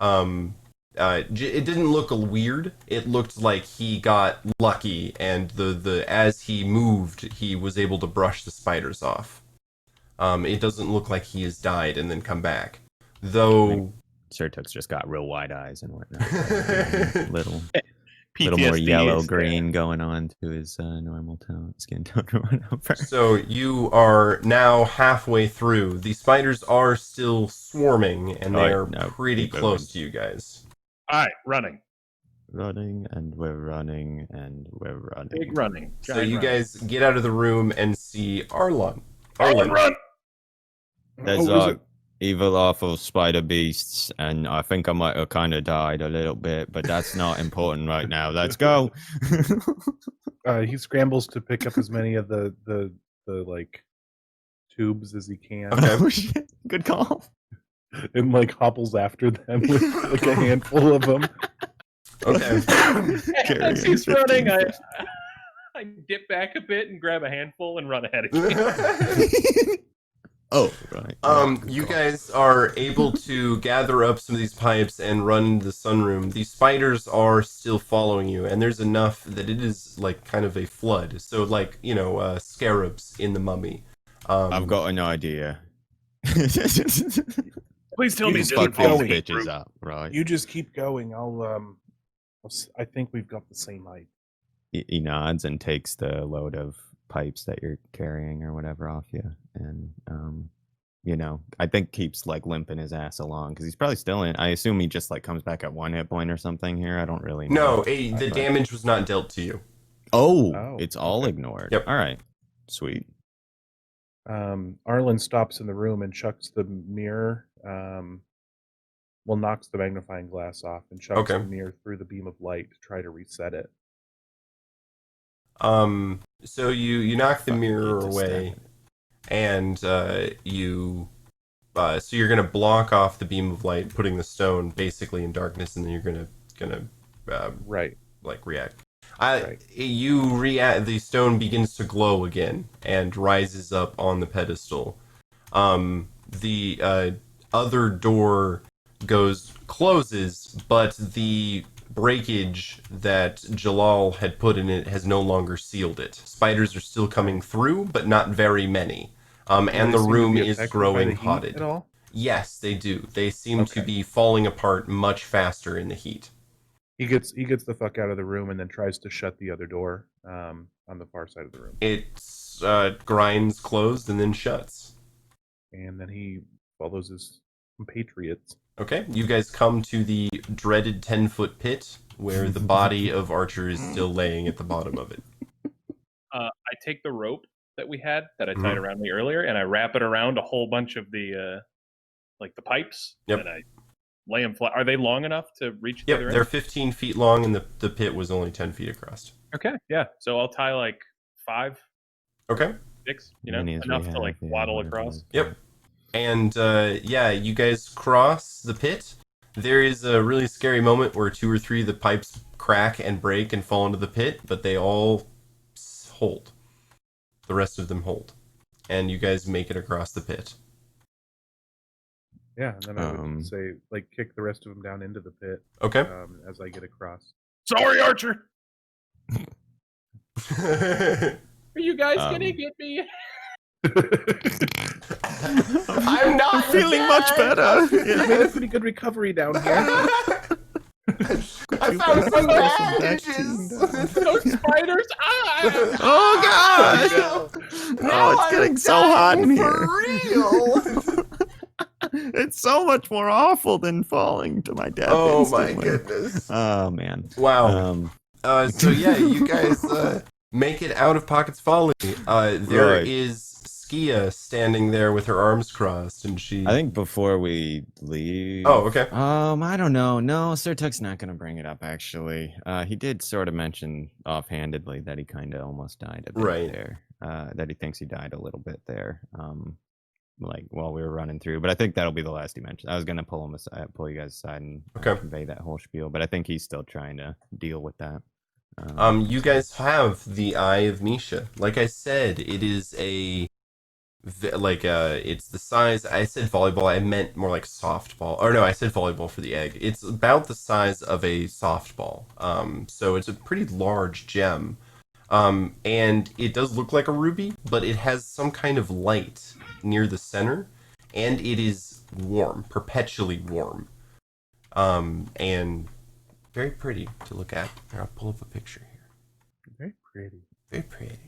Speaker 1: It didn't look weird. It looked like he got lucky, and the as he moved, he was able to brush the spiders off. It doesn't look like he has died and then come back, though.
Speaker 3: Surtook's just got real wide eyes and whatnot. little more
Speaker 4: PTSD
Speaker 3: yellow
Speaker 4: is
Speaker 3: green going on to his normal tone, skin tone or whatever.
Speaker 1: So you are now halfway through. The spiders are still swarming, and they are pretty
Speaker 3: keep
Speaker 1: close
Speaker 3: moving.
Speaker 1: to you guys.
Speaker 4: All right, running.
Speaker 3: Running and we're running and we're running.
Speaker 4: Big running.
Speaker 1: So you guys get out of the room and see Arlon.
Speaker 4: Arlon, run!
Speaker 3: There's
Speaker 2: Oh, is it-
Speaker 3: evil, awful spider beasts, and I think I might have kind of died a little bit, but that's not important right now. Let's go.
Speaker 2: He scrambles to pick up as many of the like tubes as he can,
Speaker 3: Oh, shit. Good call.
Speaker 2: and like hobbles after them with like a handful of them.
Speaker 1: Okay.
Speaker 4: As he's running, I dip back a bit and grab a handful and run ahead of you.
Speaker 3: Oh, right.
Speaker 1: You guys are able to gather up some of these pipes and run into the sunroom. The spiders are still following you, and there's enough that it is like kind of a flood. So like, scarabs in the mummy.
Speaker 3: I've got an idea.
Speaker 4: Please tell
Speaker 2: You
Speaker 4: me
Speaker 2: just
Speaker 4: it doesn't
Speaker 2: keep
Speaker 4: fall
Speaker 2: going.
Speaker 3: bitches up, right?
Speaker 2: You just keep going. I think we've got the same height.
Speaker 3: He nods and takes the load of pipes that you're carrying or whatever off you, and I think keeps like limping his ass along because he's probably still in. I assume he just like comes back at 1 hit point or something here. I don't really know.
Speaker 1: No, the damage was not dealt to you.
Speaker 3: Oh, it's all ignored.
Speaker 1: Yep.
Speaker 3: All right, sweet.
Speaker 2: Arlen stops in the room and chucks the mirror. Knocks the magnifying glass off and chucks the mirror through the beam of light to try to reset it.
Speaker 1: So you knock the mirror
Speaker 3: to
Speaker 1: away, and so you're gonna block off the beam of light, putting the stone basically in darkness, and then you're gonna
Speaker 2: Right.
Speaker 1: like react.
Speaker 2: Right.
Speaker 1: You react. The stone begins to glow again and rises up on the pedestal. The other door closes, but the breakage that Jalaal had put in it has no longer sealed it. Spiders are still coming through, but not very many. And the room is growing hotted.
Speaker 2: At all?
Speaker 1: Yes, they do. They seem to be falling apart much faster in the heat.
Speaker 2: He gets the fuck out of the room and then tries to shut the other door on the far side of the room.
Speaker 1: It grinds closed and then shuts.
Speaker 2: And then he follows his compatriots.
Speaker 1: Okay, you guys come to the dreaded 10-foot pit where the body of Archer is still laying at the bottom of it.
Speaker 4: I take the rope that we had that I tied around me earlier, and I wrap it around a whole bunch of the the pipes.
Speaker 1: Yep.
Speaker 4: And I lay them flat. Are they long enough to reach the other
Speaker 1: Yep,
Speaker 4: end?
Speaker 1: they're 15 feet long, and the pit was only 10 feet across.
Speaker 4: Okay, yeah. So I'll tie like 5,
Speaker 1: Okay.
Speaker 4: 6,
Speaker 3: Many as we
Speaker 4: enough to like
Speaker 3: have, yeah,
Speaker 4: waddle
Speaker 3: whatever it
Speaker 4: across.
Speaker 3: is.
Speaker 1: Yep. And you guys cross the pit. There is a really scary moment where 2 or 3 of the pipes crack and break and fall into the pit, but they all hold. The rest of them hold. And you guys make it across the pit.
Speaker 2: Yeah, and then I would say, kick the rest of them down into the pit
Speaker 1: Okay.
Speaker 2: as I get across.
Speaker 4: Sorry, Archer.
Speaker 1: I'm
Speaker 4: Are you guys gonna get me?
Speaker 1: not
Speaker 3: Feeling much better.
Speaker 2: I made a pretty good recovery down here.
Speaker 1: I found some bandages.
Speaker 4: Those spiders!
Speaker 3: Oh god!
Speaker 1: Now
Speaker 3: it's
Speaker 1: I'm
Speaker 3: getting so hot in
Speaker 1: dying
Speaker 3: here.
Speaker 1: for real.
Speaker 3: It's so much more awful than falling to my death.
Speaker 1: Oh my
Speaker 3: instantly.
Speaker 1: goodness.
Speaker 3: Oh man.
Speaker 1: Wow. So yeah, you guys make it out of Pocket's Folly. There
Speaker 3: Right.
Speaker 1: is Skia standing there with her arms crossed, and she.
Speaker 3: I think before we leave.
Speaker 1: Oh, okay.
Speaker 3: I don't know. No, Surtook's not gonna bring it up. Actually, he did sort of mention offhandedly that he kind of almost died a bit
Speaker 1: Right.
Speaker 3: there. That he thinks he died a little bit there. Like while we were running through. But I think that'll be the last he mentioned. I was gonna pull you guys aside and convey that whole spiel. But I think he's still trying to deal with that.
Speaker 1: You guys have the Eye of Misha. Like I said, it is it's the size. I said volleyball. I meant more like softball. Or no, I said volleyball for the egg. It's about the size of a softball. So it's a pretty large gem. And it does look like a ruby, but it has some kind of light near the center, and it is warm, perpetually warm. And very pretty to look at. Here, I'll pull up a picture here.
Speaker 2: Very pretty.
Speaker 1: Very pretty.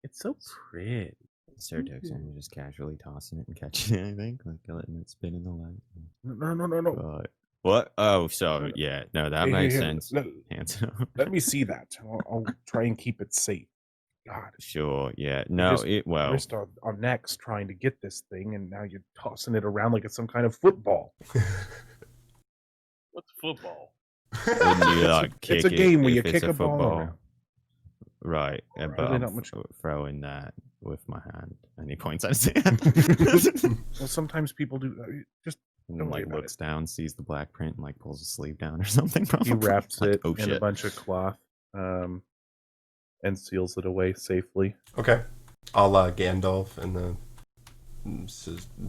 Speaker 2: It's so pretty.
Speaker 3: Surtook's and just casually tossing it and catching it, I think. Like letting it spin in the light.
Speaker 2: No.
Speaker 3: What? Oh, so yeah. No, that makes sense.
Speaker 2: Handsome. Let me see that. I'll try and keep it safe. God.
Speaker 3: Sure, yeah. No,
Speaker 2: risked our necks trying to get this thing, and now you're tossing it around like it's some kind of football.
Speaker 4: What's football?
Speaker 3: Wouldn't you like kick
Speaker 2: it's a game where you
Speaker 3: if it's
Speaker 2: kick a ball around.
Speaker 3: Right, but
Speaker 2: Really
Speaker 3: I'm
Speaker 2: not much-
Speaker 3: throwing that with my hand, and he points at his hand.
Speaker 2: Well, sometimes people do. Just
Speaker 3: And
Speaker 2: Don't
Speaker 3: then,
Speaker 2: worry
Speaker 3: like
Speaker 2: about
Speaker 3: looks down, sees the black print, and like pulls his sleeve down or something. Probably.
Speaker 2: he wraps
Speaker 3: Like,
Speaker 2: it
Speaker 3: oh,
Speaker 2: in a
Speaker 3: shit.
Speaker 2: bunch of cloth, and seals it away safely.
Speaker 1: Okay. A la Gandalf and the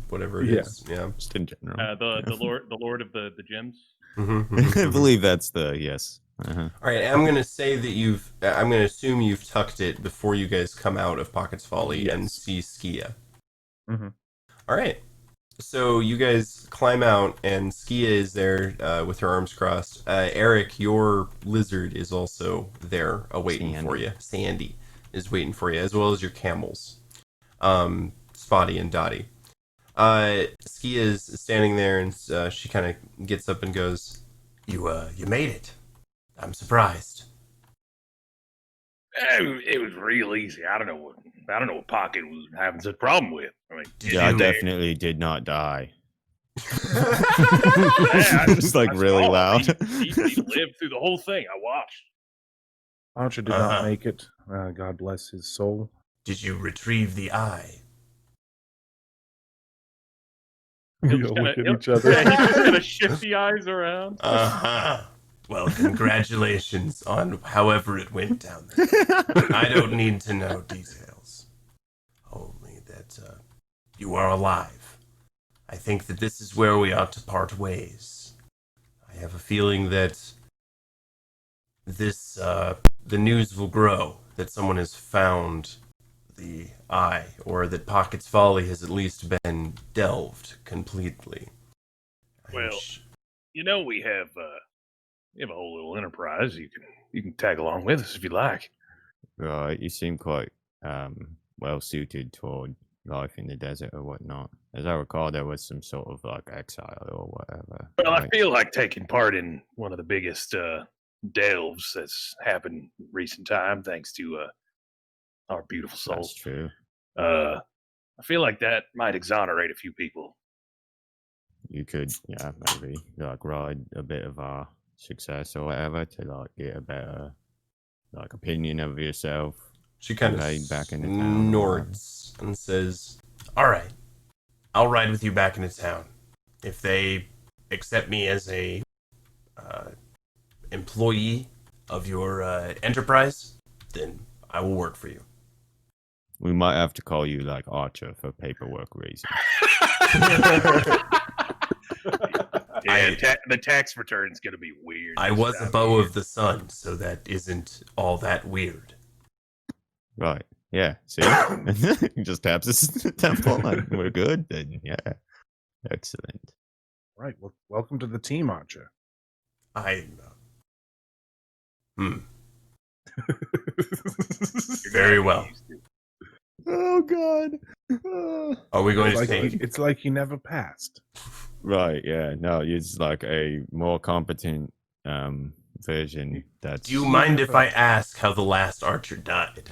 Speaker 1: whatever it is. Yeah.
Speaker 3: Just in general.
Speaker 4: The Lord of the gems.
Speaker 3: I believe that's the yes.
Speaker 1: All right, I'm gonna say that I'm gonna assume you've tucked it before you guys come out of Pockets Folly and see Skia.
Speaker 2: Mm-hmm.
Speaker 1: All right, so you guys climb out, and Skia is there with her arms crossed. Eric, your lizard, is also there, waiting for you. Sandy is waiting for you, as well as your camels, Spotty and Dottie. Skia is standing there, and she kind of gets up and goes, "You made it. I'm surprised."
Speaker 4: It was real easy. I don't know what Pocket was having such a problem with. I mean,
Speaker 3: Yeah, I definitely did not die.
Speaker 4: Yeah,
Speaker 3: Just like
Speaker 4: I
Speaker 3: really
Speaker 4: saw him.
Speaker 3: loud.
Speaker 4: He lived through the whole thing. I watched.
Speaker 2: Archer did not make it. God bless his soul.
Speaker 1: Did you retrieve the eye?
Speaker 2: We
Speaker 4: He'll
Speaker 2: all
Speaker 4: just
Speaker 2: look
Speaker 4: kinda-
Speaker 2: at each other.
Speaker 4: Yeah, he's just gonna shift the eyes around.
Speaker 1: Well, congratulations on however it went down there. I don't need to know details. Only that you are alive. I think that this is where we ought to part ways. I have a feeling that this the news will grow that someone has found the eye, or that Pockets Folly has at least been delved completely.
Speaker 4: Well, we have a whole little enterprise. You can tag along with us if you like.
Speaker 3: Right, you seem quite well suited toward life in the desert or whatnot. As I recall, there was some sort of like exile or whatever.
Speaker 4: Well, I
Speaker 3: right?
Speaker 4: feel like taking part in one of the biggest delves that's happened in recent time, thanks to our beautiful
Speaker 3: That's
Speaker 4: souls.
Speaker 3: true.
Speaker 4: I feel like that might exonerate a few people.
Speaker 3: You could, yeah, maybe like ride a bit of our success or whatever to like get a better like opinion of yourself.
Speaker 1: She kind of
Speaker 3: Ride back into town.
Speaker 1: snorts and says, "All right, I'll ride with you back into town. If they accept me as a employee of your enterprise, then I will work for you."
Speaker 3: We might have to call you like Archer for paperwork reasons.
Speaker 4: Yeah, the tax return's gonna be weird.
Speaker 1: I
Speaker 4: this
Speaker 1: was
Speaker 4: time
Speaker 1: a bow
Speaker 4: year.
Speaker 1: of the sun, so that isn't all that weird.
Speaker 3: Right. Yeah. See? He just taps his temple like we're good then. Yeah. Excellent.
Speaker 2: Right. Well, welcome to the team, Archer.
Speaker 1: Very well.
Speaker 3: Oh god.
Speaker 1: Are we going
Speaker 2: It's
Speaker 1: to
Speaker 2: like,
Speaker 1: take?
Speaker 2: it's like he never passed.
Speaker 3: Right, yeah. No, it's like a more competent version that's
Speaker 1: Do you mind if I ask how the last archer died?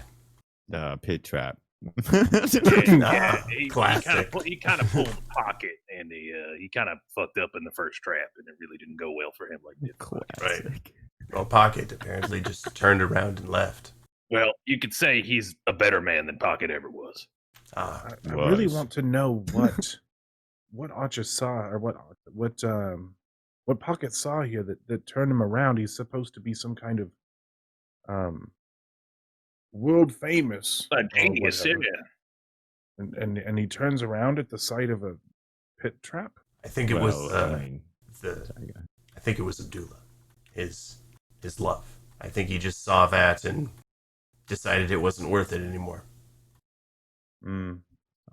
Speaker 3: pit trap.
Speaker 4: He
Speaker 1: Classic.
Speaker 4: kind of pulled the pocket, and he kind of fucked up in the first trap, and it really didn't go well for him like this.
Speaker 3: Classic.
Speaker 1: Well, Pocket apparently just turned around and left.
Speaker 4: Well, you could say he's a better man than Pocket ever was.
Speaker 1: Ah,
Speaker 2: I really
Speaker 3: Was.
Speaker 2: want to know what Archer saw, or what Pocket saw here that turned him around. He's supposed to be some kind of world famous,
Speaker 4: A genius, yeah.
Speaker 2: and he turns around at the sight of a pit trap.
Speaker 1: I think it was
Speaker 3: I
Speaker 1: I think it was Abdullah, his love. I think he just saw that and decided it wasn't worth it anymore.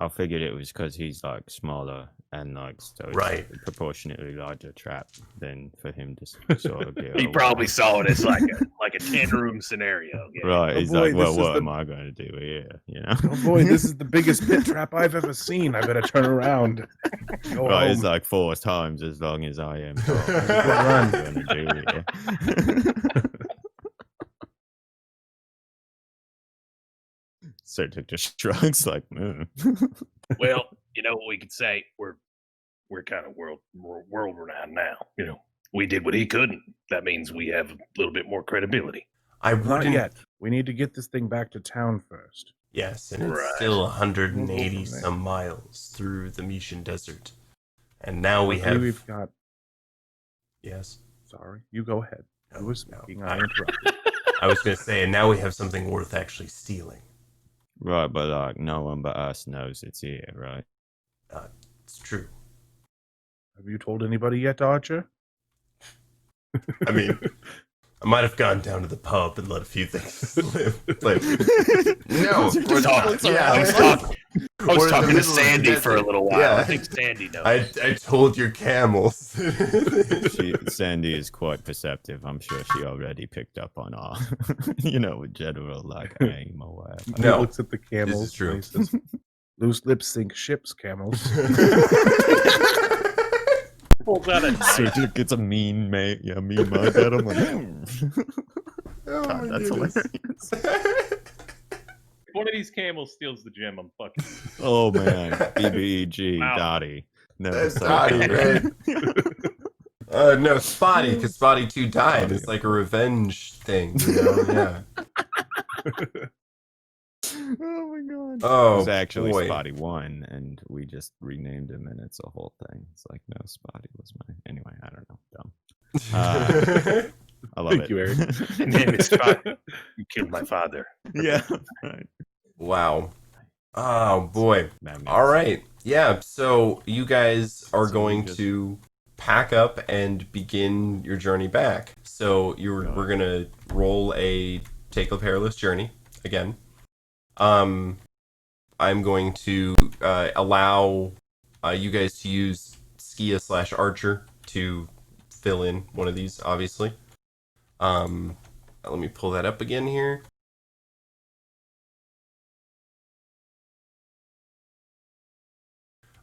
Speaker 3: I figured it was because he's like smaller and like so it's
Speaker 1: Right.
Speaker 3: a proportionately larger trap than for him to sort of get
Speaker 4: He
Speaker 3: over.
Speaker 4: probably saw it as like a 10-room scenario. Yeah.
Speaker 3: Right,
Speaker 2: Oh
Speaker 3: he's
Speaker 2: boy,
Speaker 3: like, well,
Speaker 2: this is
Speaker 3: what
Speaker 2: the-
Speaker 3: am I going to do here? You know?
Speaker 2: Oh boy, this is the biggest pit trap I've ever seen. I better turn around. Go
Speaker 3: Right,
Speaker 2: home.
Speaker 3: it's like 4 times as long as I am. tall.
Speaker 2: Run.
Speaker 3: What am I going to do here? Surtook just shrugs like,
Speaker 4: Well, you know what we could say? We're kind of world renowned now. You know, we did what he couldn't. That means we have a little bit more credibility.
Speaker 1: I
Speaker 2: Not
Speaker 1: wouldn't.
Speaker 2: yet. We need to get this thing back to town first.
Speaker 1: Yes, and it's
Speaker 4: Right.
Speaker 1: still
Speaker 2: We'll
Speaker 1: 180
Speaker 2: go from there.
Speaker 1: some miles through the Mishan Desert, and now we
Speaker 2: Luckily,
Speaker 1: have.
Speaker 2: We've got.
Speaker 1: Yes,
Speaker 2: Sorry, you go ahead.
Speaker 1: No,
Speaker 2: You were
Speaker 1: no.
Speaker 2: speaking. I interrupted.
Speaker 1: I was going to say, and now we have something worth actually stealing.
Speaker 3: right, but like, no one but us knows it's here, right?
Speaker 1: It's true.
Speaker 2: Have you told anybody yet, Archer?
Speaker 1: I mean, I might have gone down to the pub and let a few things slip. Like, no, we're not. Yeah,
Speaker 4: I was
Speaker 1: we're in the
Speaker 4: talking to
Speaker 1: middle of the
Speaker 4: Sandy for a
Speaker 1: desert.
Speaker 4: little while.
Speaker 1: Yeah.
Speaker 4: I think Sandy knows.
Speaker 1: I told your camels.
Speaker 3: Sandy is quite perceptive. I'm sure she already picked up on our, general like aim or whatever.
Speaker 2: He
Speaker 1: No,
Speaker 2: looks at the camels.
Speaker 1: this is true.
Speaker 2: And he says, "Loose lips sink ships, camels."
Speaker 4: Pulls out a knife.
Speaker 3: Surtook gets a mean mate, mean mug at him. Like,
Speaker 1: Oh
Speaker 3: God,
Speaker 1: my
Speaker 3: that's
Speaker 1: goodness.
Speaker 3: hilarious.
Speaker 4: One of these camels steals the gem. I'm fucking.
Speaker 3: Oh man, BBG,
Speaker 4: Wow.
Speaker 3: Dottie. No,
Speaker 1: That's
Speaker 3: sorry.
Speaker 1: Dottie, right? No, Spotty, because Spotty 2 died.
Speaker 3: Spotty.
Speaker 1: It's like a revenge thing, Yeah.
Speaker 3: Oh my god.
Speaker 1: Oh,
Speaker 3: It's actually
Speaker 1: boy.
Speaker 3: Spotty 1, and we just renamed him, and it's a whole thing. It's like, no, Spotty was my. Anyway, I don't know. Dumb. I love
Speaker 2: Thank
Speaker 3: it.
Speaker 2: you, Eric.
Speaker 4: My name is Spotty. You killed my father.
Speaker 3: Yeah. Right.
Speaker 1: Wow. Oh, boy.
Speaker 3: That makes
Speaker 1: All right. Yeah, so you guys are
Speaker 3: So
Speaker 1: going
Speaker 3: we just-
Speaker 1: to pack up and begin your journey back. So we're going to roll a Take a Perilous Journey again. I'm going to allow you guys to use Skia/Archer to fill in one of these, obviously. Let me pull that up again here.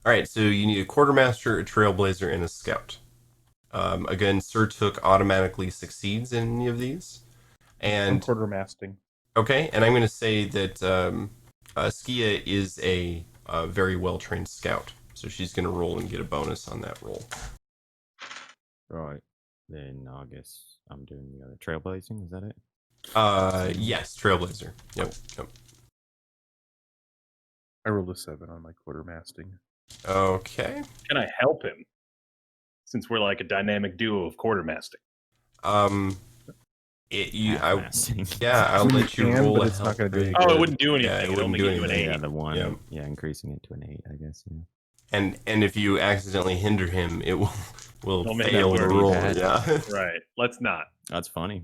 Speaker 1: All right, so you need a quartermaster, a trailblazer, and a scout. Again, Surtook automatically succeeds in any of these.
Speaker 2: I'm
Speaker 1: And
Speaker 2: quartermasting.
Speaker 1: okay, and I'm going to say that Skia is a very well-trained scout, so she's going to roll and get a bonus on that roll.
Speaker 3: Right. Then I guess I'm doing the other trailblazing. Is that it?
Speaker 1: Yes, trailblazer. Yep.
Speaker 2: I rolled a 7 on my quartermasting.
Speaker 1: Okay.
Speaker 4: Can I help him? Since we're like a dynamic duo of quartermasting.
Speaker 1: I'll
Speaker 3: Half-masting.
Speaker 1: let you
Speaker 2: can,
Speaker 1: roll
Speaker 2: but
Speaker 1: a
Speaker 2: it's not
Speaker 1: help
Speaker 2: gonna do
Speaker 1: very
Speaker 2: anything.
Speaker 4: Oh, it
Speaker 1: good.
Speaker 4: wouldn't do anything.
Speaker 1: Yeah, it
Speaker 4: It
Speaker 1: wouldn't
Speaker 4: only
Speaker 1: do
Speaker 4: give you an
Speaker 1: anything.
Speaker 4: 8.
Speaker 3: Yeah, the one.
Speaker 1: Yeah.
Speaker 3: Yeah, increasing it to an 8, I guess. Yeah.
Speaker 1: And if you accidentally hinder him, it will
Speaker 4: Don't make
Speaker 1: fail
Speaker 4: that
Speaker 1: the
Speaker 4: work.
Speaker 1: roll.
Speaker 3: Bad.
Speaker 1: Yeah.
Speaker 4: Right. Let's not.
Speaker 3: That's funny.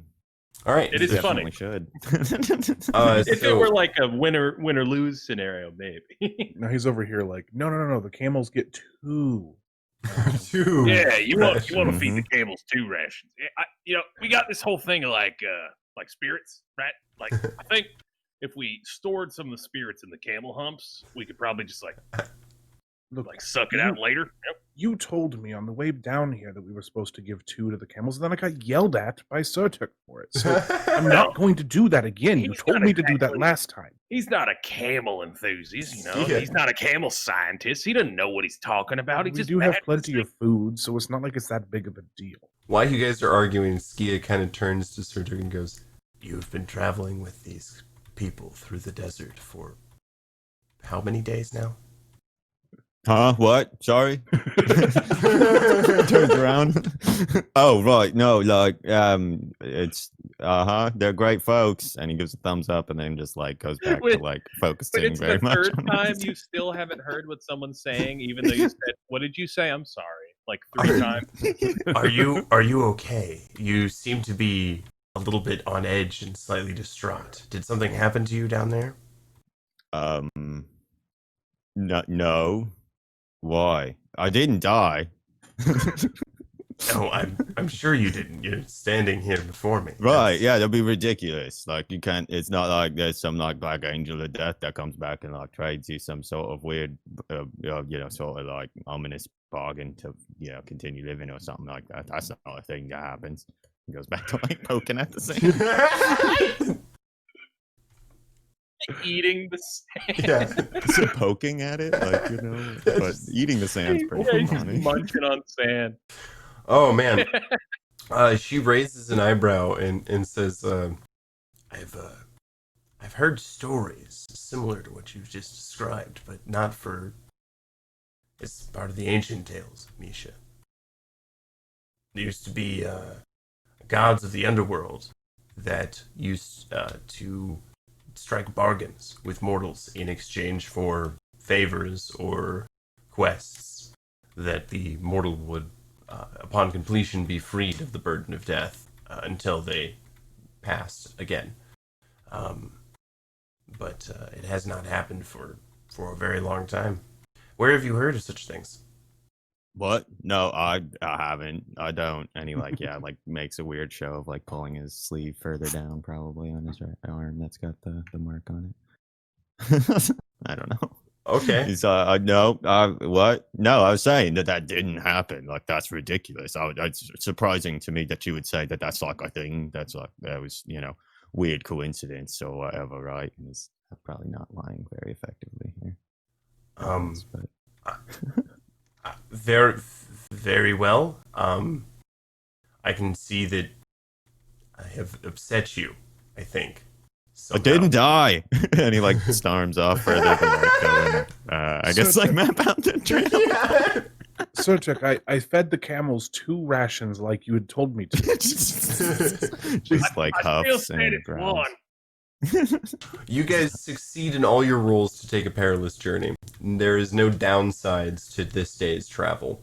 Speaker 1: All right.
Speaker 4: It is
Speaker 1: so-
Speaker 4: funny.
Speaker 3: Definitely should.
Speaker 1: Uh,
Speaker 4: If it
Speaker 1: so-
Speaker 4: were like a winner lose scenario, maybe.
Speaker 2: Now he's over here like, no. The camels get 2.
Speaker 1: Two
Speaker 4: Yeah, you want to
Speaker 1: rations.
Speaker 4: feed the camels 2 rations. We got this whole thing of like spirits, right? Like I think if we stored some of the spirits in the camel humps, we could probably just like
Speaker 2: Look,
Speaker 4: suck it out later. Yep.
Speaker 2: You told me on the way down here that we were supposed to give 2 to the camels, and then I got yelled at by Surtook for it. So I'm not going to do that again. You
Speaker 4: He's
Speaker 2: told
Speaker 4: not
Speaker 2: me to do that
Speaker 4: exactly-
Speaker 2: last time.
Speaker 4: He's not a camel enthusiast, you know.
Speaker 1: Yeah.
Speaker 4: He's not a camel scientist. He doesn't know what he's talking about. He
Speaker 2: We
Speaker 4: just
Speaker 2: do have
Speaker 4: mad 'cause
Speaker 2: plenty of food, so it's not like it's that big of a deal.
Speaker 1: While you guys are arguing, Skia kind of turns to Surtook and goes, "You've been traveling with these people through the desert for how many days now?"
Speaker 3: Huh? What? Sorry. Turns around. Oh, right. No, like, it's they're great folks, and he gives a thumbs up, and then just like goes back to like
Speaker 5: But
Speaker 3: focusing
Speaker 5: it's
Speaker 3: very
Speaker 5: the
Speaker 3: much.
Speaker 5: third
Speaker 3: on what
Speaker 5: time
Speaker 3: he's
Speaker 5: you still haven't heard what someone's saying, even though you said, "What did you say?" I'm sorry, like 3 times.
Speaker 1: Are you okay? You seem to be a little bit on edge and slightly distraught. Did something happen to you down there?
Speaker 3: No. Why? I didn't die.
Speaker 1: No, I'm sure you didn't. You're standing here before me.
Speaker 3: Right,
Speaker 1: That's-
Speaker 3: yeah, that'd be ridiculous. Like, you can't, it's not like there's some, like, black angel of death that comes back and, like, trades you some sort of weird, sort of, like, ominous bargain to, continue living or something like that. That's not a thing that happens. It goes back to, like, poking at the sand.
Speaker 5: Eating the sand.
Speaker 1: Yeah.
Speaker 3: So poking at it, like, but eating the sand's pretty
Speaker 5: Yeah, he's just
Speaker 3: funny.
Speaker 5: munching on sand.
Speaker 1: Oh man. She raises an eyebrow and says, I've heard stories similar to what you've just described, but not for. It's part of the ancient tales, Misha. There used to be gods of the underworld that used to strike bargains with mortals in exchange for favors or quests that the mortal would, upon completion, be freed of the burden of death until they passed again. But it has not happened for a very long time. Where have you heard of such things?
Speaker 3: What? No, I haven't. I don't. And he makes a weird show of like pulling his sleeve further down, probably on his right arm that's got the mark on it. I don't know.
Speaker 1: Okay.
Speaker 3: He's no, what? No, I was saying that didn't happen. Like, that's ridiculous. It's surprising to me that you would say that that's like a thing. That's like, that was, weird coincidence or whatever, right? And he's probably not lying very effectively here. But
Speaker 1: Very, very well. I can see that I have upset you, I think.
Speaker 3: I didn't die. And he like storms off further than like going. I guess like map out the trail.
Speaker 1: Yeah.
Speaker 2: Surtook, I fed the camels 2 rations like you had told me to.
Speaker 3: Just like
Speaker 4: I still
Speaker 3: huffs
Speaker 4: said
Speaker 3: and
Speaker 4: it's
Speaker 3: growls.
Speaker 4: one.
Speaker 1: You guys succeed in all your roles to take a perilous journey. There is no downsides to this day's travel.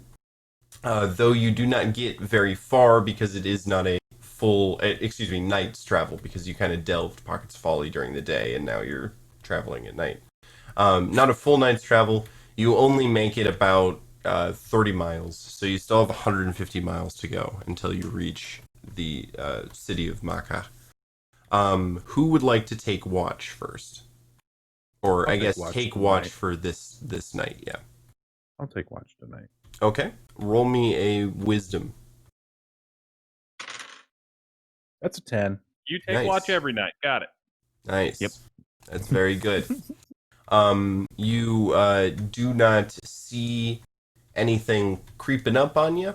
Speaker 1: Though you do not get very far because it is not a full, night's travel, because you kind of delved Pockets Folly during the day and now you're traveling at night. Not a full night's travel. You only make it about 30 miles, so you still have 150 miles to go until you reach the city of Makkah. Who would like to take watch first? Or
Speaker 2: I'll
Speaker 1: take
Speaker 2: take
Speaker 1: watch
Speaker 2: tonight.
Speaker 1: for this night, yeah.
Speaker 2: I'll take watch tonight.
Speaker 1: Okay. Roll me a wisdom.
Speaker 2: That's a 10.
Speaker 5: You take
Speaker 1: Nice.
Speaker 5: watch every night. Got it.
Speaker 1: Nice.
Speaker 3: Yep.
Speaker 1: That's very good. You do not see anything creeping up on you.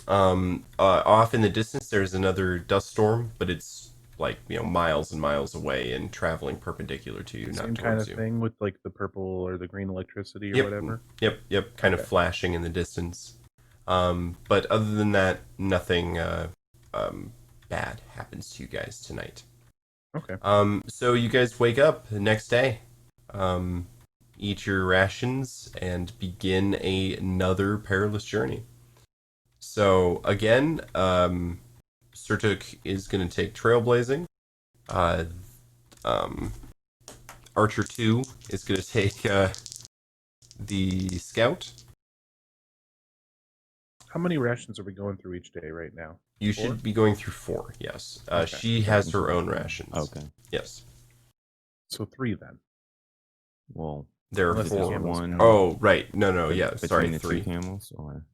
Speaker 1: Off in the distance, there's another dust storm, but it's like, miles and miles away and traveling perpendicular to you,
Speaker 2: Same
Speaker 1: not
Speaker 2: kind
Speaker 1: towards
Speaker 2: of
Speaker 1: you.
Speaker 2: thing with like the purple or the green electricity or
Speaker 1: Yep.
Speaker 2: whatever.
Speaker 1: Yep. Kind of
Speaker 2: Okay.
Speaker 1: flashing in the distance. But other than that, nothing bad happens to you guys tonight.
Speaker 2: Okay.
Speaker 1: So you guys wake up the next day, eat your rations, and begin another perilous journey. So again, Surtook is going to take trailblazing. Archer 2 is going to take the scout.
Speaker 2: How many rations are we going through each day right now?
Speaker 1: You
Speaker 2: 4?
Speaker 1: should be going through 4, yes.
Speaker 2: Okay.
Speaker 1: She has her own rations.
Speaker 3: Okay.
Speaker 1: Yes.
Speaker 2: So 3 then.
Speaker 3: Well,
Speaker 1: There are
Speaker 2: Unless the
Speaker 1: 4.
Speaker 2: camels
Speaker 3: one.
Speaker 2: count.
Speaker 1: Oh, right. No, yeah.
Speaker 3: between
Speaker 1: Sorry,
Speaker 3: the
Speaker 1: 3.
Speaker 3: two camels, or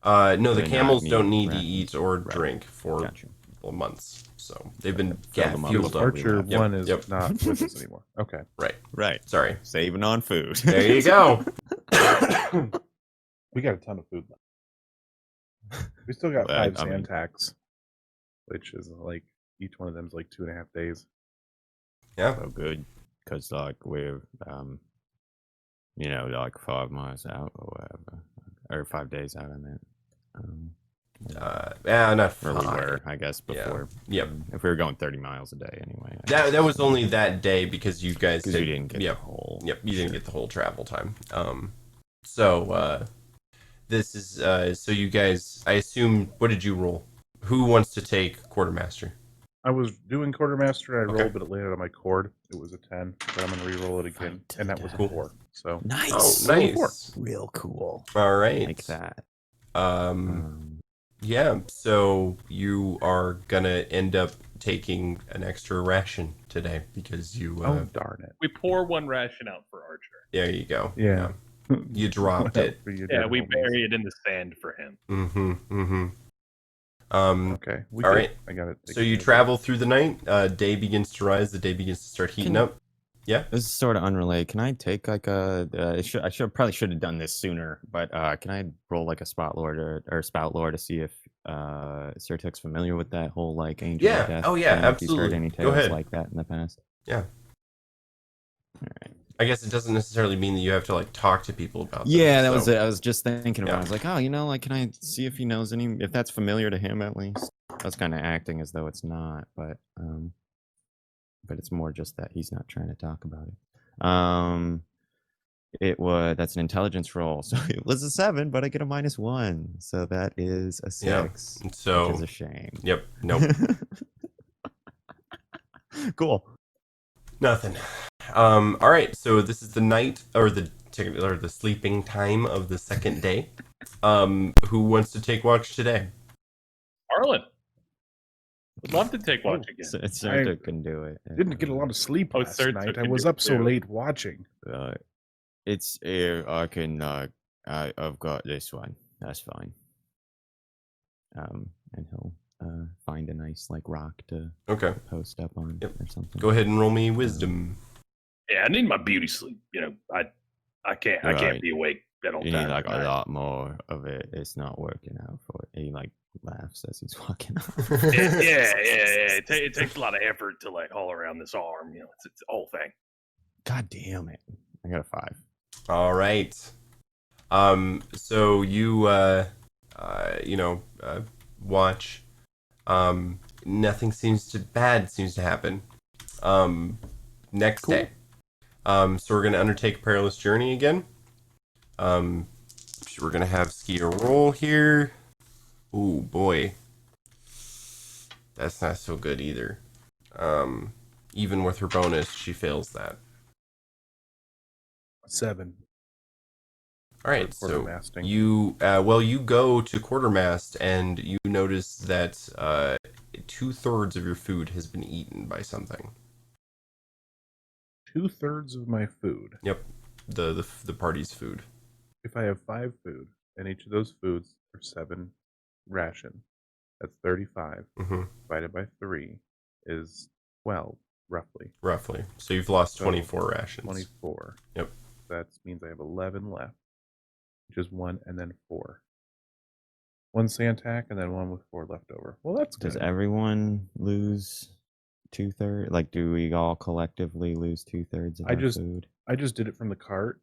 Speaker 1: No, the
Speaker 3: They're not
Speaker 1: camels don't
Speaker 3: need
Speaker 1: need to
Speaker 3: rations.
Speaker 1: eat or
Speaker 3: Right.
Speaker 1: drink for
Speaker 3: Gotcha.
Speaker 1: months. So they've been
Speaker 3: Fill them up
Speaker 1: fueled
Speaker 3: before
Speaker 1: up.
Speaker 3: we
Speaker 2: Archer
Speaker 3: left.
Speaker 1: Yep,
Speaker 2: 1 is
Speaker 1: yep.
Speaker 2: not with us anymore. Okay.
Speaker 1: Right.
Speaker 3: Right.
Speaker 1: Sorry.
Speaker 3: Saving on food.
Speaker 1: There you go.
Speaker 2: We got a ton of food left. We still got
Speaker 3: Well,
Speaker 2: 5
Speaker 3: I mean-
Speaker 2: Zantacs, which is like each one of them is like 2.5 days.
Speaker 1: Yeah.
Speaker 3: Oh, good. Because, like, we're, like 5 miles out or whatever. Or 5 days out, I meant.
Speaker 1: Not
Speaker 3: Where we
Speaker 1: 5.
Speaker 3: were, I guess,
Speaker 1: Yeah.
Speaker 3: before.
Speaker 1: Yep.
Speaker 3: If we were going 30 miles a day anyway.
Speaker 1: That was only that day because you guys
Speaker 3: Because you didn't get
Speaker 1: yep,
Speaker 3: the whole.
Speaker 1: Yep, you didn't get the whole travel time. So this is so you guys. I assume. What did you roll? Who wants to take quartermaster?
Speaker 2: I was doing quartermaster. I
Speaker 1: Okay.
Speaker 2: rolled, but it landed on my cord. It was a 10, but I'm gonna re-roll it again,
Speaker 3: Fight to
Speaker 2: and
Speaker 3: the
Speaker 2: that was a
Speaker 3: death.
Speaker 2: 4. So
Speaker 3: Nice.
Speaker 1: Oh, nice.
Speaker 3: Real cool.
Speaker 1: All right.
Speaker 3: Like that.
Speaker 1: Yeah. So you are gonna end up taking an extra ration today because you.
Speaker 2: oh darn it!
Speaker 5: We pour one ration out for Archer.
Speaker 1: There you go.
Speaker 2: Yeah.
Speaker 1: You dropped it.
Speaker 2: For you
Speaker 5: Yeah,
Speaker 2: dead
Speaker 5: we
Speaker 2: homies.
Speaker 5: bury it in the sand for him.
Speaker 1: Mm-hmm. Mm-hmm.
Speaker 2: Okay.
Speaker 1: All right.
Speaker 2: I got it.
Speaker 1: So you travel through the night. Day begins to rise. The day begins to start heating up. Yeah.
Speaker 3: This is sort of unrelated. Can I take like a? I probably should have done this sooner. But can I roll like a spot lord or spout lord to see if Surtook's familiar with that whole like angel
Speaker 1: Yeah.
Speaker 3: of death?
Speaker 1: Oh, yeah,
Speaker 3: thing, if he's heard
Speaker 1: absolutely.
Speaker 3: any
Speaker 1: Go
Speaker 3: tales
Speaker 1: ahead.
Speaker 3: like that in the past?
Speaker 1: Yeah.
Speaker 3: All right.
Speaker 1: I guess it doesn't necessarily mean that you have to like talk to people about.
Speaker 3: Yeah,
Speaker 1: them,
Speaker 3: that was
Speaker 1: so-
Speaker 3: it. I was just thinking about it.
Speaker 1: Yeah.
Speaker 3: I was like, oh, like, can I see if he knows if that's familiar to him at least? I was kind of acting as though it's not, but it's more just that he's not trying to talk about it. That's an intelligence roll, so it was a 7, but I get a -1, so that is a 6.
Speaker 1: Yeah.
Speaker 3: Which
Speaker 1: So.
Speaker 3: is a shame.
Speaker 1: Yep. Nope.
Speaker 3: Cool.
Speaker 1: Nothing. All right. So this is the night or the sleeping time of the second day. Who wants to take watch today?
Speaker 5: Arlon. Would love to take watch again.
Speaker 3: Surtook can do it.
Speaker 2: Didn't get a lot of sleep
Speaker 5: Oh,
Speaker 2: last
Speaker 5: Surtook
Speaker 2: night. I
Speaker 5: can
Speaker 2: was
Speaker 5: do
Speaker 2: up
Speaker 5: it
Speaker 2: so
Speaker 5: too.
Speaker 2: late watching.
Speaker 3: It's I can I've got this one. That's fine. And he'll find a nice like rock to
Speaker 1: Okay.
Speaker 3: post up on
Speaker 1: Yep.
Speaker 3: or something.
Speaker 1: Go ahead and roll me wisdom.
Speaker 4: Yeah, I need my beauty sleep. I can't
Speaker 3: Right.
Speaker 4: be awake that whole
Speaker 3: You
Speaker 4: time.
Speaker 3: need like a
Speaker 4: Right.
Speaker 3: lot more of it. It's not working out for it. He like laughs as he's walking off.
Speaker 4: Yeah. It takes a lot of effort to like haul around this arm. It's a whole thing.
Speaker 3: God damn it! I got a 5.
Speaker 1: All right. So you watch. Nothing bad seems to happen. Next day. So we're gonna undertake perilous journey again. We're gonna have Skier roll here. Ooh boy. That's not so good either. Even with her bonus, she fails that.
Speaker 2: 7.
Speaker 1: All right,
Speaker 2: For
Speaker 1: so
Speaker 2: quartermasting.
Speaker 1: you go to quartermast and you notice that 2/3 of your food has been eaten by something.
Speaker 2: 2/3 of my food.
Speaker 1: Yep, the party's food.
Speaker 2: If I have 5 food, and each of those foods are 7 ration, that's 35.
Speaker 1: Mm-hmm.
Speaker 2: Divided by 3 is 12, roughly.
Speaker 1: Roughly. So you've lost
Speaker 2: So,
Speaker 1: 24 rations.
Speaker 2: 24.
Speaker 1: Yep.
Speaker 2: That means I have 11 left, which is 1 and then 4. 1 Santac and then 1 with 4 left over. Well, that's
Speaker 3: Does
Speaker 2: good.
Speaker 3: everyone lose 2/3? Like, do we all collectively lose 2/3 of
Speaker 2: I
Speaker 3: our
Speaker 2: just-
Speaker 3: food?
Speaker 2: I just did it from the cart.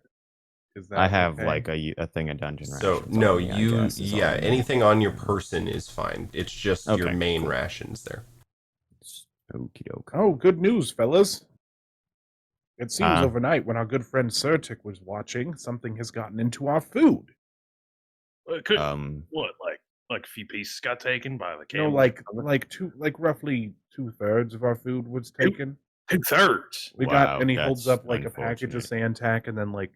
Speaker 2: Is that
Speaker 3: I have
Speaker 2: okay?
Speaker 3: like a thing of dungeon
Speaker 1: So
Speaker 3: rations.
Speaker 1: no,
Speaker 3: on me, I
Speaker 1: you
Speaker 3: guess, is all I need.
Speaker 1: anything on your person is fine. It's just your
Speaker 3: Okay,
Speaker 1: main
Speaker 3: cool.
Speaker 1: rations there.
Speaker 3: Okie doke.
Speaker 2: Oh, good news, fellas. It seems
Speaker 3: Uh.
Speaker 2: overnight when our good friend Surtook was watching, something has gotten into our food.
Speaker 4: It could
Speaker 3: Um,
Speaker 4: what like a few pieces got taken by the
Speaker 2: You know,
Speaker 4: camel.
Speaker 2: like roughly 2/3 of our food was taken.
Speaker 4: 2/3.
Speaker 2: We
Speaker 3: Wow,
Speaker 2: got, and he holds
Speaker 3: that's
Speaker 2: up like a package of
Speaker 3: unfortunate.
Speaker 2: Santac and then like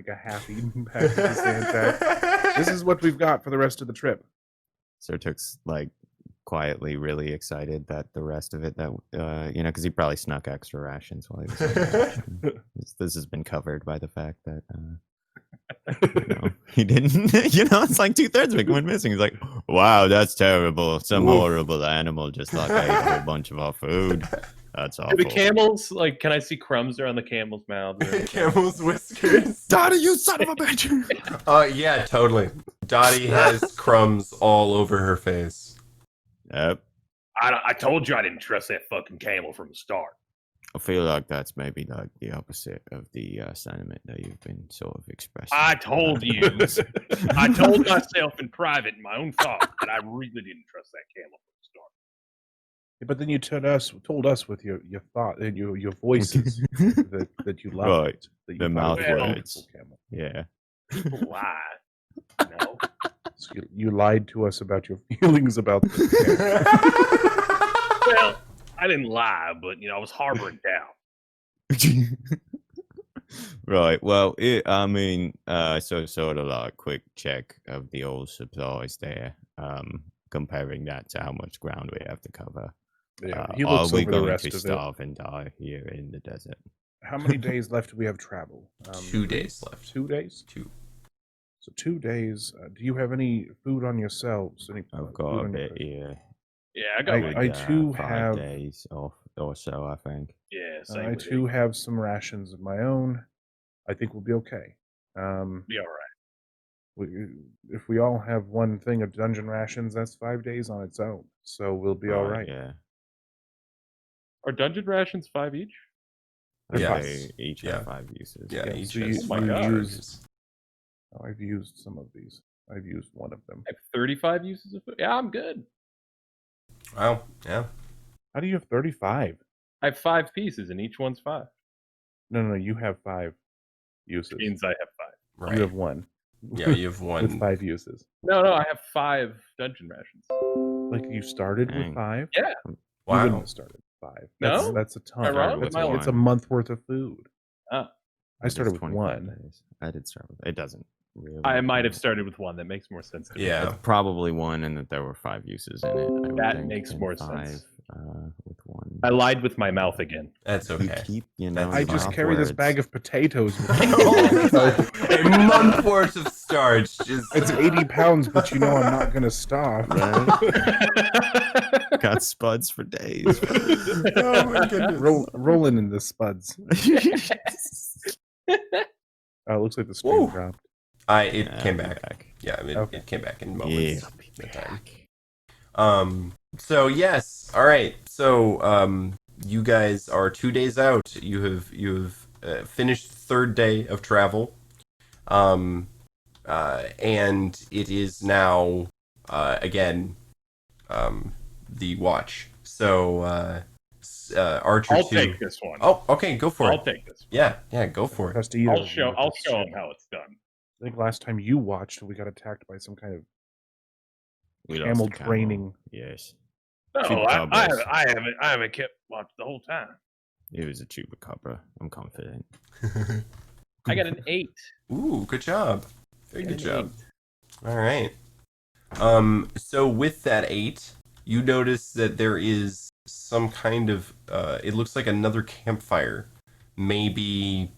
Speaker 2: a half-eaten package of Santac. This is what we've got for the rest of the trip.
Speaker 3: Surtook's like quietly really excited that the rest of it that because he probably snuck extra rations while he was on vacation. This has been covered by the fact that He didn't. It's like 2/3 of it went missing. He's like, "Wow, that's terrible. Some
Speaker 1: Oof.
Speaker 3: horrible animal just like ate a whole bunch of our food. That's
Speaker 5: Do
Speaker 3: awful."
Speaker 5: the camels, like, can I see crumbs around the camel's mouth?
Speaker 1: Camel's whiskers.
Speaker 3: Dottie, you son of a bitch!
Speaker 1: Yeah, totally. Dottie has crumbs all over her face.
Speaker 3: Yep.
Speaker 4: I told you I didn't trust that fucking camel from the start.
Speaker 3: I feel like that's maybe like the opposite of the sentiment that you've been sort of expressing.
Speaker 4: I told you. I told myself in private, in my own thought, that I really didn't trust that camel from the start.
Speaker 2: Yeah, but then you told us with your thought and your voices that you loved
Speaker 3: Right.
Speaker 2: it. That you
Speaker 3: The
Speaker 2: thought
Speaker 3: mouth
Speaker 2: it was a
Speaker 3: words.
Speaker 2: beautiful camel.
Speaker 3: Yeah.
Speaker 4: People lie. No.
Speaker 2: So you lied to us about your feelings about this camel.
Speaker 4: Well, I didn't lie, but I was harboring doubt.
Speaker 3: Right. Well, so sort of like quick check of the old supplies there. Comparing that to how much ground we have to cover.
Speaker 2: Yeah, he
Speaker 3: Are
Speaker 2: looks
Speaker 3: we
Speaker 2: over the
Speaker 3: going
Speaker 2: rest
Speaker 3: to
Speaker 2: of it.
Speaker 3: starve and die here in the desert?
Speaker 2: How many days left do we have travel?
Speaker 1: 2 days left.
Speaker 2: 2 days?
Speaker 1: 2.
Speaker 2: So 2 days. Do you have any food on yourselves? Any
Speaker 3: I've
Speaker 2: food
Speaker 3: got a
Speaker 2: on your
Speaker 3: bit
Speaker 2: person?
Speaker 3: here.
Speaker 5: Yeah, I got
Speaker 2: I
Speaker 5: one.
Speaker 2: too
Speaker 3: 5
Speaker 2: have-
Speaker 3: days off or so, I think.
Speaker 4: Yeah, same
Speaker 2: I
Speaker 4: with
Speaker 2: too
Speaker 4: it.
Speaker 2: have some rations of my own. I think we'll be okay.
Speaker 4: Be all right.
Speaker 2: If we all have one thing of dungeon rations, that's 5 days on its own. So we'll be all right.
Speaker 3: Yeah.
Speaker 5: Are dungeon rations 5 each?
Speaker 2: They're
Speaker 1: Yeah.
Speaker 2: fine.
Speaker 3: They each
Speaker 1: Yeah.
Speaker 3: have 5 uses.
Speaker 1: Yeah,
Speaker 2: Yeah,
Speaker 1: each
Speaker 2: so
Speaker 1: has
Speaker 2: you-
Speaker 5: my
Speaker 1: five
Speaker 5: God.
Speaker 1: charges.
Speaker 2: Oh, I've used some of these. I've used one of them.
Speaker 5: I have 35 uses of food. Yeah, I'm good.
Speaker 1: Wow. Yeah.
Speaker 2: How do you have 35?
Speaker 5: I have 5 pieces, and each one's 5.
Speaker 2: No, you have 5 uses.
Speaker 5: Means I have 5.
Speaker 1: Right.
Speaker 2: You have 1
Speaker 1: Yeah, you have
Speaker 2: with
Speaker 1: one.
Speaker 2: 5 uses.
Speaker 5: No, I have 5 dungeon rations.
Speaker 2: Like you started
Speaker 3: Dang.
Speaker 2: with 5?
Speaker 5: Yeah.
Speaker 2: You
Speaker 1: Wow.
Speaker 2: wouldn't have started with 5.
Speaker 5: No?
Speaker 2: That's a ton.
Speaker 5: Am I wrong?
Speaker 2: That's,
Speaker 5: Am I
Speaker 2: it's a
Speaker 3: wrong?
Speaker 2: month worth of food.
Speaker 5: Ah.
Speaker 2: I started
Speaker 3: It's
Speaker 2: with
Speaker 3: 25
Speaker 2: 1.
Speaker 3: days. I did start with it. Doesn't really.
Speaker 5: I might have
Speaker 3: matter.
Speaker 5: started with 1. That makes more sense to me.
Speaker 1: Yeah.
Speaker 3: It's probably 1, and that there were 5 uses in it. I would
Speaker 5: That
Speaker 3: think,
Speaker 5: makes
Speaker 3: and
Speaker 5: more
Speaker 3: 5,
Speaker 5: sense.
Speaker 3: With 1.
Speaker 5: I lied with my mouth again.
Speaker 1: That's
Speaker 3: You
Speaker 1: okay.
Speaker 3: keep,
Speaker 1: That's
Speaker 2: I
Speaker 1: fine.
Speaker 2: just carry this bag of potatoes.
Speaker 1: A month worth of starch. Just
Speaker 2: It's 80 pounds, but you know I'm not going to starve.
Speaker 3: got spuds for days.
Speaker 1: oh my goodness.
Speaker 2: Rolling in the spuds. Oh, it looks like the screen
Speaker 1: Woo.
Speaker 2: dropped.
Speaker 1: It came
Speaker 3: I'll be
Speaker 1: back. Yeah, I mean,
Speaker 2: Okay.
Speaker 1: it came back in
Speaker 3: Yeah,
Speaker 1: moments.
Speaker 3: I'll be
Speaker 1: at a time.
Speaker 3: back.
Speaker 1: So yes, all right. So you guys are 2 days out. You have finished the 3rd day of travel. And it is now again the watch. So Archer
Speaker 4: I'll
Speaker 1: 2.
Speaker 4: take this one.
Speaker 1: Oh, okay, go for
Speaker 4: I'll
Speaker 1: it.
Speaker 4: take this.
Speaker 1: Yeah, go for it.
Speaker 2: Has to eat
Speaker 4: I'll
Speaker 2: it.
Speaker 4: show him how it's done.
Speaker 2: I think last time you watched, we got attacked by some kind of
Speaker 3: We lost
Speaker 2: camel
Speaker 3: the
Speaker 2: training.
Speaker 3: Yes.
Speaker 4: No,
Speaker 3: Chupacabras.
Speaker 4: I haven't kept watch the whole time.
Speaker 3: It was a chupacabra. I'm confident.
Speaker 5: I got an 8.
Speaker 1: Ooh, good job. Very good
Speaker 5: An
Speaker 1: job. All right. So with that 8, you notice that there is some kind of it looks like another campfire, maybe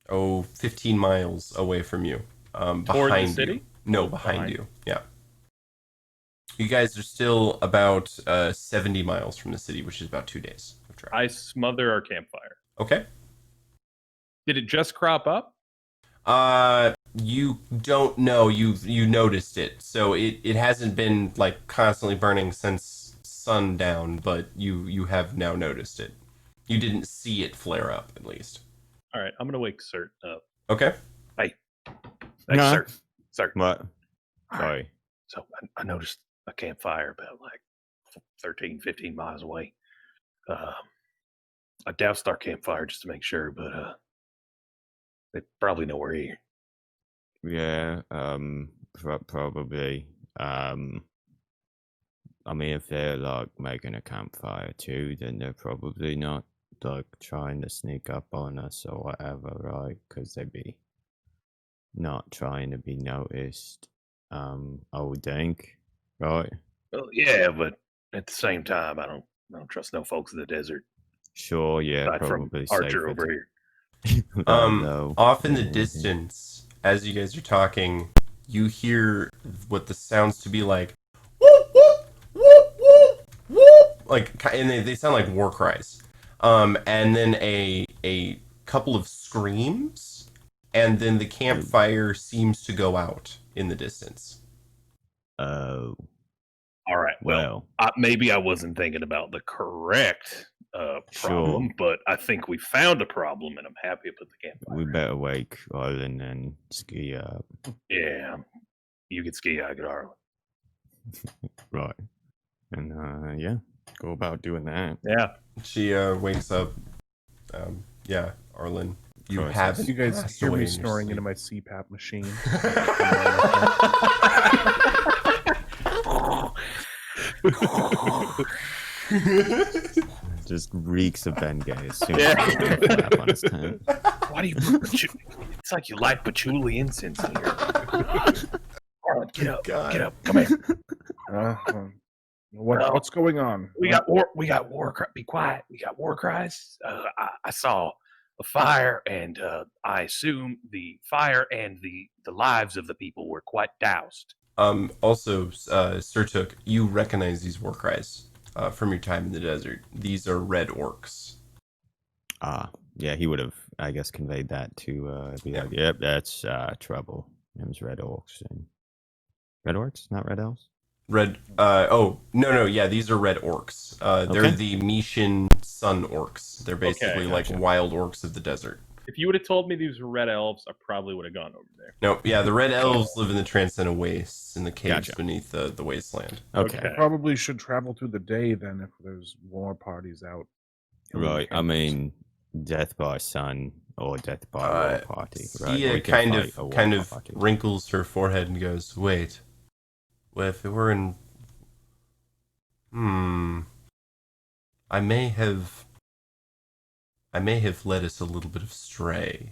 Speaker 1: 15 miles away from you.
Speaker 5: Toward the
Speaker 1: Behind
Speaker 5: city?
Speaker 1: you. No, behind
Speaker 5: Behind.
Speaker 1: you. Yeah. You guys are still about 70 miles from the city, which is about 2 days of travel.
Speaker 5: I smother our campfire.
Speaker 1: Okay.
Speaker 5: Did it just crop up?
Speaker 1: You don't know. You noticed it, so it hasn't been like constantly burning since sundown, but you have now noticed it. You didn't see it flare up, at least.
Speaker 5: All right, I'm gonna wake Cert up.
Speaker 1: Okay.
Speaker 4: Thanks,
Speaker 3: Nah.
Speaker 4: sir.
Speaker 3: What? Sorry.
Speaker 4: So I noticed a campfire about like 13, 15 miles away. I doused our campfire just to make sure, but they probably know we're here.
Speaker 3: Yeah. Probably. I mean, if they're like making a campfire too, then they're probably not like trying to sneak up on us or whatever, right? Because they'd be not trying to be noticed. I would think, right?
Speaker 4: Well, yeah, but at the same time, I don't trust no folks in the desert
Speaker 3: Sure, yeah,
Speaker 4: aside from
Speaker 3: probably
Speaker 4: Archer
Speaker 3: safer
Speaker 4: over
Speaker 3: to-
Speaker 4: here.
Speaker 3: No.
Speaker 1: Off in the distance, as you guys are talking, you hear what the sounds to be like, whoop whoop whoop whoop whoop, like, and they sound like war cries. And then a couple of screams, and then the campfire seems to go out in the distance.
Speaker 3: Oh,
Speaker 4: All right. Well, maybe I wasn't thinking about the correct problem,
Speaker 3: Sure.
Speaker 4: but I think we found a problem, and I'm happy to put the campfire.
Speaker 3: we better wake Arlon and ski up.
Speaker 4: Yeah, you can ski. I get Arlon.
Speaker 3: Right. And yeah, go about doing that.
Speaker 5: Yeah.
Speaker 1: She wakes up. Yeah, Arlen, you
Speaker 3: Process.
Speaker 1: haven't.
Speaker 2: You guys
Speaker 1: passed
Speaker 2: hear
Speaker 1: away
Speaker 2: me
Speaker 1: in your
Speaker 2: snoring
Speaker 1: sleep.
Speaker 2: into my CPAP machine.
Speaker 3: Just reeks of Bengay as soon
Speaker 4: Yeah.
Speaker 3: as he's got a flap on his tent.
Speaker 4: Why do you put it's like you light patchouli incense in here. Arlon, get up.
Speaker 1: God.
Speaker 4: Get up. Come here.
Speaker 2: What's going on?
Speaker 4: We got war cries. Be quiet. We got war cries. I saw a fire, and I assume the fire and the lives of the people were quite doused.
Speaker 1: Also, Surtook, you recognize these war cries from your time in the desert. These are red orcs.
Speaker 3: Yeah, he would have, I guess, conveyed that to be like, yep, that's trouble. It was red orcs. And... Red orcs, not red elves?
Speaker 1: Red. No. Yeah, these are red orcs. They're
Speaker 3: Okay.
Speaker 1: the Mishan sun orcs. They're basically
Speaker 3: gotcha.
Speaker 1: like wild orcs of the desert.
Speaker 5: If you would have told me these were red elves, I probably would have gone over there.
Speaker 1: No, yeah, the red elves live in the transcendent wastes, in the caves
Speaker 3: Gotcha.
Speaker 1: beneath the wasteland.
Speaker 3: Okay.
Speaker 2: Probably should travel through the day then if there's war parties out.
Speaker 3: Right. I mean, death by sun or death by war party. Right?
Speaker 1: Sia
Speaker 3: We can fight a war
Speaker 1: kind of
Speaker 3: party.
Speaker 1: wrinkles her forehead and goes, "Wait, well, if it were in, I may have led us a little bit astray."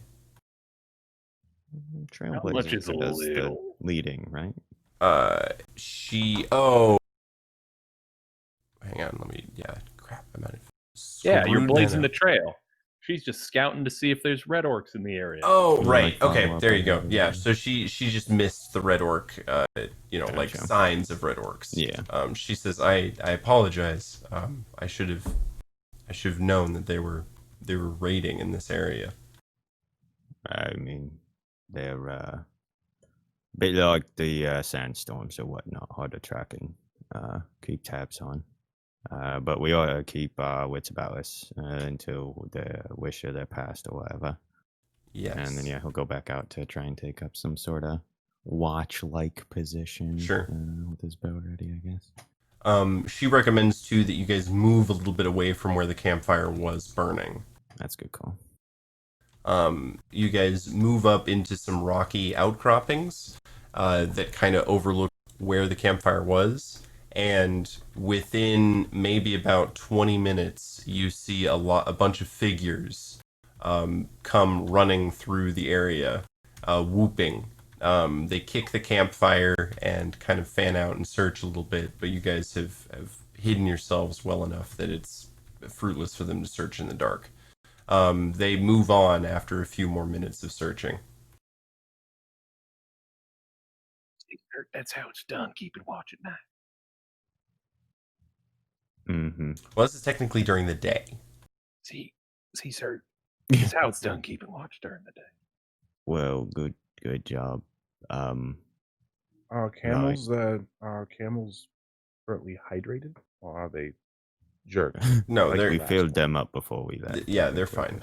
Speaker 4: How much is a
Speaker 3: Trailblazer does the
Speaker 4: little?
Speaker 3: leading, right?
Speaker 1: Hang on, crap, I might have.
Speaker 5: Yeah, you're
Speaker 1: screwed
Speaker 5: blazing
Speaker 1: that
Speaker 5: the
Speaker 1: up.
Speaker 5: trail. She's just scouting to see if there's red orcs in the area.
Speaker 1: Oh,
Speaker 3: You
Speaker 1: right.
Speaker 3: might
Speaker 1: Okay,
Speaker 3: follow up
Speaker 1: there you
Speaker 3: on
Speaker 1: go.
Speaker 3: that.
Speaker 1: Yeah, so she just missed the red orc, like
Speaker 3: Gotcha.
Speaker 1: signs of red orcs.
Speaker 3: Yeah.
Speaker 1: She says, I apologize. I should have known that they were raiding in this area.
Speaker 3: I mean, they're a bit like the sandstorms or whatnot, hard to track and keep tabs on. But we ought to keep our wits about us until the wish of their past or whatever.
Speaker 1: Yes.
Speaker 3: And then, yeah, he'll go back out to try and take up some sort of watch-like position.
Speaker 1: Sure.
Speaker 3: With his bow ready, I guess.
Speaker 1: She recommends too that you guys move a little bit away from where the campfire was burning.
Speaker 3: That's a good call.
Speaker 1: You guys move up into some rocky outcroppings that kind of overlook where the campfire was, and within maybe about 20 minutes, you see a bunch of figures come running through the area, whooping. They kick the campfire and kind of fan out and search a little bit, but you guys have hidden yourselves well enough that it's fruitless for them to search in the dark. They move on after a few more minutes of searching.
Speaker 4: That's how it's done. Keeping watch at night.
Speaker 3: Mm-hmm.
Speaker 1: Well, this is technically during the day.
Speaker 4: See, sir. That's how it's done. Keeping watch during the day.
Speaker 3: Well, good job.
Speaker 2: Are camels currently hydrated, or are they jerks?
Speaker 1: No,
Speaker 2: Like
Speaker 1: they're
Speaker 3: We
Speaker 2: last
Speaker 3: filled
Speaker 2: one.
Speaker 3: them up before we left.
Speaker 1: yeah, they're fine.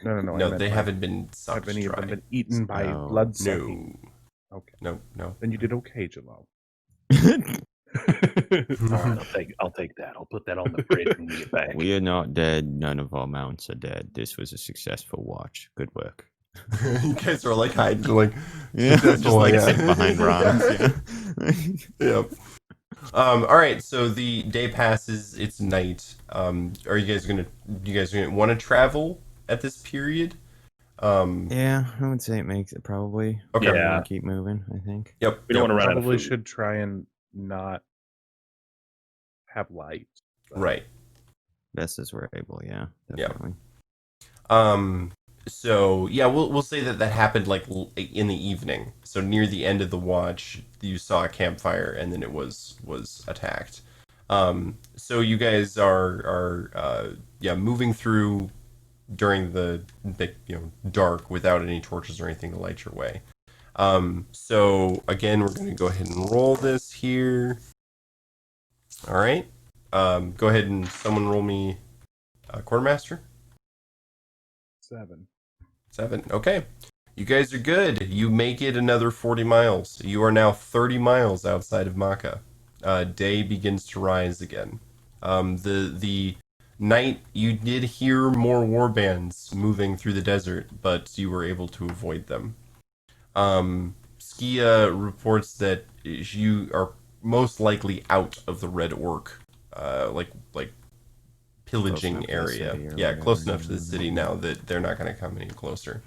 Speaker 2: No. I
Speaker 1: No,
Speaker 2: meant,
Speaker 1: they
Speaker 2: like,
Speaker 1: haven't been sucked
Speaker 2: Have any of
Speaker 1: dry.
Speaker 2: them been eaten by
Speaker 3: No.
Speaker 2: blood sucking?
Speaker 1: No,
Speaker 2: Okay.
Speaker 1: no.
Speaker 2: Then you did okay, Jalaal.
Speaker 4: All right, I'll take that. I'll put that on the fridge when we get back.
Speaker 3: We are not dead. None of our mounts are dead. This was a successful watch. Good work.
Speaker 1: You guys are like hiding, like
Speaker 3: Yeah,
Speaker 1: successful,
Speaker 3: just like
Speaker 1: yeah.
Speaker 3: sitting behind rocks. Yeah.
Speaker 1: Yep. All right. So the day passes. It's night. Are you guys gonna want to travel at this period?
Speaker 3: Yeah, I would say it makes it probably.
Speaker 1: Okay.
Speaker 3: We
Speaker 5: Yeah.
Speaker 3: wanna keep moving, I think.
Speaker 1: Yep.
Speaker 5: We don't want to run out of
Speaker 2: Probably
Speaker 5: food.
Speaker 2: should try and not have light.
Speaker 1: Right.
Speaker 3: Best as we're able, yeah.
Speaker 1: Yeah.
Speaker 3: Definitely.
Speaker 1: So yeah, we'll say that happened like in the evening. So near the end of the watch, you saw a campfire, and then it was attacked. So you guys are yeah, moving through during the dark without any torches or anything to light your way. So again, we're going to go ahead and roll this here. All right. Go ahead and someone roll me quartermaster.
Speaker 2: 7.
Speaker 1: 7. Okay. You guys are good. You make it another 40 miles. You are now 30 miles outside of Maka. Day begins to rise again. The night, you did hear more war bands moving through the desert, but you were able to avoid them. Skia reports that you are most likely out of the Red Orc, like pillaging area. Yeah, close enough to the city now that they're not going to come any closer.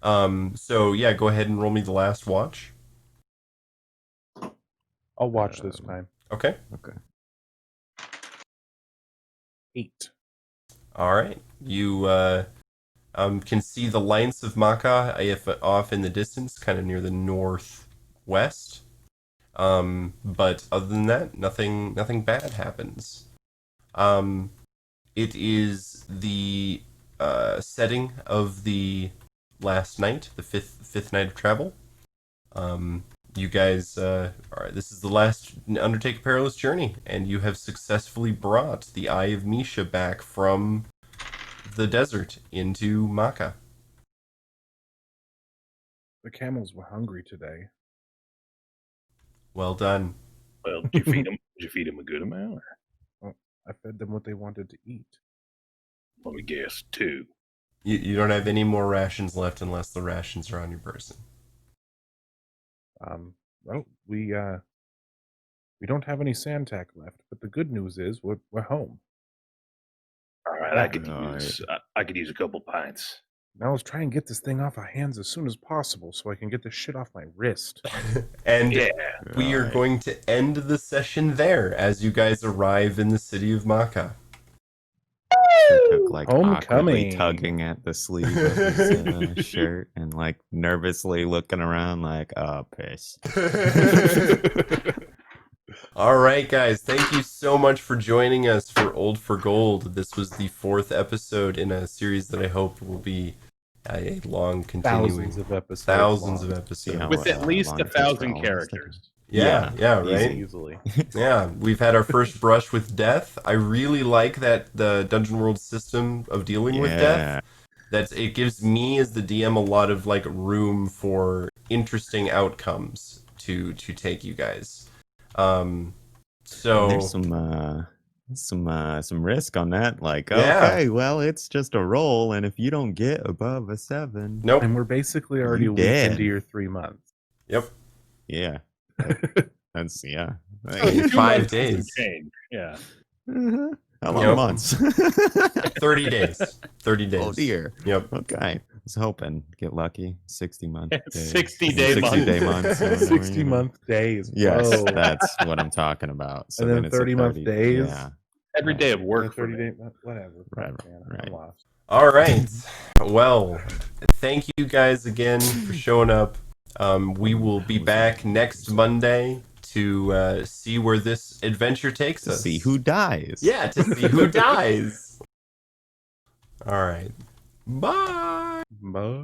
Speaker 1: So yeah, go ahead and roll me the last watch.
Speaker 2: I'll watch this time.
Speaker 1: Okay.
Speaker 3: Okay.
Speaker 2: 8.
Speaker 1: All right. You can see the lights of Maka if off in the distance, kind of near the northwest. But other than that, nothing bad happens. It is the setting of the last night, the fifth night of travel. You guys, all right, this is the last undertake a perilous journey, and you have successfully brought the Eye of Misha back from the desert into Maka.
Speaker 2: The camels were hungry today.
Speaker 1: Well done.
Speaker 4: Well, did you feed them? Did you feed them a good amount? Or,
Speaker 2: I fed them what they wanted to eat.
Speaker 4: let me guess, 2.
Speaker 1: You don't have any more rations left unless the rations are on your person.
Speaker 2: Well, we don't have any sandtack left, but the good news is we're home.
Speaker 4: All right, I could use a couple pints.
Speaker 2: Now let's try and get this thing off our hands as soon as possible so I can get this shit off my wrist.
Speaker 1: And
Speaker 4: Yeah,
Speaker 1: we are going to end the session there as you guys arrive in the city of Maka.
Speaker 3: Surtook, like awkwardly
Speaker 2: Homecoming.
Speaker 3: tugging at the sleeve of his shirt and like nervously looking around like, oh, piss.
Speaker 1: All right, guys. Thank you so much for joining us for Old for Gold. This was the 4th episode in a series that I hope will be a long continuing.
Speaker 2: Thousands of episodes.
Speaker 1: Thousands
Speaker 2: long.
Speaker 1: of episodes.
Speaker 3: Yeah,
Speaker 5: With at least
Speaker 3: long it takes
Speaker 5: 1,000
Speaker 3: for all this
Speaker 5: characters.
Speaker 1: Yeah, right?
Speaker 2: Easily.
Speaker 1: Yeah, we've had our first brush with death. I really like that the Dungeon World system of dealing with death. It gives me as the DM a lot of like room for interesting outcomes to take you guys. So
Speaker 3: there's some risk on that. Like,
Speaker 1: Yeah.
Speaker 3: okay, well, it's just a roll, and if you don't get above a 7,
Speaker 1: nope.
Speaker 2: And we're basically already a week
Speaker 3: dead.
Speaker 2: into your 3 months.
Speaker 1: Yep.
Speaker 3: yeah, that's yeah.
Speaker 1: In
Speaker 5: 2
Speaker 1: 5
Speaker 5: months
Speaker 1: days.
Speaker 5: and change. Yeah.
Speaker 3: How long
Speaker 1: Yep.
Speaker 3: months?
Speaker 1: 30 days. 30 days.
Speaker 3: Oh dear.
Speaker 1: Yep.
Speaker 3: Okay, I was hoping get lucky. 60 month. days.
Speaker 5: 60-day
Speaker 3: 60-day months. or whatever,
Speaker 2: 60 month days.
Speaker 3: Yes,
Speaker 2: Whoa.
Speaker 3: that's what I'm talking about. So
Speaker 2: And then
Speaker 3: it's a
Speaker 2: 30-month days?
Speaker 3: Yeah,
Speaker 5: Every day of work for
Speaker 2: 30
Speaker 5: me.
Speaker 2: days. Whatever.
Speaker 3: Right,
Speaker 2: Fuck, man,
Speaker 3: right.
Speaker 2: I'm lost.
Speaker 1: All right. Well, thank you guys again for showing up. We will be back next Monday to see where this adventure takes
Speaker 3: to
Speaker 1: us.
Speaker 3: see who dies.
Speaker 1: Yeah, to see who dies. All right. Bye.
Speaker 2: Bye.